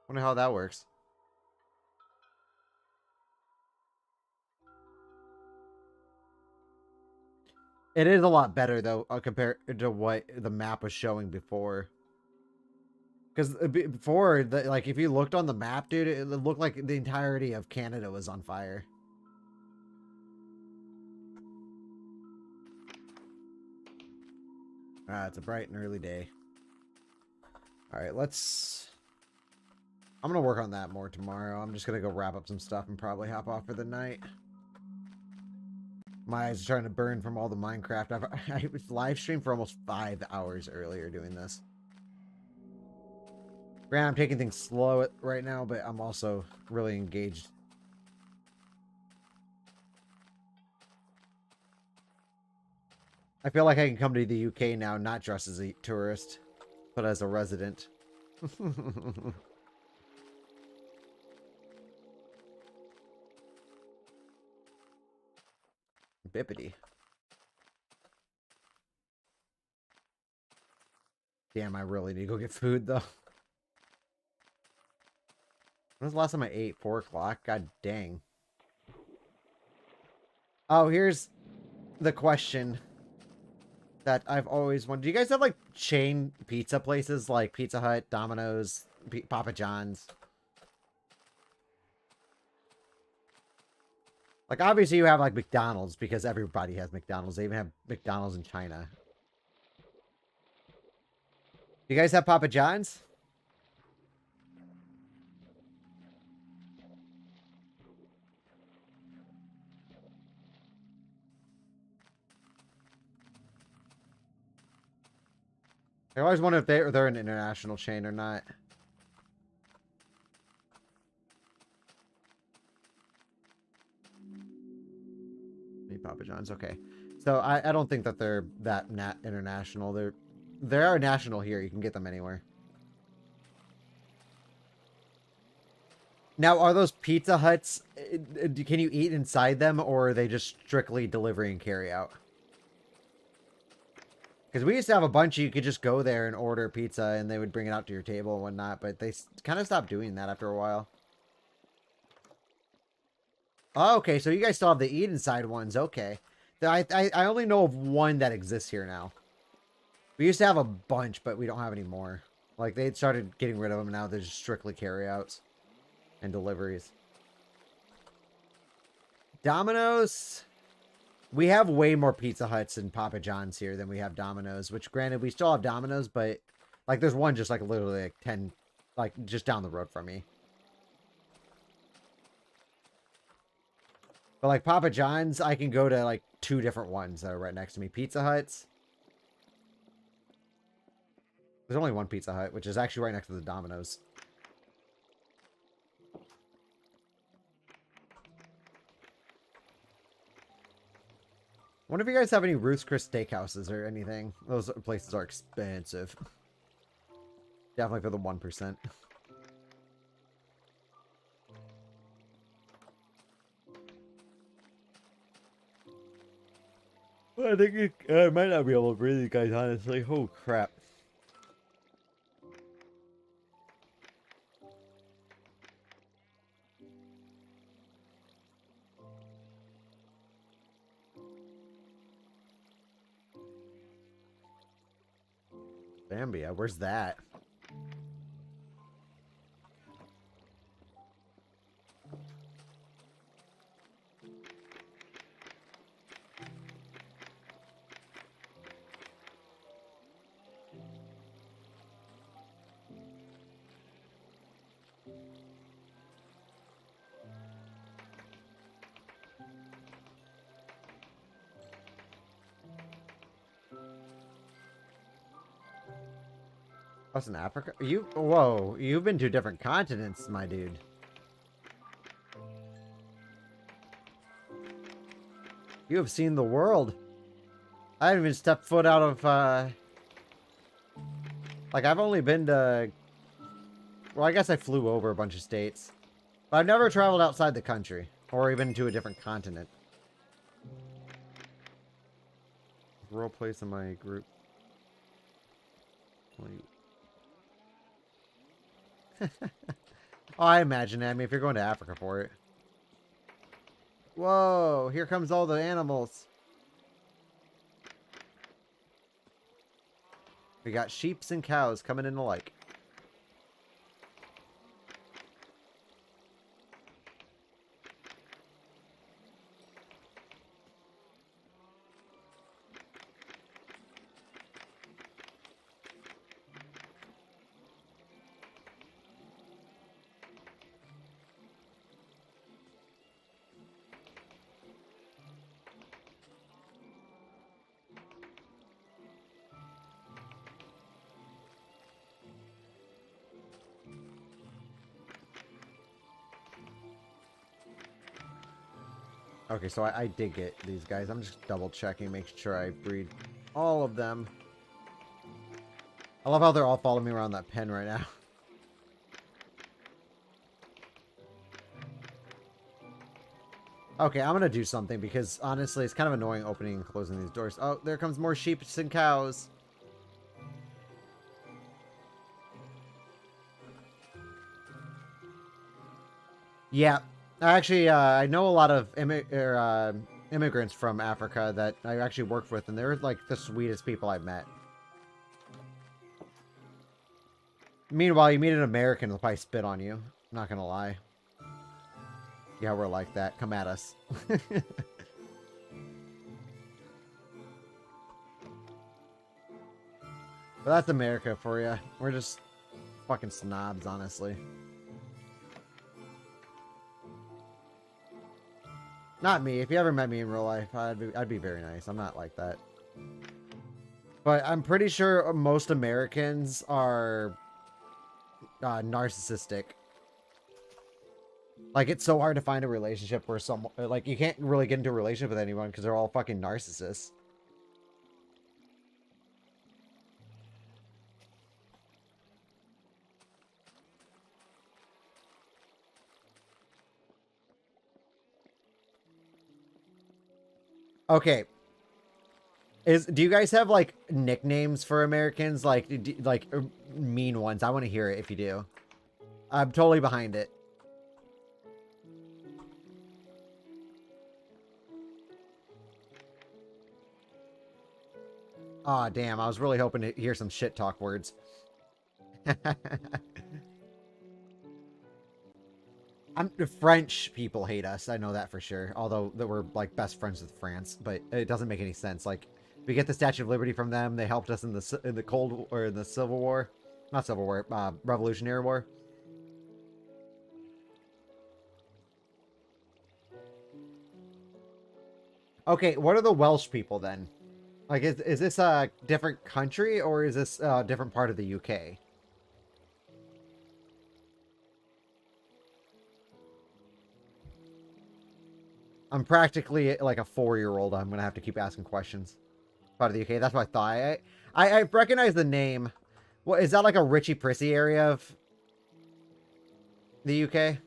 Speaker 1: Wonder how that works. It is a lot better, though, compared to what the map was showing before. Because before, like, if you looked on the map, dude, it looked like the entirety of Canada was on fire. Ah, it's a bright and early day. Alright, let's... I'm going to work on that more tomorrow. I'm just going to go wrap up some stuff and probably hop off for the night. My eyes are starting to burn from all the Minecraft. I live streamed for almost 5 hours earlier doing this. Granted, I'm taking things slow right now, but I'm also really engaged. I feel like I can come to the UK now, not dressed as a tourist, but as a resident. Bippity. Damn, I really need to go get food, though. When was the last time I ate? 4 o'clock? God dang. Oh, here's the question that I've always wondered. Do you guys have, like, chain pizza places like Pizza Hut, Domino's, Papa John's? Like, obviously you have, like, McDonald's because everybody has McDonald's. They even have McDonald's in China. You guys have Papa John's? I always wonder if they're an international chain or not. Papa John's, okay. So I don't think that they're that international. They are national here. You can get them anywhere. Now, are those Pizza Huts? Can you eat inside them, or are they just strictly delivery and carry out? Because we used to have a bunch you could just go there and order pizza, and they would bring it out to your table and whatnot. But they kind of stopped doing that after a while. Oh, okay, so you guys still have the eat inside ones. Okay. I only know of one that exists here now. We used to have a bunch, but we don't have any more. Like, they started getting rid of them, and now they're just strictly carryouts and deliveries. Domino's. We have way more Pizza Huts and Papa John's here than we have Domino's, which, granted, we still have Domino's, but Like, there's one just, like, literally, like, 10, like, just down the road from me. But, like, Papa John's, I can go to, like, 2 different ones that are right next to me. Pizza Huts. There's only one Pizza Hut, which is actually right next to the Domino's. Wonder if you guys have any Ruth's Chris Steakhouses or anything. Those places are expensive. Definitely for the 1%. Well, I think I might not be able to breathe, you guys, honestly. Oh, crap. Zambia, where's that? What's in Africa? Whoa, you've been to different continents, my dude. You have seen the world. I haven't even stepped foot out of, like, I've only been to... Well, I guess I flew over a bunch of states. But I've never traveled outside the country. Or even to a different continent. Role plays in my group. Oh, I imagine it. I mean, if you're going to Africa for it. Whoa, here comes all the animals. We got sheeps and cows coming in alike. Okay, so I did get these guys. I'm just double checking, making sure I breed all of them. I love how they're all following me around that pen right now. Okay, I'm gonna do something because honestly, it's kind of annoying opening and closing these doors. Oh, there comes more sheep and cows. Yeah, actually, I know a lot of immigrants from Africa that I actually worked with, and they're like the sweetest people I've met. Meanwhile, you meet an American, they'll probably spit on you. Not gonna lie. Yeah, we're like that. Come at us. But that's America for you. We're just fucking snobs, honestly. Not me. If you ever met me in real life, I'd be very nice. I'm not like that. But I'm pretty sure most Americans are narcissistic. Like, it's so hard to find a relationship where someone... Like, you can't really get into a relationship with anyone because they're all fucking narcissists. Okay. Do you guys have, like, nicknames for Americans? Like, mean ones? I want to hear it if you do. I'm totally behind it. Aw, damn. I was really hoping to hear some shit talk words. French people hate us. I know that for sure. Although that we're like best friends with France, but it doesn't make any sense. Like we get the Statue of Liberty from them. They helped us in the Cold or in the Civil War. Not Civil War, Revolutionary War. Okay, what are the Welsh people then? Like, is this a different country or is this a different part of the UK? I'm practically like a 4-year-old. I'm gonna have to keep asking questions. Part of the UK. That's what I thought. I recognize the name. What is that, like a Richie Prissy area of the UK?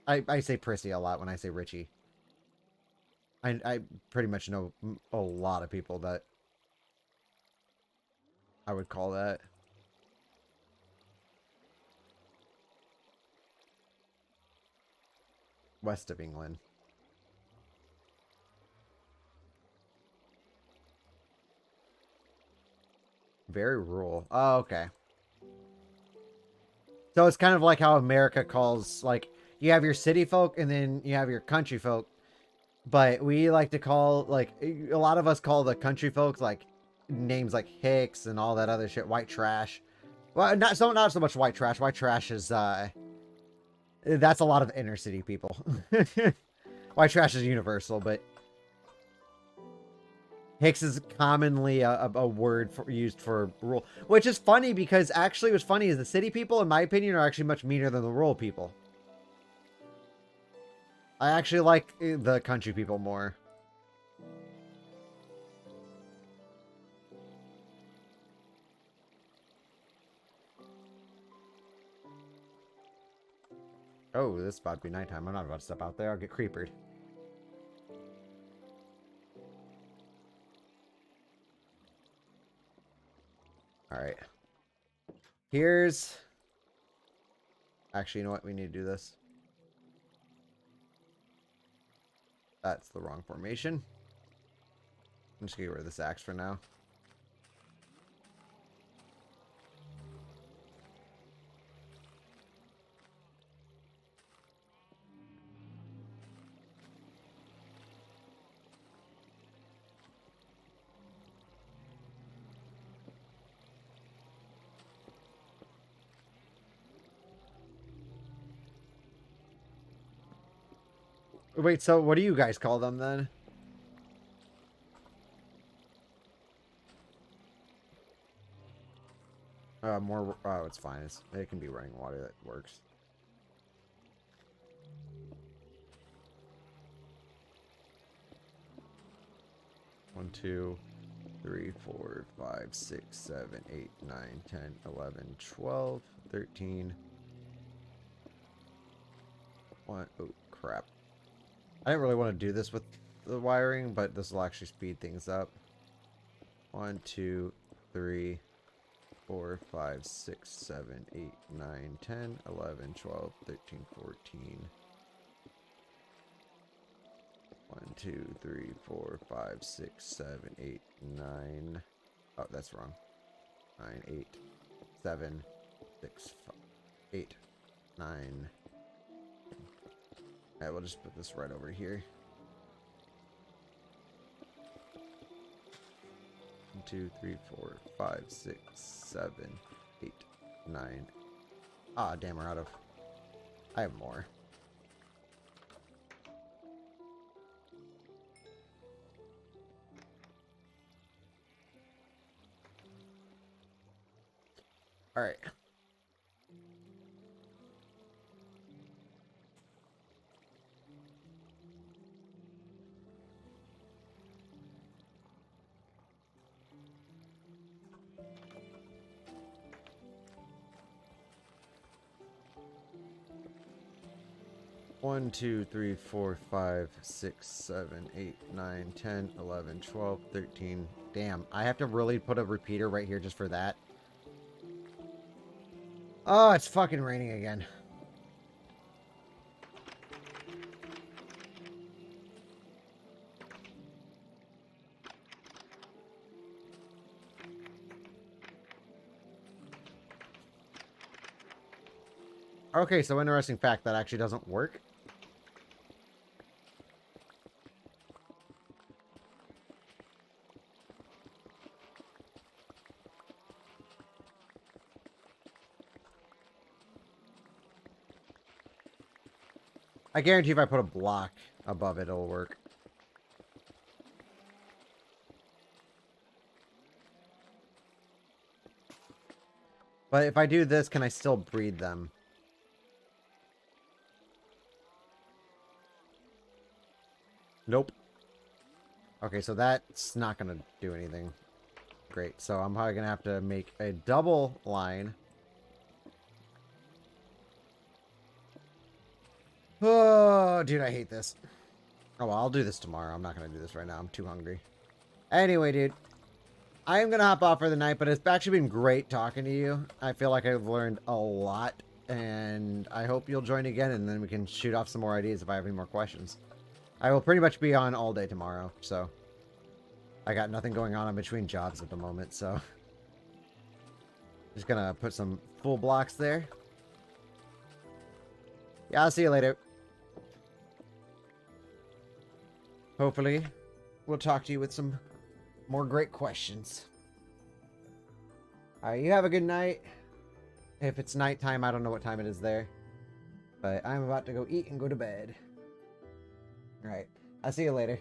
Speaker 1: I say Prissy a lot when I say Richie. I pretty much know a lot of people that I would call that. West of England. Very rural. Oh, okay. So it's kind of like how America calls, like, you have your city folk and then you have your country folk. But we like to call, like, a lot of us call the country folks, like, names like Hicks and all that other shit, white trash. Well, not so much white trash. White trash is, that's a lot of inner city people. White trash is universal, but Hicks is commonly a word used for rural, which is funny because actually what's funny is the city people, in my opinion, are actually much meaner than the rural people. I actually like the country people more. Oh, this is about to be nighttime. I'm not about to step out there. I'll get creepered. Alright. Here's... Actually, you know what? We need to do this. That's the wrong formation. I'm just gonna get rid of this axe for now. Wait, so what do you guys call them then? More. Oh, it's fine. It can be running water. That works. One, 2, 3, 4, 5, 6, 7, 8, 9, 10, 11, 12, 13. One. Oh, crap. I didn't really want to do this with the wiring, but this will actually speed things up. 1, 2, 3, 4, 5, 6, 7, 8, 9, 10, 11, 12, 13, 14. 1, 2, 3, 4, 5, 6, 7, 8, 9. Oh, that's wrong. 9, 8, 7, 6, 5, 8, 9. Alright, we'll just put this right over here. 1, 2, 3, 4, 5, 6, 7, 8, 9. Ah, damn, we're out of... I have more. Alright. One, 2, 3, 4, 5, 6, 7, 8, 9, 10, 11, 12, 13. Damn, I have to really put a repeater right here just for that. Oh, it's fucking raining again. Okay, so interesting fact, that actually doesn't work. I guarantee if I put a block above it, it'll work. But if I do this, can I still breed them? Nope. Okay, so that's not going to do anything. Great. So I'm probably going to have to make a double line. Oh, dude, I hate this. Oh, well, I'll do this tomorrow. I'm not going to do this right now. I'm too hungry. Anyway, dude. I am going to hop off for the night, but it's actually been great talking to you. I feel like I've learned a lot, and I hope you'll join again, and then we can shoot off some more ideas if I have any more questions. I will pretty much be on all day tomorrow, so I got nothing going on in between jobs at the moment, so just gonna put some full blocks there. Yeah, I'll see you later. Hopefully, we'll talk to you with some more great questions. Alright, you have a good night. If it's nighttime, I don't know what time it is there. But I'm about to go eat and go to bed. Alright, I'll see you later.